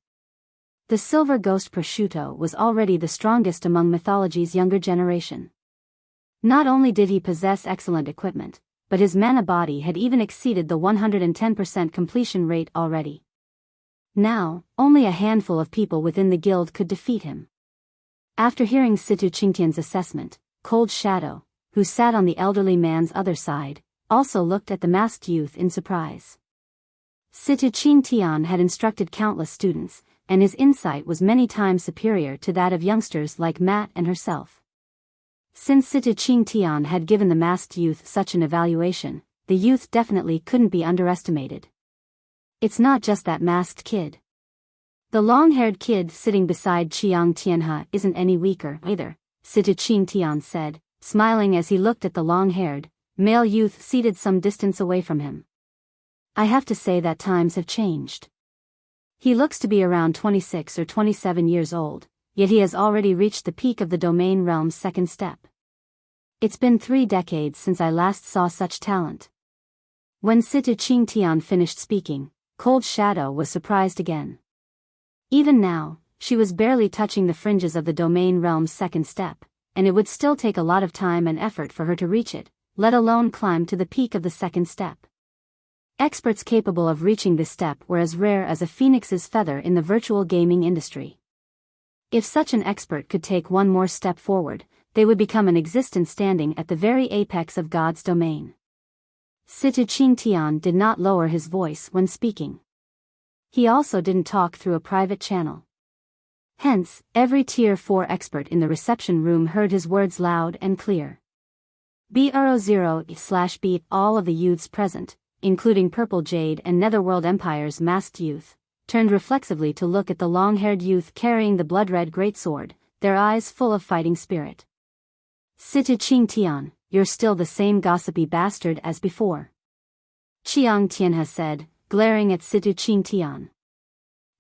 The silver ghost Prosciutto was already the strongest among mythology's younger generation. Not only did he possess excellent equipment, but his mana body had even exceeded the 110% completion rate already. Now, only a handful of people within the guild could defeat him. After hearing Situ Qingtian's assessment, Cold Shadow, who sat on the elderly man's other side, also looked at the masked youth in surprise. Situ Qingtian had instructed countless students, and his insight was many times superior to that of youngsters like Matt and herself. Since Situ Qingtian had given the masked youth such an evaluation, the youth definitely couldn't be underestimated. It's not just that masked kid. The long-haired kid sitting beside Chiang Tianhe isn't any weaker, either, Situ Ching Tian said, smiling as he looked at the long-haired, male youth seated some distance away from him. I have to say that times have changed. He looks to be around 26 or 27 years old, yet he has already reached the peak of the domain realm's second step. It's been 3 decades since I last saw such talent. When Situ Ching Tian finished speaking, Cold Shadow was surprised again. Even now, she was barely touching the fringes of the domain realm's second step, and it would still take a lot of time and effort for her to reach it, let alone climb to the peak of the second step. Experts capable of reaching this step were as rare as a phoenix's feather in the virtual gaming industry. If such an expert could take one more step forward, they would become an existence standing at the very apex of God's domain. Situ Ching Tian did not lower his voice when speaking. He also didn't talk through a private channel. Hence, every Tier 4 expert in the reception room heard his words loud and clear. Bro0/B, all of the youths present, including Purple Jade and Netherworld Empire's masked youth, turned reflexively to look at the long-haired youth carrying the blood-red greatsword, their eyes full of fighting spirit. Situ Ching Tian, you're still the same gossipy bastard as before. Chiang Tianhe said, glaring at Situ Ching Tian.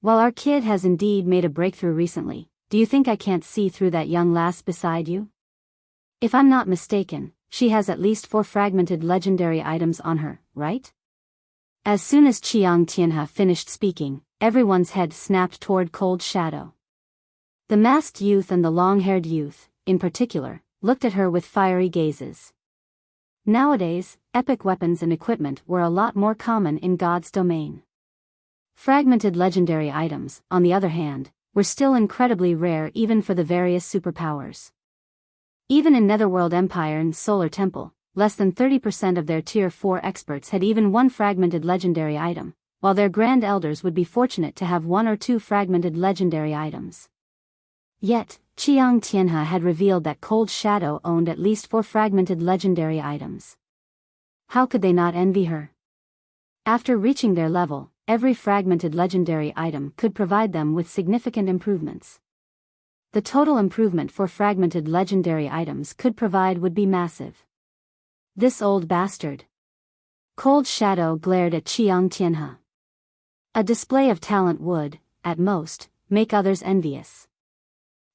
While our kid has indeed made a breakthrough recently, do you think I can't see through that young lass beside you? If I'm not mistaken, she has at least 4 fragmented legendary items on her, right? As soon as Chiang Tianhe finished speaking, everyone's head snapped toward Cold Shadow. The masked youth and the long-haired youth, in particular, looked at her with fiery gazes. Nowadays, epic weapons and equipment were a lot more common in God's domain. Fragmented legendary items, on the other hand, were still incredibly rare even for the various superpowers. Even in Netherworld Empire and Solar Temple, less than 30% of their Tier 4 experts had even 1 fragmented legendary item, while their Grand Elders would be fortunate to have 1 or 2 fragmented legendary items. Yet, Chiang Tianhe had revealed that Cold Shadow owned at least 4 fragmented legendary items. How could they not envy her? After reaching their level, every fragmented legendary item could provide them with significant improvements. The total improvement for fragmented legendary items could provide would be massive. This old bastard. Cold Shadow glared at Chiang Tianhe. A display of talent would, at most, make others envious.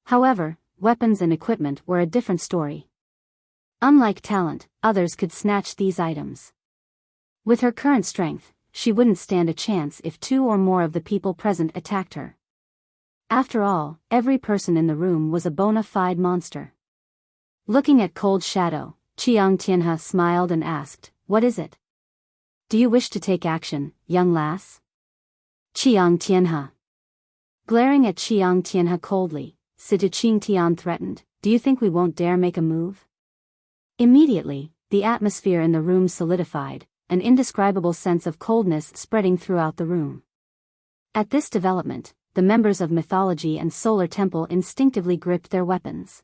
However, weapons and equipment were a different story. Unlike talent, others could snatch these items. With her current strength, she wouldn't stand a chance if 2 or more of the people present attacked her. After all, every person in the room was a bona fide monster. Looking at Cold Shadow, Chiang Tianhe smiled and asked, "What is it? Do you wish to take action, young lass?" Chiang Tianhe. Glaring at Chiang Tianhe coldly, Situ Ching Tian threatened, "Do you think we won't dare make a move?" Immediately, the atmosphere in the room solidified, an indescribable sense of coldness spreading throughout the room. At this development, the members of Mythology and Solar Temple instinctively gripped their weapons.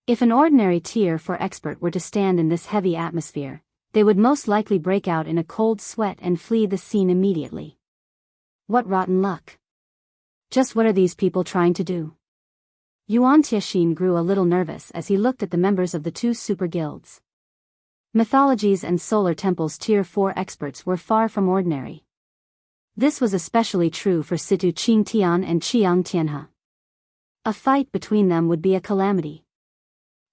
If an ordinary Tier 4 expert were to stand in this heavy atmosphere, they would most likely break out in a cold sweat and flee the scene immediately. What rotten luck. Just what are these people trying to do? Yuan Tianxin grew a little nervous as he looked at the members of the 2 super guilds. Mythologies and Solar Temple's Tier 4 experts were far from ordinary. This was especially true for Situ Ching Tian and Chiang Tianhe. A fight between them would be a calamity.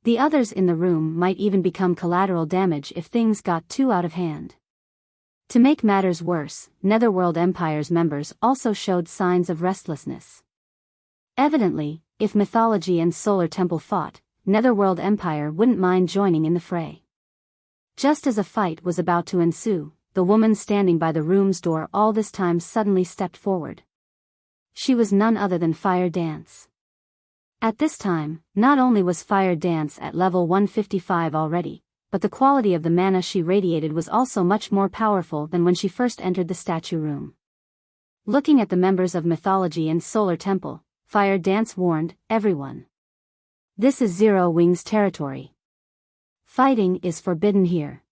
The others in the room might even become collateral damage if things got too out of hand. To make matters worse, Netherworld Empire's members also showed signs of restlessness. Evidently, if Mythology and Solar Temple fought, Netherworld Empire wouldn't mind joining in the fray. Just as a fight was about to ensue, the woman standing by the room's door all this time suddenly stepped forward. She was none other than Fire Dance. At this time, not only was Fire Dance at level 155 already, but the quality of the mana she radiated was also much more powerful than when she first entered the statue room. Looking at the members of Mythology and Solar Temple, Fire Dance warned everyone. This is Zero Wings territory. Fighting is forbidden here.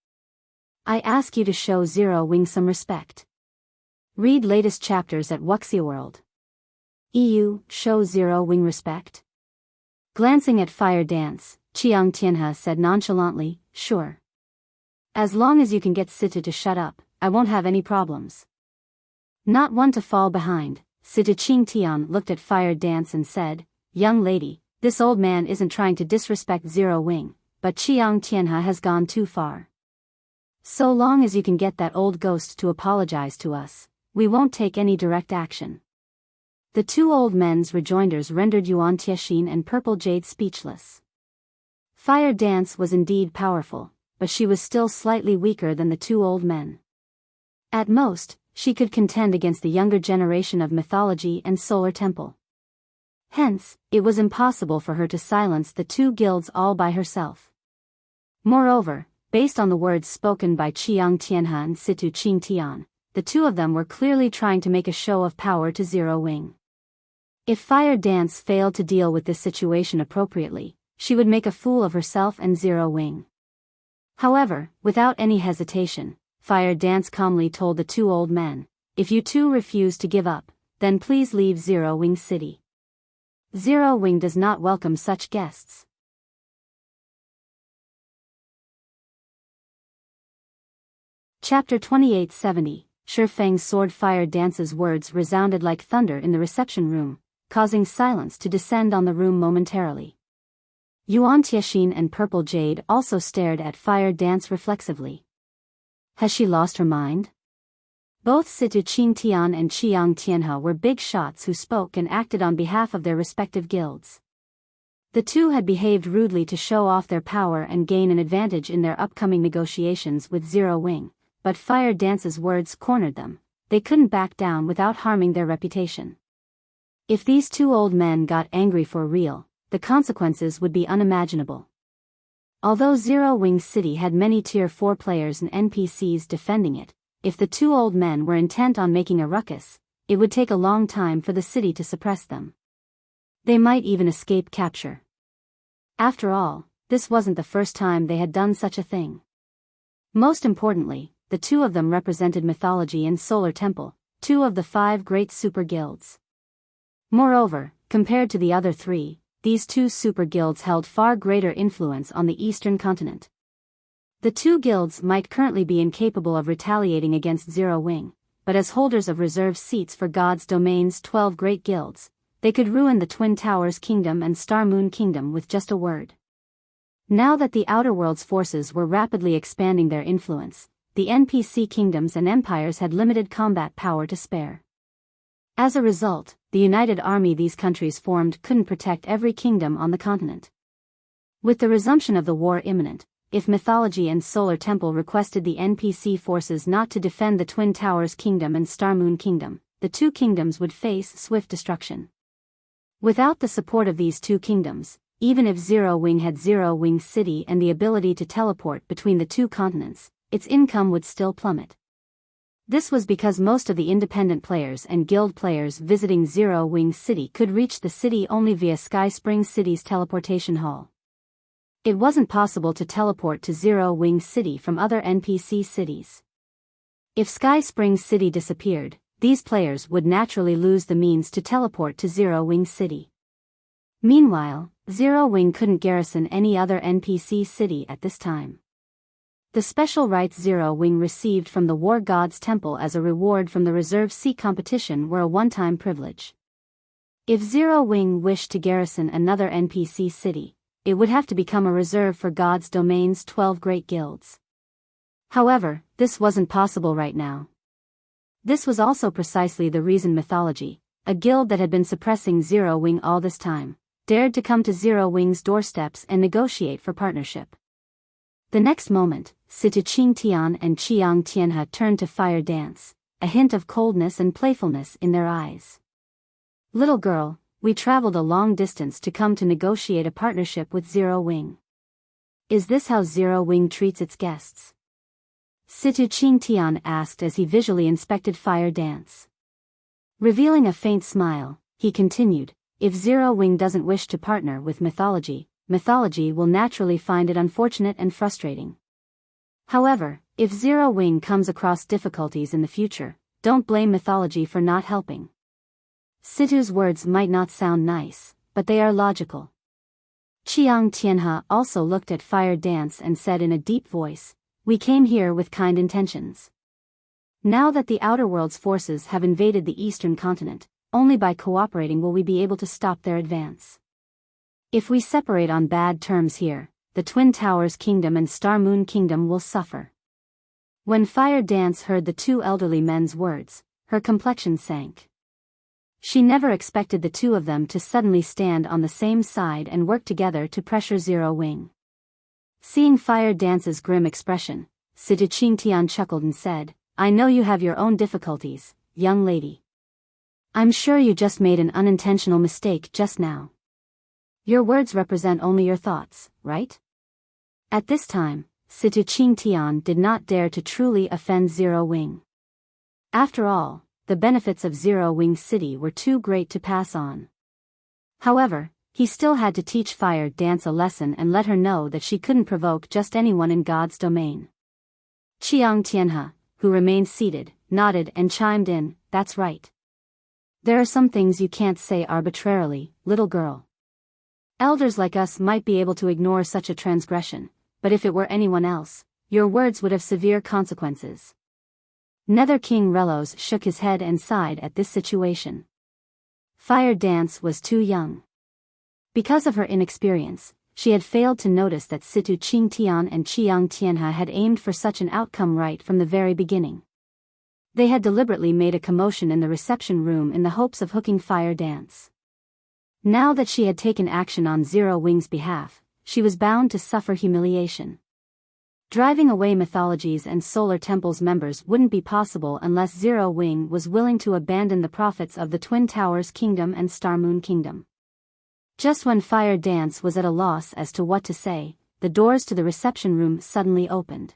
I ask you to show Zero Wing some respect. Read latest chapters at Wuxia World. Show Zero Wing respect? Glancing at Fire Dance, Chiang Tianhe said nonchalantly, sure. As long as you can get Situ to shut up, I won't have any problems. Not one to fall behind, Situ Ching Tian looked at Fire Dance and said, young lady, this old man isn't trying to disrespect Zero Wing, but Chiang Tianhe has gone too far. So long as you can get that old ghost to apologize to us, we won't take any direct action. The two old men's rejoinders rendered Yuan Tianxin and Purple Jade speechless. Fire Dance was indeed powerful, but she was still slightly weaker than the two old men. At most, she could contend against the younger generation of mythology and Solar Temple. Hence, it was impossible for her to silence the two guilds all by herself. Moreover, based on the words spoken by Chiang Tianhe and Situ Ching Tian, the two of them were clearly trying to make a show of power to Zero Wing. If Fire Dance failed to deal with this situation appropriately, she would make a fool of herself and Zero Wing. However, without any hesitation, Fire Dance calmly told the two old men, if you two refuse to give up, then please leave Zero Wing City. Zero Wing does not welcome such guests. Chapter 2870, Feng's sword. Fire Dance's words resounded like thunder in the reception room, causing silence to descend on the room momentarily. Yuan Tianxin and Purple Jade also stared at Fire Dance reflexively. Has she lost her mind? Both Situ Ching Tian and Chiang Tianhe were big shots who spoke and acted on behalf of their respective guilds. The two had behaved rudely to show off their power and gain an advantage in their upcoming negotiations with Zero Wing, but Fire Dance's words cornered them. They couldn't back down without harming their reputation. If these two old men got angry for real, the consequences would be unimaginable. Although Zero Wing City had many Tier 4 players and NPCs defending it, if the two old men were intent on making a ruckus, it would take a long time for the city to suppress them. They might even escape capture. After all, this wasn't the first time they had done such a thing. Most importantly, the two of them represented mythology and Solar Temple, two of the 5 great super guilds. Moreover, compared to the other 3, these 2 super guilds held far greater influence on the eastern continent. The 2 guilds might currently be incapable of retaliating against Zero Wing, but as holders of reserved seats for God's Domain's 12 great guilds, they could ruin the Twin Towers Kingdom and Star Moon Kingdom with just a word. Now that the Outer World's forces were rapidly expanding their influence, the NPC kingdoms and empires had limited combat power to spare. As a result, the united army these countries formed couldn't protect every kingdom on the continent. With the resumption of the war imminent, if mythology and Solar Temple requested the NPC forces not to defend the Twin Towers Kingdom and Star Moon Kingdom, the 2 kingdoms would face swift destruction. Without the support of these 2 kingdoms, even if Zero Wing had Zero Wing City and the ability to teleport between the 2 continents, its income would still plummet. This was because most of the independent players and guild players visiting Zero Wing City could reach the city only via Sky Spring City's teleportation hall. It wasn't possible to teleport to Zero Wing City from other NPC cities. If Sky Spring City disappeared, these players would naturally lose the means to teleport to Zero Wing City. Meanwhile, Zero Wing couldn't garrison any other NPC city at this time. The special rights Zero Wing received from the War God's Temple as a reward from the reserve seat competition were a one-time privilege. If Zero Wing wished to garrison another NPC city, it would have to become a reserve for God's Domain's 12 great guilds. However, this wasn't possible right now. This was also precisely the reason Mythology, a guild that had been suppressing Zero Wing all this time, dared to come to Zero Wing's doorsteps and negotiate for partnership. The next moment, Situ Ching Tian and Chiang Tianhe turned to Fire Dance, a hint of coldness and playfulness in their eyes. Little girl, we traveled a long distance to come to negotiate a partnership with Zero Wing. Is this how Zero Wing treats its guests? Situ Ching Tian asked as he visually inspected Fire Dance. Revealing a faint smile, he continued, if Zero Wing doesn't wish to partner with Mythology, Mythology will naturally find it unfortunate and frustrating. However, if Zero Wing comes across difficulties in the future, don't blame Mythology for not helping. Situ's words might not sound nice, but they are logical. Chiang Tianhe also looked at Fire Dance and said in a deep voice, "We came here with kind intentions. Now that the Outer World's forces have invaded the Eastern continent, only by cooperating will we be able to stop their advance. If we separate on bad terms here, the Twin Towers Kingdom and Star Moon Kingdom will suffer." When Fire Dance heard the two elderly men's words, her complexion sank. She never expected the two of them to suddenly stand on the same side and work together to pressure Zero Wing. Seeing Fire Dance's grim expression, Situ Qingtian chuckled and said, "I know you have your own difficulties, young lady. I'm sure you just made an unintentional mistake just now. Your words represent only your thoughts, right?" At this time, Situ Qingtian did not dare to truly offend Zero Wing. After all, the benefits of Zero Wing City were too great to pass on. However, he still had to teach Fire Dance a lesson and let her know that she couldn't provoke just anyone in God's domain. Chiang Tianhe, who remained seated, nodded and chimed in, "That's right. There are some things you can't say arbitrarily, little girl. Elders like us might be able to ignore such a transgression, but if it were anyone else, your words would have severe consequences." Nether King Relos shook his head and sighed at this situation. Fire Dance was too young. Because of her inexperience, she had failed to notice that Situ Qingtian and Chiang Tianhe had aimed for such an outcome right from the very beginning. They had deliberately made a commotion in the reception room in the hopes of hooking Fire Dance. Now that she had taken action on Zero Wing's behalf, she was bound to suffer humiliation. Driving away Mythology's and Solar Temple's members wouldn't be possible unless Zero Wing was willing to abandon the prophets of the Twin Towers Kingdom and Star Moon Kingdom. Just when Fire Dance was at a loss as to what to say, the doors to the reception room suddenly opened.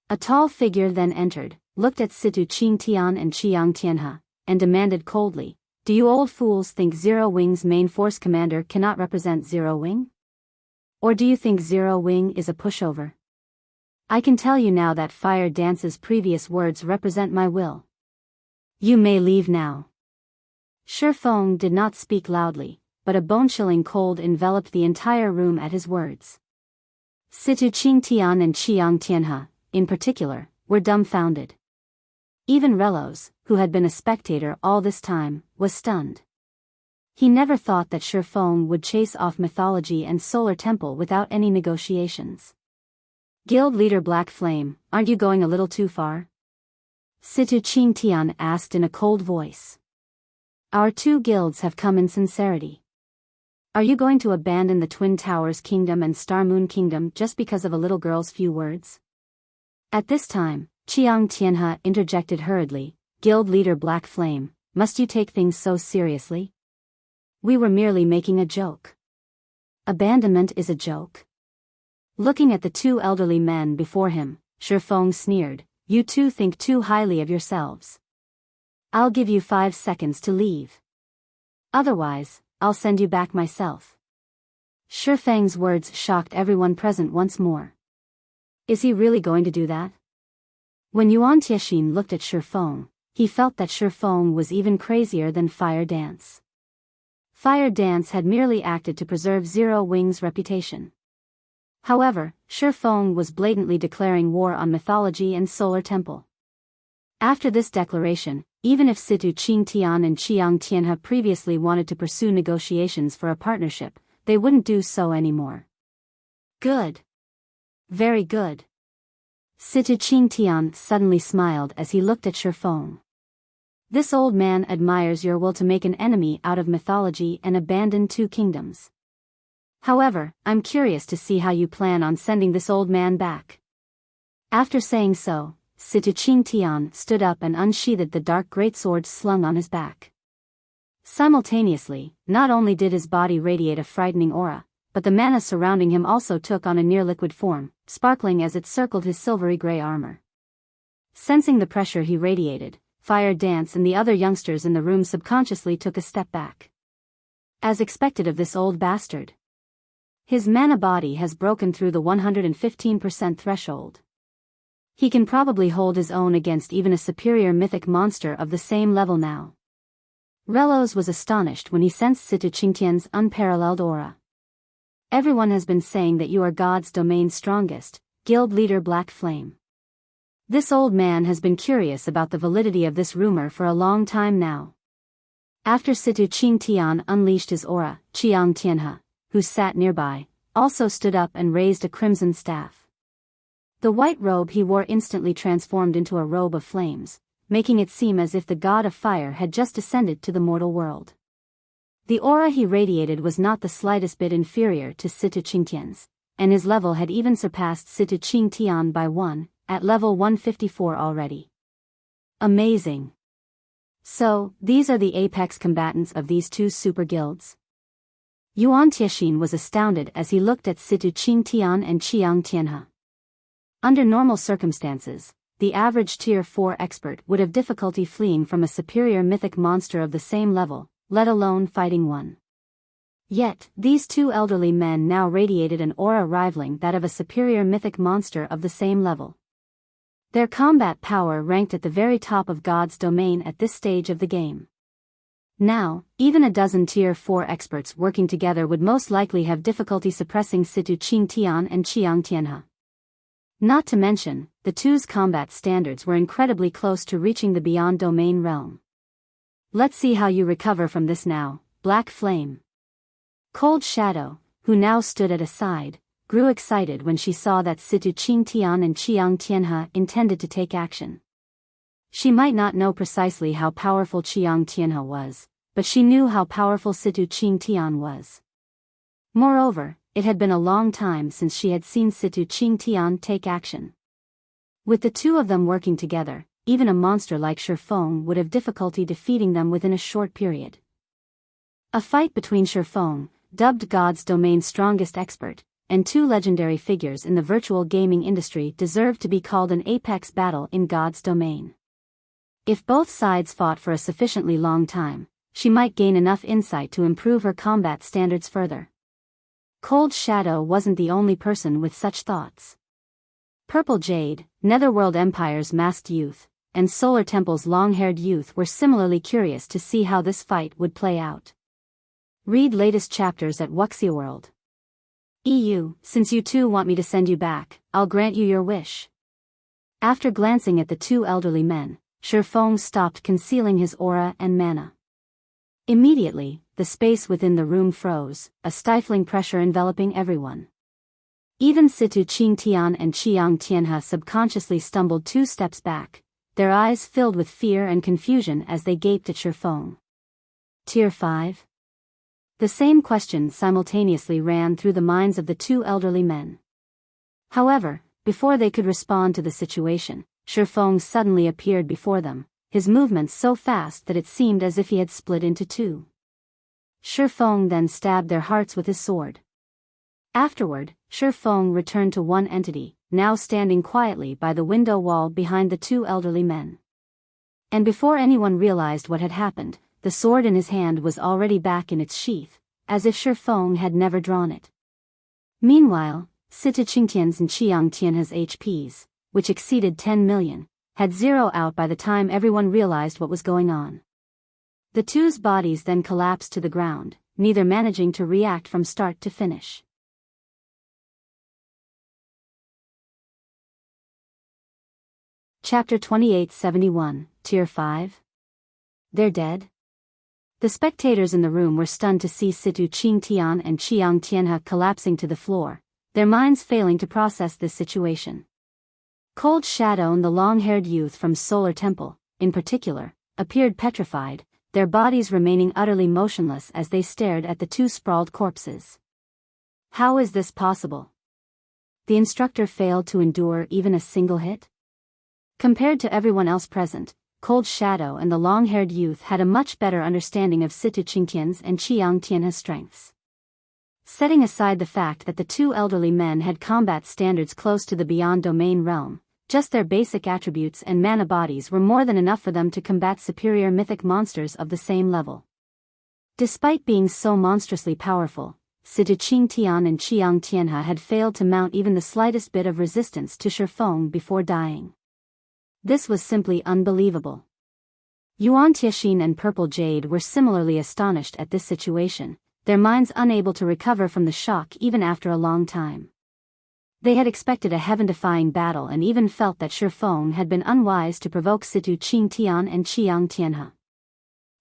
A tall figure then entered, looked at Situ Qingtian and Chiang Tianhe, and demanded coldly, "Do you old fools think Zero Wing's main force commander cannot represent Zero Wing? Or do you think Zero Wing is a pushover? I can tell you now that Fire Dance's previous words represent my will. You may leave now." Feng did not speak loudly, but a bone-chilling cold enveloped the entire room at his words. Situ Qingtian and Chiang Tianhe, in particular, were dumbfounded. Even Relos, who had been a spectator all this time, was stunned. He never thought that Feng would chase off Mythology and Solar Temple without any negotiations. "Guild leader Black Flame, aren't you going a little too far?" Situ Qingtian asked in a cold voice. "Our two guilds have come in sincerity. Are you going to abandon the Twin Towers Kingdom and Star Moon Kingdom just because of a little girl's few words?" At this time, Chiang Tianhe interjected hurriedly, "Guild leader Black Flame, must you take things so seriously? We were merely making a joke." "Abandonment is a joke?" Looking at the two elderly men before him, Feng sneered, "You two think too highly of yourselves. I'll give you 5 seconds to leave. Otherwise, I'll send you back myself." Feng's words shocked everyone present once more. Is he really going to do that? When Yuan Tiexin looked at Feng, he felt that Feng was even crazier than Fire Dance. Fire Dance had merely acted to preserve Zero Wing's reputation. However, Feng was blatantly declaring war on Mythology and Solar Temple. After this declaration, even if Situ Qingtian and Chiang Tianhe previously wanted to pursue negotiations for a partnership, they wouldn't do so anymore. "Good. Very good." Situ Qingtian suddenly smiled as he looked at Feng. "This old man admires your will to make an enemy out of Mythology and abandon 2 kingdoms. However, I'm curious to see how you plan on sending this old man back." After saying so, Situ Qingtian stood up and unsheathed the dark greatsword slung on his back. Simultaneously, not only did his body radiate a frightening aura, but the mana surrounding him also took on a near-liquid form, sparkling as it circled his silvery gray armor. Sensing the pressure he radiated, Fire Dance and the other youngsters in the room subconsciously took a step back. As expected of this old bastard, his mana body has broken through the 115% threshold. He can probably hold his own against even a superior mythic monster of the same level now. Relos was astonished when he sensed Situ Qingtian's unparalleled aura. Everyone has been saying that you are God's domain's strongest, guild leader Black Flame. This old man has been curious about the validity of this rumor for a long time now. After Situ Qingtian unleashed his aura, Qiang Tianhe, who sat nearby, also stood up and raised a crimson staff. The white robe he wore instantly transformed into a robe of flames, making it seem as if the god of fire had just descended to the mortal world. The aura he radiated was not the slightest bit inferior to Situ Qingtian's, and his level had even surpassed Situ Qingtian by 1, at level 154 already. Amazing. So, these are the apex combatants of these two super guilds? Yuan Tianxin was astounded as he looked at Situ Qingtian and Qiang Tianhe. Under normal circumstances, the average Tier 4 expert would have difficulty fleeing from a superior mythic monster of the same level, let alone fighting one. Yet, these two elderly men now radiated an aura rivaling that of a superior mythic monster of the same level. Their combat power ranked at the very top of God's domain at this stage of the game. Now, even a dozen Tier 4 experts working together would most likely have difficulty suppressing Situ Qingtian and Qiang Tianhe. Not to mention, the two's combat standards were incredibly close to reaching the beyond domain realm. Let's see how you recover from this now, Black Flame. Cold Shadow, who now stood at a side, grew excited when she saw that Situ Qingtian and Qiang Tianhe intended to take action. She might not know precisely how powerful Qiang Tianhe was, but she knew how powerful Situ Qingtian was. Moreover, it had been a long time since she had seen Situ Qingtian take action. With the two of them working together, even a monster like Feng would have difficulty defeating them within a short period. A fight between Feng, dubbed God's domain's strongest expert, and two legendary figures in the virtual gaming industry deserved to be called an apex battle in God's domain. If both sides fought for a sufficiently long time, she might gain enough insight to improve her combat standards further. Cold Shadow wasn't the only person with such thoughts. Purple Jade, Netherworld Empire's masked youth, and Solar Temple's long-haired youth were similarly curious to see how this fight would play out. Read latest chapters at Wuxia World. EU, since you two want me to send you back, I'll grant you your wish. After glancing at the two elderly men, Feng stopped concealing his aura and mana. Immediately, the space within the room froze, a stifling pressure enveloping everyone. Even Situ Qingtian and Qiang Tianhe subconsciously stumbled 2 steps back, their eyes filled with fear and confusion as they gaped at Feng. Tier 5? The same question simultaneously ran through the minds of the two elderly men. However, before they could respond to the situation, Feng suddenly appeared before them, his movements so fast that it seemed as if he had split into 2. Feng then stabbed their hearts with his sword. Afterward, Feng returned to one entity, now standing quietly by the window wall behind the two elderly men. And before anyone realized what had happened, the sword in his hand was already back in its sheath, as if Feng had never drawn it. Meanwhile, Situ Qingtian's and Qiang Tianhe's HPs, which exceeded 10 million, had zeroed out by the time everyone realized what was going on. The two's bodies then collapsed to the ground, neither managing to react from start to finish. Chapter 2871, Tier 5? They're dead? The spectators in the room were stunned to see Situ Qingtian and Qiang Tianhe collapsing to the floor, their minds failing to process this situation. Cold Shadow and the long-haired youth from Solar Temple, in particular, appeared petrified, their bodies remaining utterly motionless as they stared at the two sprawled corpses. How is this possible? The instructor failed to endure even a single hit? Compared to everyone else present, Cold Shadow and the long-haired youth had a much better understanding of Situ Qingtian's and Qiang Tianhe's strengths. Setting aside the fact that the two elderly men had combat standards close to the beyond domain realm, just their basic attributes and mana bodies were more than enough for them to combat superior mythic monsters of the same level. Despite being so monstrously powerful, Situ Qingtian and Qiang Tianhe had failed to mount even the slightest bit of resistance to Feng before dying. This was simply unbelievable. Yuan Tianxin and Purple Jade were similarly astonished at this situation, their minds unable to recover from the shock even after a long time. They had expected a heaven-defying battle and even felt that Feng had been unwise to provoke Situ Qingtian and Qiang Tianhe.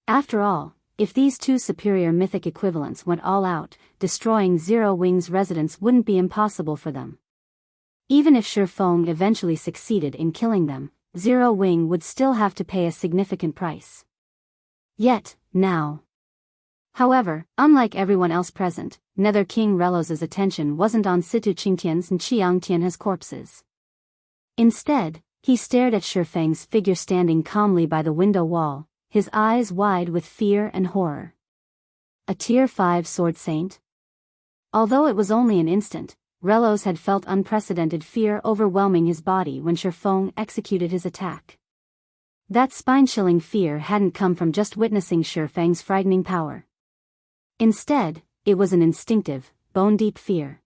After all, if these two superior mythic equivalents went all out, destroying Zero Wing's residence wouldn't be impossible for them. Even if Feng eventually succeeded in killing them, Zero Wing would still have to pay a significant price. Yet, now. However, unlike everyone else present, Nether King Relos's attention wasn't on Situ Qingtian's and Qiang Tianhe's corpses. Instead, he stared at Feng's figure standing calmly by the window wall, his eyes wide with fear and horror. A Tier 5 Sword Saint? Although it was only an instant, Relos had felt unprecedented fear overwhelming his body when Feng executed his attack. That spine-chilling fear hadn't come from just witnessing Feng's frightening power. Instead, it was an instinctive, bone-deep fear.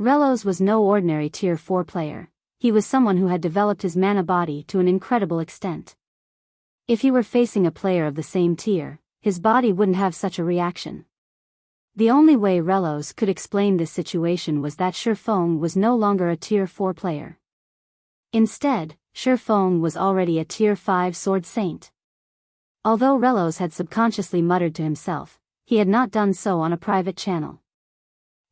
Relos was no ordinary Tier 4 player, he was someone who had developed his mana body to an incredible extent. If he were facing a player of the same tier, his body wouldn't have such a reaction. The only way Relos could explain this situation was that Feng was no longer a Tier 4 player. Instead, Feng was already a Tier 5 Sword Saint. Although Relos had subconsciously muttered to himself, he had not done so on a private channel.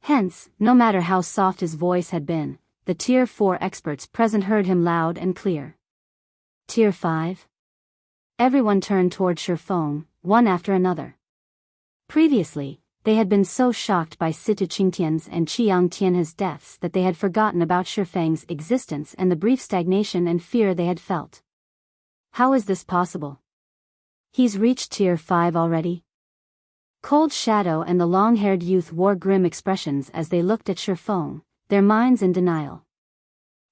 Hence, no matter how soft his voice had been, the Tier 4 experts present heard him loud and clear. Tier 5? Everyone turned toward Feng, one after another. Previously, they had been so shocked by Situ Qingtian's and Qiang Tianhe's deaths that they had forgotten about Feng's existence and the brief stagnation and fear they had felt. How is this possible? He's reached Tier 5 already? Cold Shadow and the long-haired youth wore grim expressions as they looked at Feng, their minds in denial.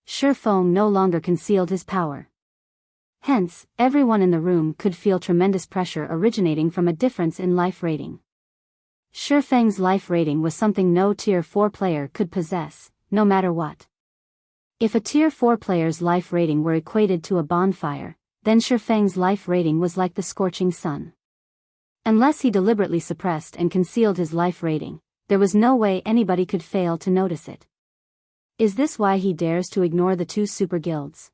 Feng no longer concealed his power. Hence, everyone in the room could feel tremendous pressure originating from a difference in life rating. Feng's life rating was something no Tier 4 player could possess, no matter what. If a Tier 4 player's life rating were equated to a bonfire, then Feng's life rating was like the scorching sun. Unless he deliberately suppressed and concealed his life rating, there was no way anybody could fail to notice it. Is this why he dares to ignore the two super guilds?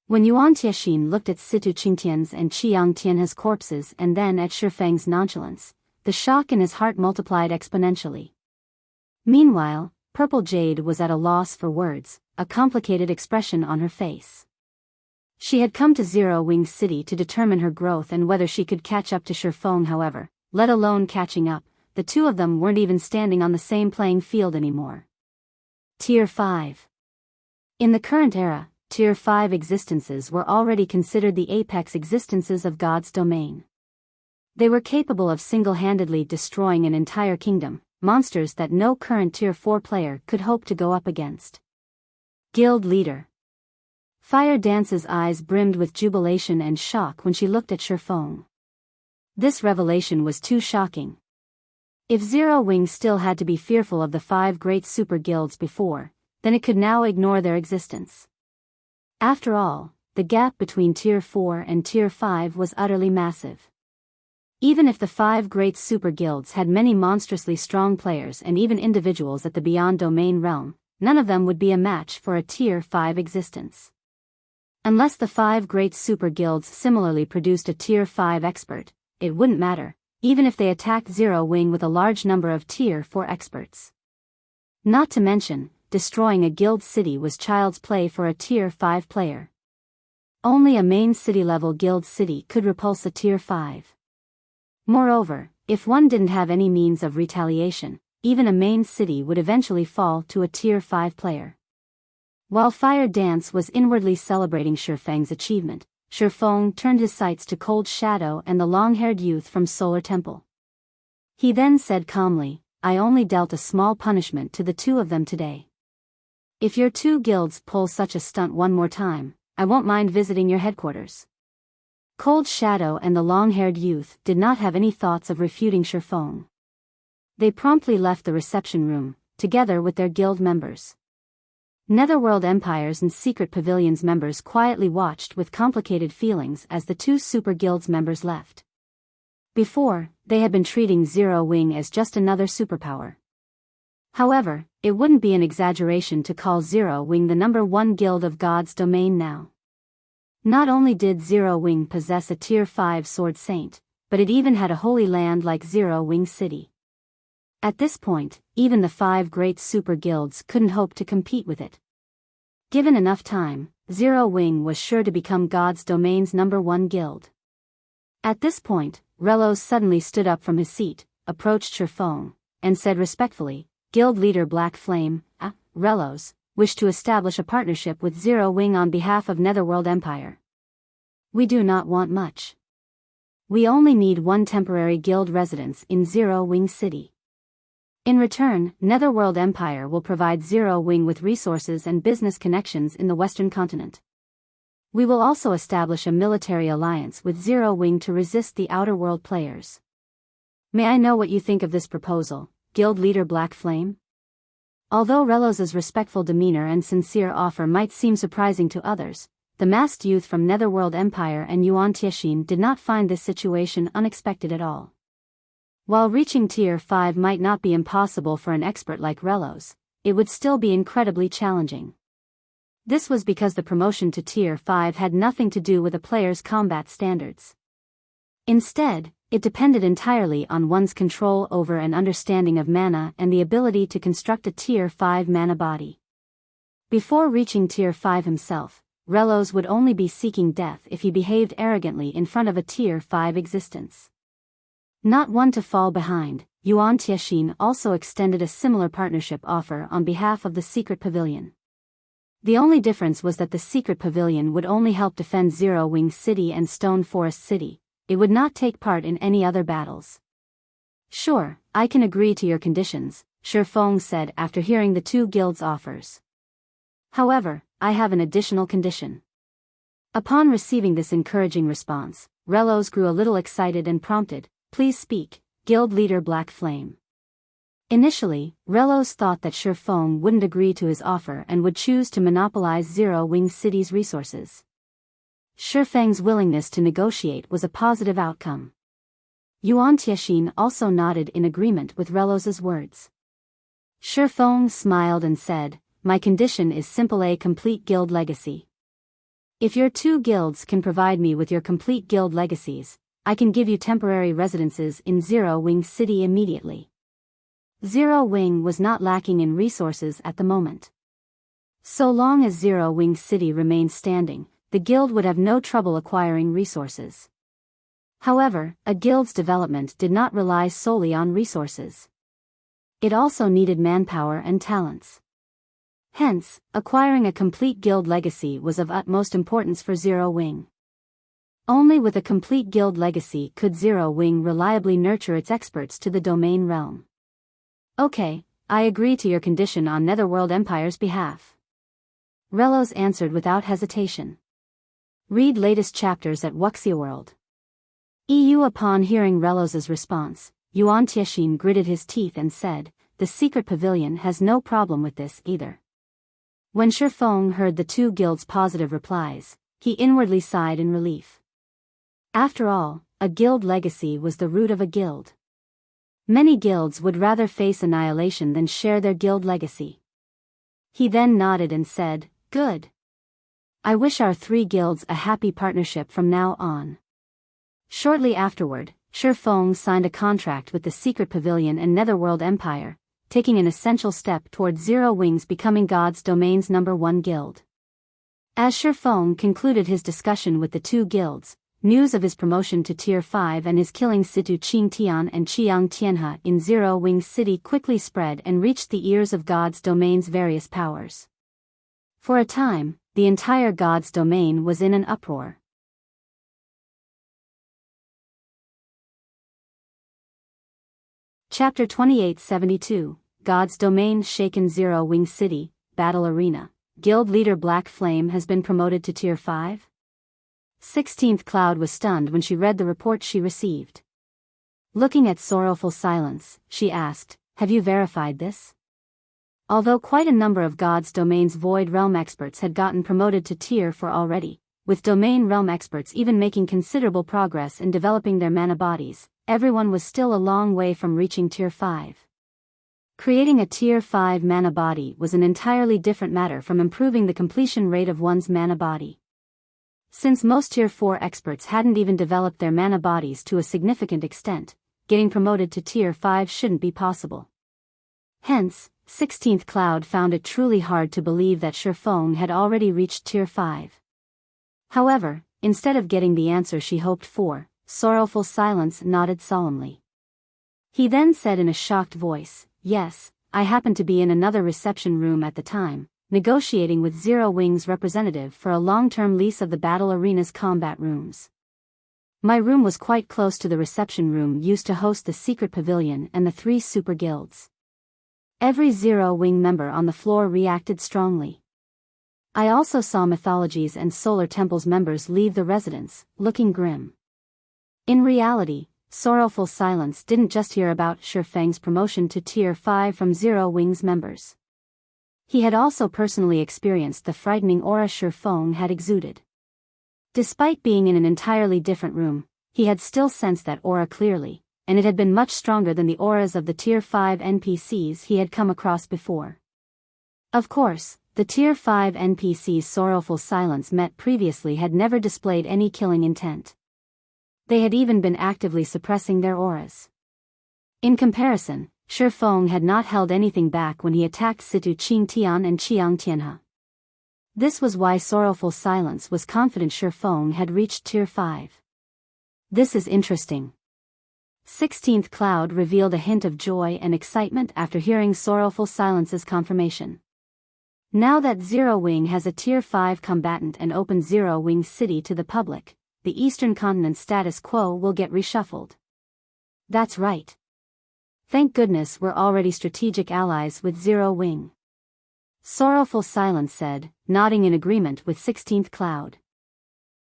When Yuan Tianxin looked at Situ Qingtian's and Qiang Tianhe's corpses and then at Feng's nonchalance, the shock in his heart multiplied exponentially. Meanwhile, Purple Jade was at a loss for words, a complicated expression on her face. She had come to Zero Wing City to determine her growth and whether she could catch up to Feng. However, let alone catching up, the two of them weren't even standing on the same playing field anymore. Tier 5. In the current era, Tier 5 existences were already considered the apex existences of God's domain. They were capable of single-handedly destroying an entire kingdom, monsters that no current Tier 4 player could hope to go up against. Guild Leader. Fire Dance's eyes brimmed with jubilation and shock when she looked at Feng. This revelation was too shocking. If Zero Wing still had to be fearful of the 5 great super guilds before, then it could now ignore their existence. After all, the gap between Tier 4 and Tier 5 was utterly massive. Even if the 5 great super guilds had many monstrously strong players and even individuals at the Beyond Domain realm, none of them would be a match for a Tier 5 existence. Unless the 5 great super guilds similarly produced a Tier 5 expert, it wouldn't matter, even if they attacked Zero Wing with a large number of Tier 4 experts. Not to mention, destroying a guild city was child's play for a Tier 5 player. Only a main city-level guild city could repulse a Tier 5. Moreover, if one didn't have any means of retaliation, even a main city would eventually fall to a Tier 5 player. While Fire Dance was inwardly celebrating Feng's achievement, Feng turned his sights to Cold Shadow and the long-haired youth from Solar Temple. He then said calmly, "I only dealt a small punishment to the two of them today. If your two guilds pull such a stunt one more time, I won't mind visiting your headquarters." Cold Shadow and the long-haired youth did not have any thoughts of refuting Feng. They promptly left the reception room, together with their guild members. Netherworld Empires and Secret Pavilions members quietly watched with complicated feelings as the two Super Guilds members left. Before, they had been treating Zero Wing as just another superpower. However, it wouldn't be an exaggeration to call Zero Wing the #1 guild of God's domain now. Not only did Zero Wing possess a Tier 5 Sword Saint, but it even had a holy land like Zero Wing City. At this point, even the 5 great super guilds couldn't hope to compete with it. Given enough time, Zero Wing was sure to become God's domain's #1 guild. At this point, Relos suddenly stood up from his seat, approached Feng, and said respectfully, "Guild leader Black Flame, Relos, wish to establish a partnership with Zero Wing on behalf of Netherworld Empire. We do not want much. We only need 1 temporary guild residence in Zero Wing City. In return, Netherworld Empire will provide Zero Wing with resources and business connections in the Western continent. We will also establish a military alliance with Zero Wing to resist the Outer World players. May I know what you think of this proposal, Guild leader Black Flame?" Although Relos's respectful demeanor and sincere offer might seem surprising to others, the masked youth from Netherworld Empire and Yuan Tiexin did not find this situation unexpected at all. While reaching Tier 5 might not be impossible for an expert like Relos, it would still be incredibly challenging. This was because the promotion to Tier 5 had nothing to do with a player's combat standards. Instead, it depended entirely on one's control over and understanding of mana and the ability to construct a Tier 5 mana body. Before reaching Tier 5 himself, Relos would only be seeking death if he behaved arrogantly in front of a Tier 5 existence. Not one to fall behind, Yuan Tiexin also extended a similar partnership offer on behalf of the Secret Pavilion. The only difference was that the Secret Pavilion would only help defend Zero Wing City and Stone Forest City. It would not take part in any other battles. "Sure, I can agree to your conditions," Feng said after hearing the 2 guilds' offers. "However, I have an additional condition." Upon receiving this encouraging response, Relos grew a little excited and prompted, "Please speak, Guild leader Black Flame." Initially, Relos thought that Feng wouldn't agree to his offer and would choose to monopolize Zero Wing City's resources. Feng's willingness to negotiate was a positive outcome. Yuan Tiexin also nodded in agreement with Relos's words. Feng smiled and said, "My condition is simple: a complete guild legacy. If your 2 guilds can provide me with your complete guild legacies, I can give you temporary residences in Zero Wing City immediately." Zero Wing was not lacking in resources at the moment. So long as Zero Wing City remained standing, the guild would have no trouble acquiring resources. However, a guild's development did not rely solely on resources. It also needed manpower and talents. Hence, acquiring a complete guild legacy was of utmost importance for Zero Wing. Only with a complete guild legacy could Zero Wing reliably nurture its experts to the domain realm. "Okay, I agree to your condition on Netherworld Empire's behalf," Relos answered without hesitation. Read latest chapters at Wuxia World. EU. Upon hearing Relos's response, Yuan Tiexin gritted his teeth and said, "The Secret Pavilion has no problem with this either." When Feng heard the 2 guilds' positive replies, he inwardly sighed in relief. After all, a guild legacy was the root of a guild. Many guilds would rather face annihilation than share their guild legacy. He then nodded and said, "Good. I wish our 3 guilds a happy partnership from now on." Shortly afterward, Feng signed a contract with the Secret Pavilion and Netherworld Empire, taking an essential step towards Zero Wing's becoming God's domain's #1 guild. As Feng concluded his discussion with the 2 guilds, news of his promotion to Tier 5 and his killing Situ Qingtian and Qiang Tianhe in Zero Wing City quickly spread and reached the ears of God's domain's various powers. For a time, the entire God's domain was in an uproar. Chapter 2872, God's Domain shaken. Zero Wing City, Battle Arena. Guild leader Black Flame has been promoted to Tier 5? 16th Cloud was stunned when she read the report she received. Looking at sorrowful silence, she asked, "Have you verified this?" Although quite a number of God's Domain's Void Realm experts had gotten promoted to Tier 4 already, with Domain Realm experts even making considerable progress in developing their mana bodies, everyone was still a long way from reaching Tier 5. Creating a Tier 5 mana body was an entirely different matter from improving the completion rate of one's mana body. Since most Tier 4 experts hadn't even developed their mana bodies to a significant extent, getting promoted to Tier 5 shouldn't be possible. Hence, 16th Cloud found it truly hard to believe that Feng had already reached Tier 5. However, instead of getting the answer she hoped for, Sorrowful Silence nodded solemnly. He then said in a shocked voice, "Yes, I happened to be in another reception room at the time, negotiating with Zero Wing's representative for a long-term lease of the Battle Arena's combat rooms. My room was quite close to the reception room used to host the secret pavilion and the 3 super guilds." Every Zero Wing member on the floor reacted strongly. I also saw Mythologies and Solar Temples members leave the residence, looking grim. In reality, Sorrowful Silence didn't just hear about Feng's promotion to Tier 5 from Zero Wing's members. He had also personally experienced the frightening aura Feng had exuded. Despite being in an entirely different room, he had still sensed that aura clearly, and it had been much stronger than the auras of the Tier 5 NPCs he had come across before. Of course, the Tier 5 NPCs Sorrowful Silence met previously had never displayed any killing intent. They had even been actively suppressing their auras. In comparison, Feng had not held anything back when he attacked Situ Qingtian and Qiang Tianhe. This was why Sorrowful Silence was confident Feng had reached Tier 5. This is interesting. 16th Cloud revealed a hint of joy and excitement after hearing Sorrowful Silence's confirmation. Now that Zero Wing has a Tier 5 combatant and opened Zero Wing City to the public, the Eastern Continent's status quo will get reshuffled. That's right. Thank goodness we're already strategic allies with Zero Wing. Sorrowful Silence said, nodding in agreement with 16th Cloud.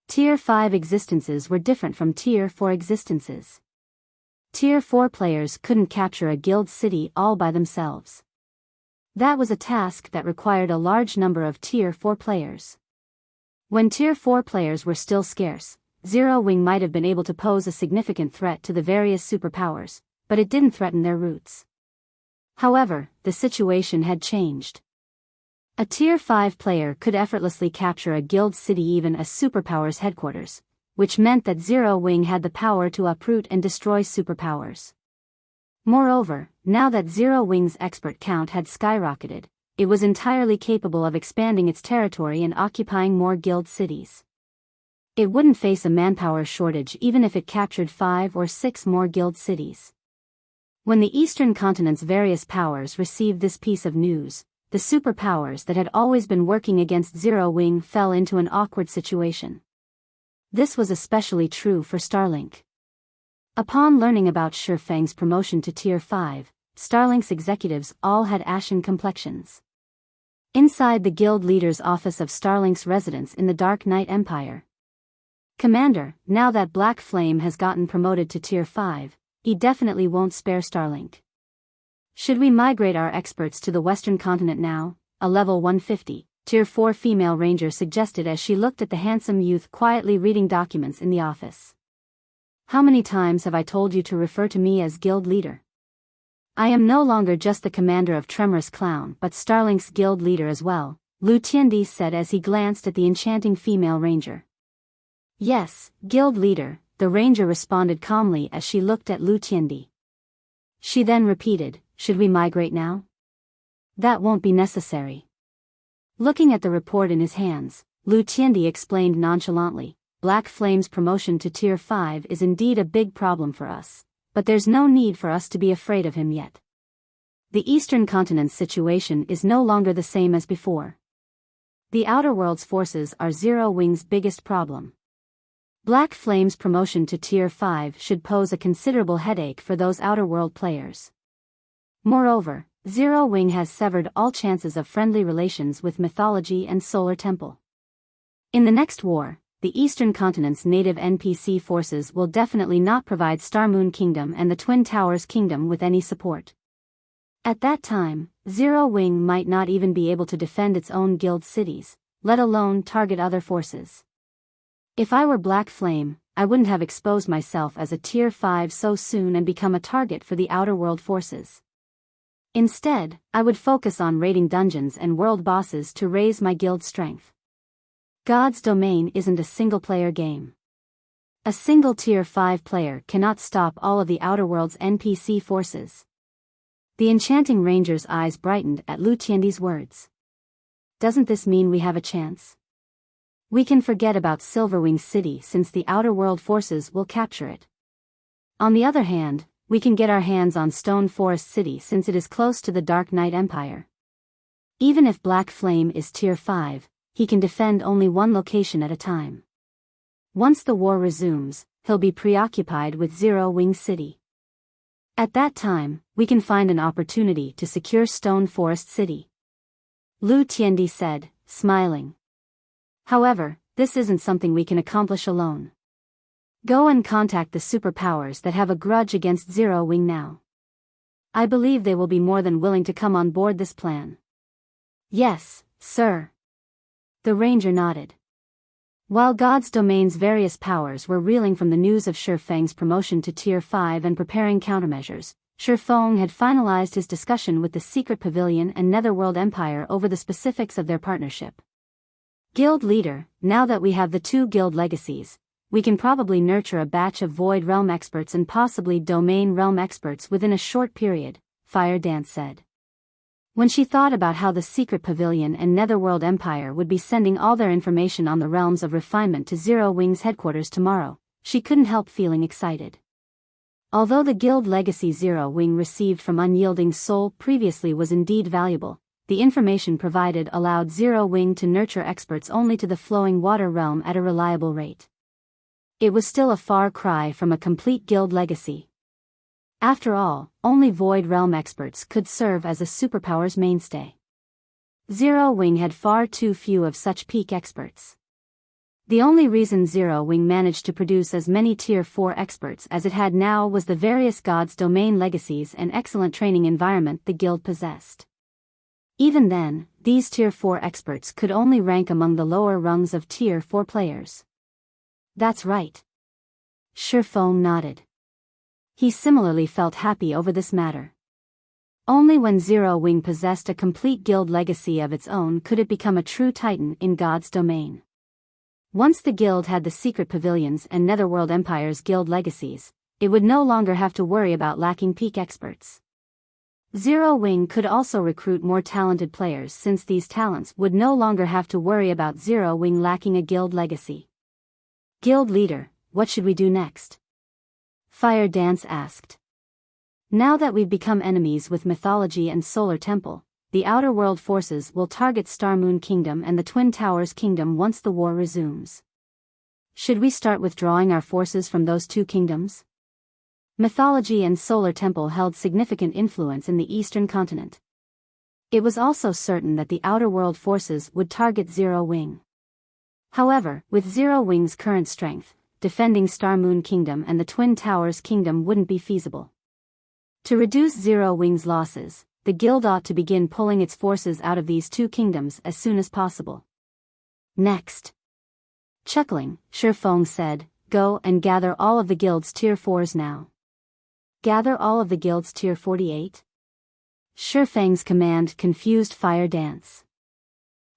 Tier 5 existences were different from Tier 4 existences. Tier 4 players couldn't capture a guild city all by themselves. That was a task that required a large number of Tier 4 players. When Tier 4 players were still scarce, Zero Wing might have been able to pose a significant threat to the various superpowers, but it didn't threaten their roots. However, the situation had changed. A Tier 5 player could effortlessly capture a guild city, even a superpower's headquarters, which meant that Zero Wing had the power to uproot and destroy superpowers. Moreover, now that Zero Wing's expert count had skyrocketed, it was entirely capable of expanding its territory and occupying more guild cities. It wouldn't face a manpower shortage even if it captured 5 or 6 more guild cities. When the Eastern Continent's various powers received this piece of news, the superpowers that had always been working against Zero Wing fell into an awkward situation. This was especially true for Starlink. Upon learning about Feng's promotion to Tier 5, Starlink's executives all had ashen complexions. Inside the guild leader's office of Starlink's residence in the Dark Knight Empire. "Commander, now that Black Flame has gotten promoted to Tier 5, he definitely won't spare Starlink. Should we migrate our experts to the Western Continent now?" a level 150, Tier 4 female ranger suggested as she looked at the handsome youth quietly reading documents in the office. "How many times have I told you to refer to me as guild leader? I am no longer just the commander of Tremorous Clown but Starlink's guild leader as well," Lu Tiandi said as he glanced at the enchanting female ranger. "Yes, guild leader," the ranger responded calmly as she looked at Lu Tiandi. She then repeated, "Should we migrate now?" "That won't be necessary." Looking at the report in his hands, Lu Tiandi explained nonchalantly, "Black Flame's promotion to Tier 5 is indeed a big problem for us, but there's no need for us to be afraid of him yet. The Eastern Continent's situation is no longer the same as before. The Outer World's forces are Zero Wing's biggest problem. Black Flame's promotion to Tier 5 should pose a considerable headache for those Outer World players. Moreover, Zero Wing has severed all chances of friendly relations with Mythology and Solar Temple. In the next war, the Eastern Continent's native NPC forces will definitely not provide Starmoon Kingdom and the Twin Towers Kingdom with any support. At that time, Zero Wing might not even be able to defend its own guild cities, let alone target other forces. If I were Black Flame, I wouldn't have exposed myself as a Tier 5 so soon and become a target for the Outer World forces. Instead, I would focus on raiding dungeons and world bosses to raise my guild strength. God's Domain isn't a single-player game. A single Tier 5 player cannot stop all of the Outer World's NPC forces. The enchanting ranger's eyes brightened at Lu Tiandi's words. Doesn't this mean we have a chance? We can forget about Silverwing City since the Outer World forces will capture it. On the other hand, we can get our hands on Stone Forest City since it is close to the Dark Knight Empire. Even if Black Flame is Tier 5, he can defend only one location at a time. Once the war resumes, he'll be preoccupied with Zero Wing City. At that time, we can find an opportunity to secure Stone Forest City. Lu Tiandi said, smiling. However, this isn't something we can accomplish alone. Go and contact the superpowers that have a grudge against Zero Wing now. I believe they will be more than willing to come on board this plan. Yes, sir. The ranger nodded. While God's Domain's various powers were reeling from the news of Feng's promotion to Tier 5 and preparing countermeasures, Feng had finalized his discussion with the Secret Pavilion and Netherworld Empire over the specifics of their partnership. Guild leader, now that we have the two guild legacies, we can probably nurture a batch of Void Realm experts and possibly Domain Realm experts within a short period, Fire Dance said. When she thought about how the Secret Pavilion and Netherworld Empire would be sending all their information on the realms of refinement to Zero Wing's headquarters tomorrow, she couldn't help feeling excited. Although the guild legacy Zero Wing received from Unyielding Soul previously was indeed valuable, the information provided allowed Zero Wing to nurture experts only to the Flowing Water realm at a reliable rate. It was still a far cry from a complete guild legacy. After all, only Void Realm experts could serve as a superpower's mainstay. Zero Wing had far too few of such peak experts. The only reason Zero Wing managed to produce as many Tier 4 experts as it had now was the various God's Domain legacies and excellent training environment the guild possessed. Even then, these Tier 4 experts could only rank among the lower rungs of Tier 4 players. That's right. Feng nodded. He similarly felt happy over this matter. Only when Zero Wing possessed a complete guild legacy of its own could it become a true titan in God's Domain. Once the guild had the Secret Pavilions and Netherworld Empire's guild legacies, it would no longer have to worry about lacking peak experts. Zero Wing could also recruit more talented players since these talents would no longer have to worry about Zero Wing lacking a guild legacy. Guild leader, what should we do next? Fire Dance asked. Now that we've become enemies with Mythology and Solar Temple, the Outer World forces will target Starmoon Kingdom and the Twin Towers Kingdom once the war resumes. Should we start withdrawing our forces from those two kingdoms? Mythology and Solar Temple held significant influence in the Eastern continent. It was also certain that the Outer World forces would target Zero Wing. However, with Zero Wing's current strength, defending Starmoon Kingdom and the Twin Towers Kingdom wouldn't be feasible. To reduce Zero Wing's losses, the guild ought to begin pulling its forces out of these two kingdoms as soon as possible. Next. Chuckling, Feng said, go and gather all of the guild's Tier 4s now. Gather all of the guild's Tier 48? Feng's command confused Fire Dance.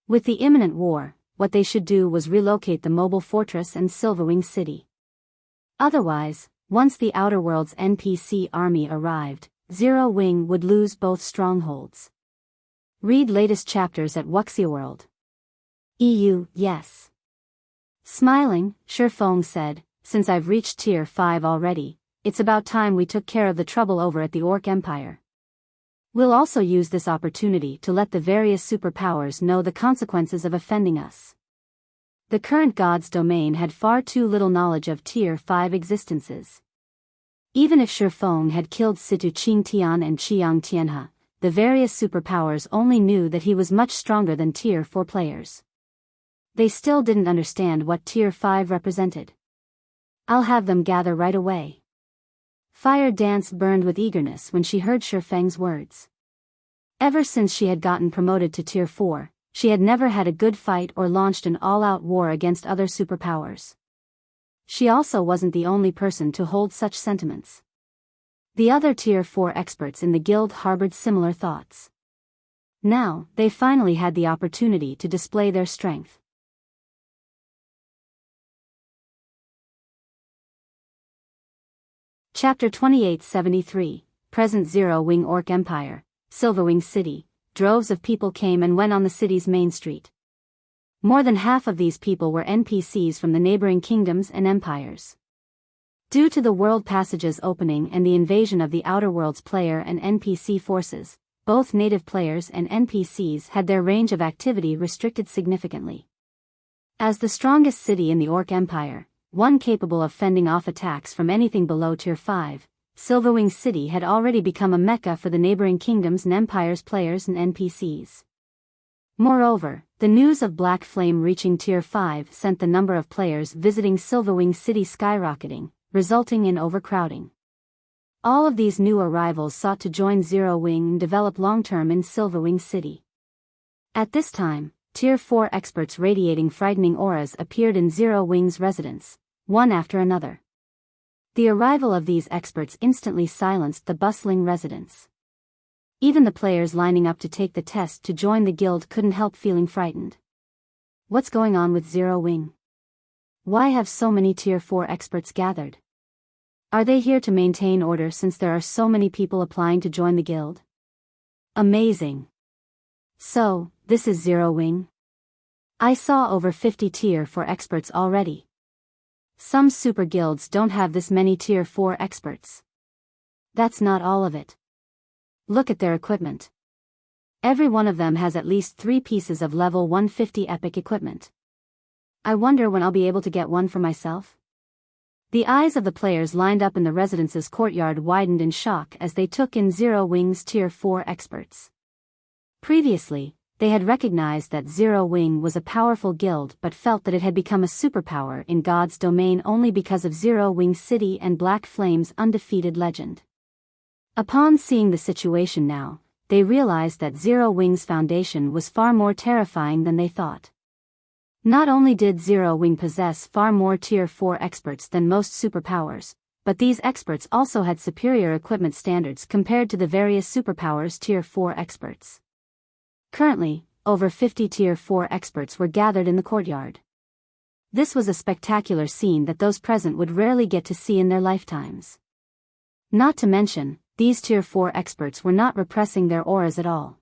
With the imminent war, what they should do was relocate the mobile fortress and Silverwing City. Otherwise, once the Outer World's NPC army arrived, Zero Wing would lose both strongholds. Read latest chapters at Wuxia World. EU, yes. Smiling, Feng said, since I've reached Tier 5 already, it's about time we took care of the trouble over at the Orc Empire. We'll also use this opportunity to let the various superpowers know the consequences of offending us. The current God's Domain had far too little knowledge of Tier 5 existences. Even if Feng had killed Situ Qingtian and Qiang Tianhe, the various superpowers only knew that he was much stronger than Tier 4 players. They still didn't understand what Tier 5 represented. I'll have them gather right away. Fire Dance burned with eagerness when she heard Feng's words. Ever since she had gotten promoted to Tier 4, she had never had a good fight or launched an all-out war against other superpowers. She also wasn't the only person to hold such sentiments. The other Tier 4 experts in the guild harbored similar thoughts. Now, they finally had the opportunity to display their strength. Chapter 2873, Present Zero-Wing Orc Empire, Silverwing City. Droves of people came and went on the city's main street. More than half of these people were NPCs from the neighboring kingdoms and empires. Due to the world passages opening and the invasion of the Outer Worlds player and NPC forces, both native players and NPCs had their range of activity restricted significantly. As the strongest city in the Orc Empire, one capable of fending off attacks from anything below Tier 5, Silverwing City had already become a mecca for the neighboring kingdoms and empires players and NPCs. Moreover, the news of Black Flame reaching Tier 5 sent the number of players visiting Silverwing City skyrocketing, resulting in overcrowding. All of these new arrivals sought to join Zero Wing and develop long-term in Silverwing City. At this time, Tier 4 experts radiating frightening auras appeared in Zero Wing's residence, one after another. The arrival of these experts instantly silenced the bustling residents. Even the players lining up to take the test to join the guild couldn't help feeling frightened. What's going on with Zero Wing? Why have so many Tier 4 experts gathered? Are they here to maintain order since there are so many people applying to join the guild? Amazing. So, this is Zero Wing? I saw over 50 Tier 4 experts already. Some super guilds don't have this many Tier 4 experts. That's not all of it. Look at their equipment. Every one of them has at least 3 pieces of level 150 epic equipment. I wonder when I'll be able to get one for myself? The eyes of the players lined up in the residence's courtyard widened in shock as they took in Zero Wing's Tier 4 experts. Previously, they had recognized that Zero Wing was a powerful guild but felt that it had become a superpower in God's domain only because of Zero Wing City and Black Flame's undefeated legend. Upon seeing the situation now, they realized that Zero Wing's foundation was far more terrifying than they thought. Not only did Zero Wing possess far more Tier 4 experts than most superpowers, but these experts also had superior equipment standards compared to the various superpowers Tier 4 experts. Currently, over 50 Tier 4 experts were gathered in the courtyard. This was a spectacular scene that those present would rarely get to see in their lifetimes. Not to mention, these Tier 4 experts were not repressing their auras at all.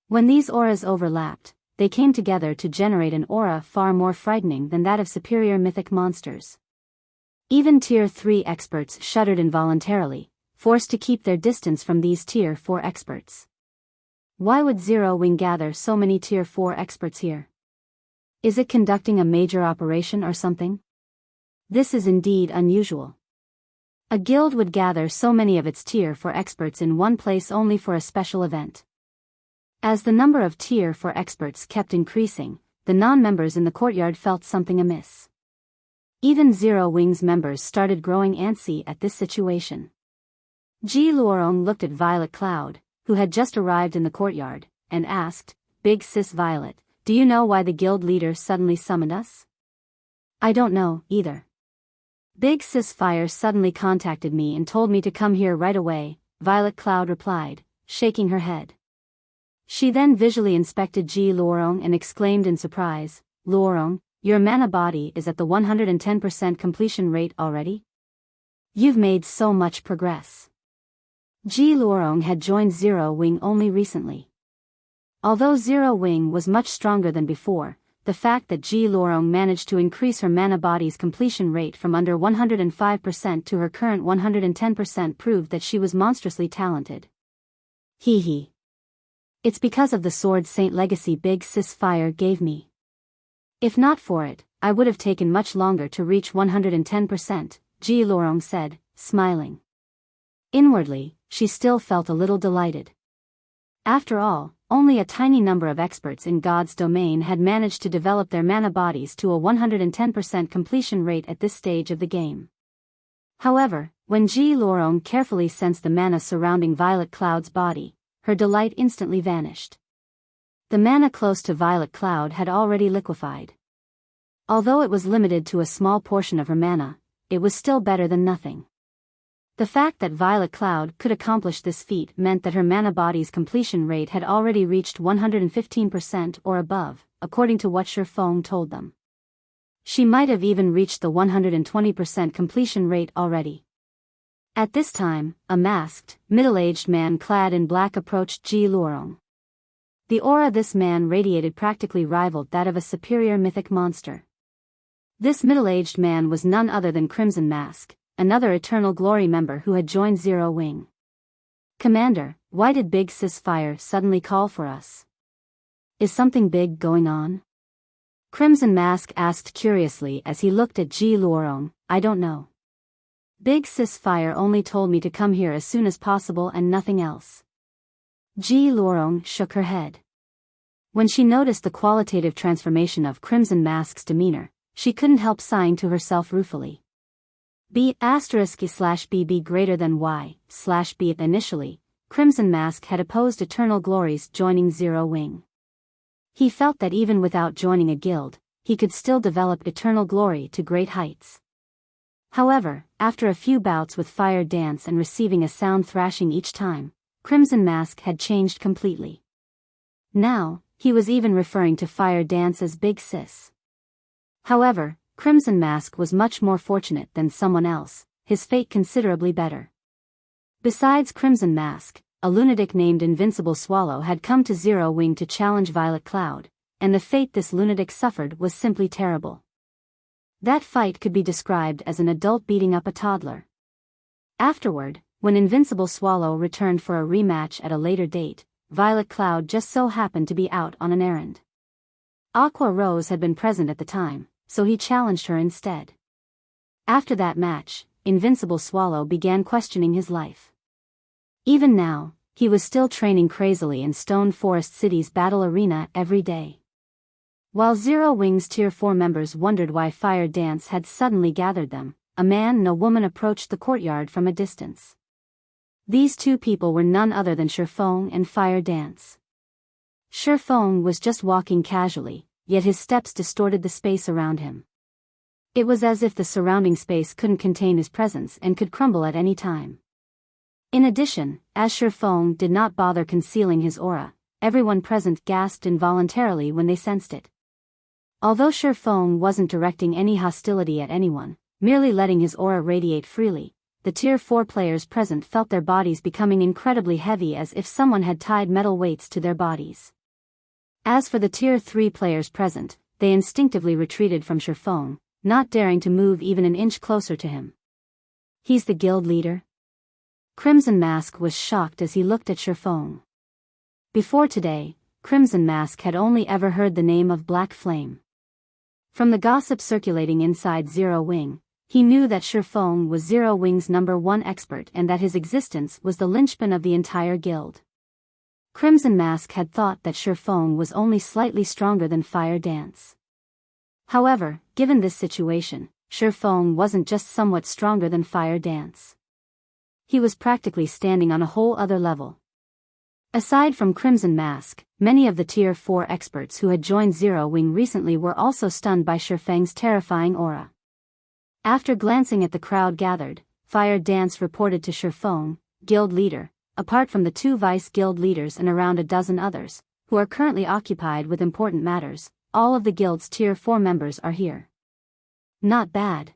When these auras overlapped, they came together to generate an aura far more frightening than that of superior mythic monsters. Even Tier 3 experts shuddered involuntarily, forced to keep their distance from these Tier 4 experts. Why would Zero Wing gather so many Tier 4 experts here? Is it conducting a major operation or something? This is indeed unusual. A guild would gather so many of its Tier 4 experts in one place only for a special event. As the number of Tier 4 experts kept increasing, the non-members in the courtyard felt something amiss. Even Zero Wing's members started growing antsy at this situation. Ji Luorong looked at Violet Cloud, who had just arrived in the courtyard, and asked, "Big Sis Violet, do you know why the guild leader suddenly summoned us?" "I don't know, either. Big Sis Fire suddenly contacted me and told me to come here right away," Violet Cloud replied, shaking her head. She then visually inspected Ji Luorong and exclaimed in surprise, "Luorong, your mana body is at the 110% completion rate already? You've made so much progress." Ji Luorong had joined Zero Wing only recently. Although Zero Wing was much stronger than before, the fact that Ji Luorong managed to increase her mana body's completion rate from under 105% to her current 110% proved that she was monstrously talented. Hee hee. It's because of the Sword Saint legacy Big Sis Fire gave me. If not for it, I would have taken much longer to reach 110%, Ji Luorong said, smiling. Inwardly, she still felt a little delighted. After all, only a tiny number of experts in God's domain had managed to develop their mana bodies to a 110% completion rate at this stage of the game. However, when Ji Luorong carefully sensed the mana surrounding Violet Cloud's body, her delight instantly vanished. The mana close to Violet Cloud had already liquefied. Although it was limited to a small portion of her mana, it was still better than nothing. The fact that Violet Cloud could accomplish this feat meant that her mana body's completion rate had already reached 115% or above, according to what Feng told them. She might have even reached the 120% completion rate already. At this time, a masked, middle-aged man clad in black approached Ji Luorong. The aura this man radiated practically rivaled that of a superior mythic monster. This middle-aged man was none other than Crimson Mask, another Eternal Glory member who had joined Zero Wing. "Commander, why did Big Sis Fire suddenly call for us? Is something big going on?" Crimson Mask asked curiously as he looked at Ji Luorong. "I don't know. Big Sis Fire only told me to come here as soon as possible and nothing else." Ji Luorong shook her head. When she noticed the qualitative transformation of Crimson Mask's demeanor, she couldn't help sighing to herself ruefully. B***B greater than Y/B. Initially, Crimson Mask had opposed Eternal Glories joining Zero Wing. He felt that even without joining a guild, he could still develop Eternal Glory to great heights. However, after a few bouts with Fire Dance and receiving a sound thrashing each time, Crimson Mask had changed completely. Now, he was even referring to Fire Dance as Big Sis. However, Crimson Mask was much more fortunate than someone else, his fate considerably better. Besides Crimson Mask, a lunatic named Invincible Swallow had come to Zero Wing to challenge Violet Cloud, and the fate this lunatic suffered was simply terrible. That fight could be described as an adult beating up a toddler. Afterward, when Invincible Swallow returned for a rematch at a later date, Violet Cloud just so happened to be out on an errand. Aqua Rose had been present at the time, so he challenged her instead. After that match, Invincible Swallow began questioning his life. Even now, he was still training crazily in Stone Forest City's battle arena every day. While Zero Wing's Tier 4 members wondered why Fire Dance had suddenly gathered them, a man and a woman approached the courtyard from a distance. These two people were none other than Feng and Fire Dance. Feng was just walking casually, yet his steps distorted the space around him. It was as if the surrounding space couldn't contain his presence and could crumble at any time. In addition, as Feng did not bother concealing his aura, everyone present gasped involuntarily when they sensed it. Although Feng wasn't directing any hostility at anyone, merely letting his aura radiate freely, the Tier 4 players present felt their bodies becoming incredibly heavy as if someone had tied metal weights to their bodies. As for the Tier 3 players present, they instinctively retreated from Feng, not daring to move even an inch closer to him. "He's the guild leader?" Crimson Mask was shocked as he looked at Feng. Before today, Crimson Mask had only ever heard the name of Black Flame. From the gossip circulating inside Zero Wing, he knew that Feng was Zero Wing's #1 expert and that his existence was the linchpin of the entire guild. Crimson Mask had thought that Feng was only slightly stronger than Fire Dance. However, given this situation, Feng wasn't just somewhat stronger than Fire Dance. He was practically standing on a whole other level. Aside from Crimson Mask, many of the Tier 4 experts who had joined Zero Wing recently were also stunned by Feng's terrifying aura. After glancing at the crowd gathered, Fire Dance reported to Feng, "Guild leader, apart from the 2 vice guild leaders and around a dozen others, who are currently occupied with important matters, all of the guild's Tier 4 members are here." "Not bad."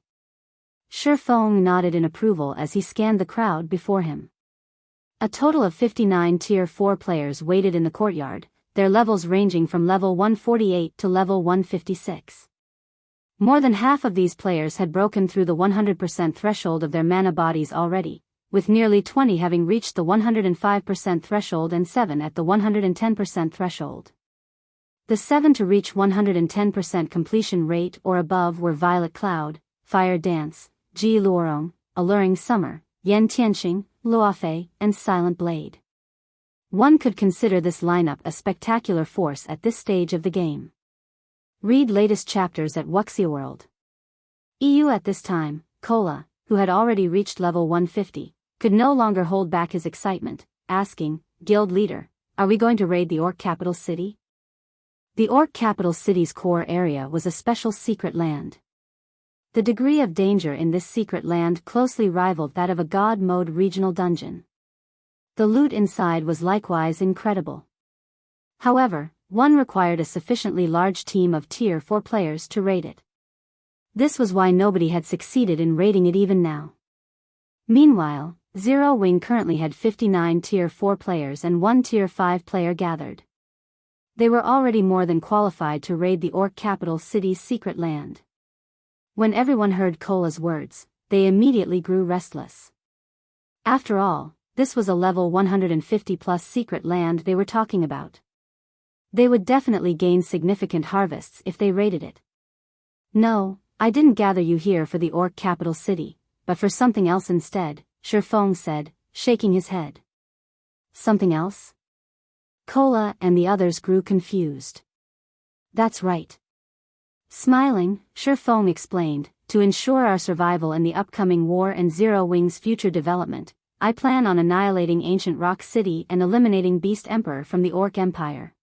Feng nodded in approval as he scanned the crowd before him. A total of 59 Tier 4 players waited in the courtyard, their levels ranging from level 148 to level 156. More than half of these players had broken through the 100% threshold of their mana bodies already, with nearly 20 having reached the 105% threshold and 7 at the 110% threshold. The 7 to reach 110% completion rate or above were Violet Cloud, Fire Dance, Ji Luorong, Alluring Summer, Yan Tianxing, Luofei, and Silent Blade. One could consider this lineup a spectacular force at this stage of the game. Read latest chapters at Wuxia World. EU at this time, Cola, who had already reached level 150, could no longer hold back his excitement, asking, guild leader, are we going to raid the orc capital city? The orc capital city's core area was a special secret land. The degree of danger in this secret land closely rivaled that of a god mode regional dungeon. The loot inside was likewise incredible. However, one required a sufficiently large team of Tier 4 players to raid it. This was why nobody had succeeded in raiding it even now. Meanwhile, Zero Wing currently had 59 Tier 4 players and 1 Tier 5 player gathered. They were already more than qualified to raid the orc capital city's secret land. When everyone heard Cola's words, they immediately grew restless. After all, this was a level 150 plus secret land they were talking about. They would definitely gain significant harvests if they raided it. No, I didn't gather you here for the orc capital city, but for something else instead, Feng said, shaking his head. Something else? Cola and the others grew confused. That's right. Smiling, Feng explained, to ensure our survival in the upcoming war and Zero Wing's future development, I plan on annihilating Ancient Rock City and eliminating Beast Emperor from the Orc Empire.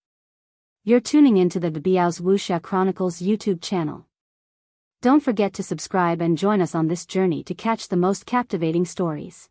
You're tuning into the Biyao's Wuxia Chronicles YouTube channel. Don't forget to subscribe and join us on this journey to catch the most captivating stories.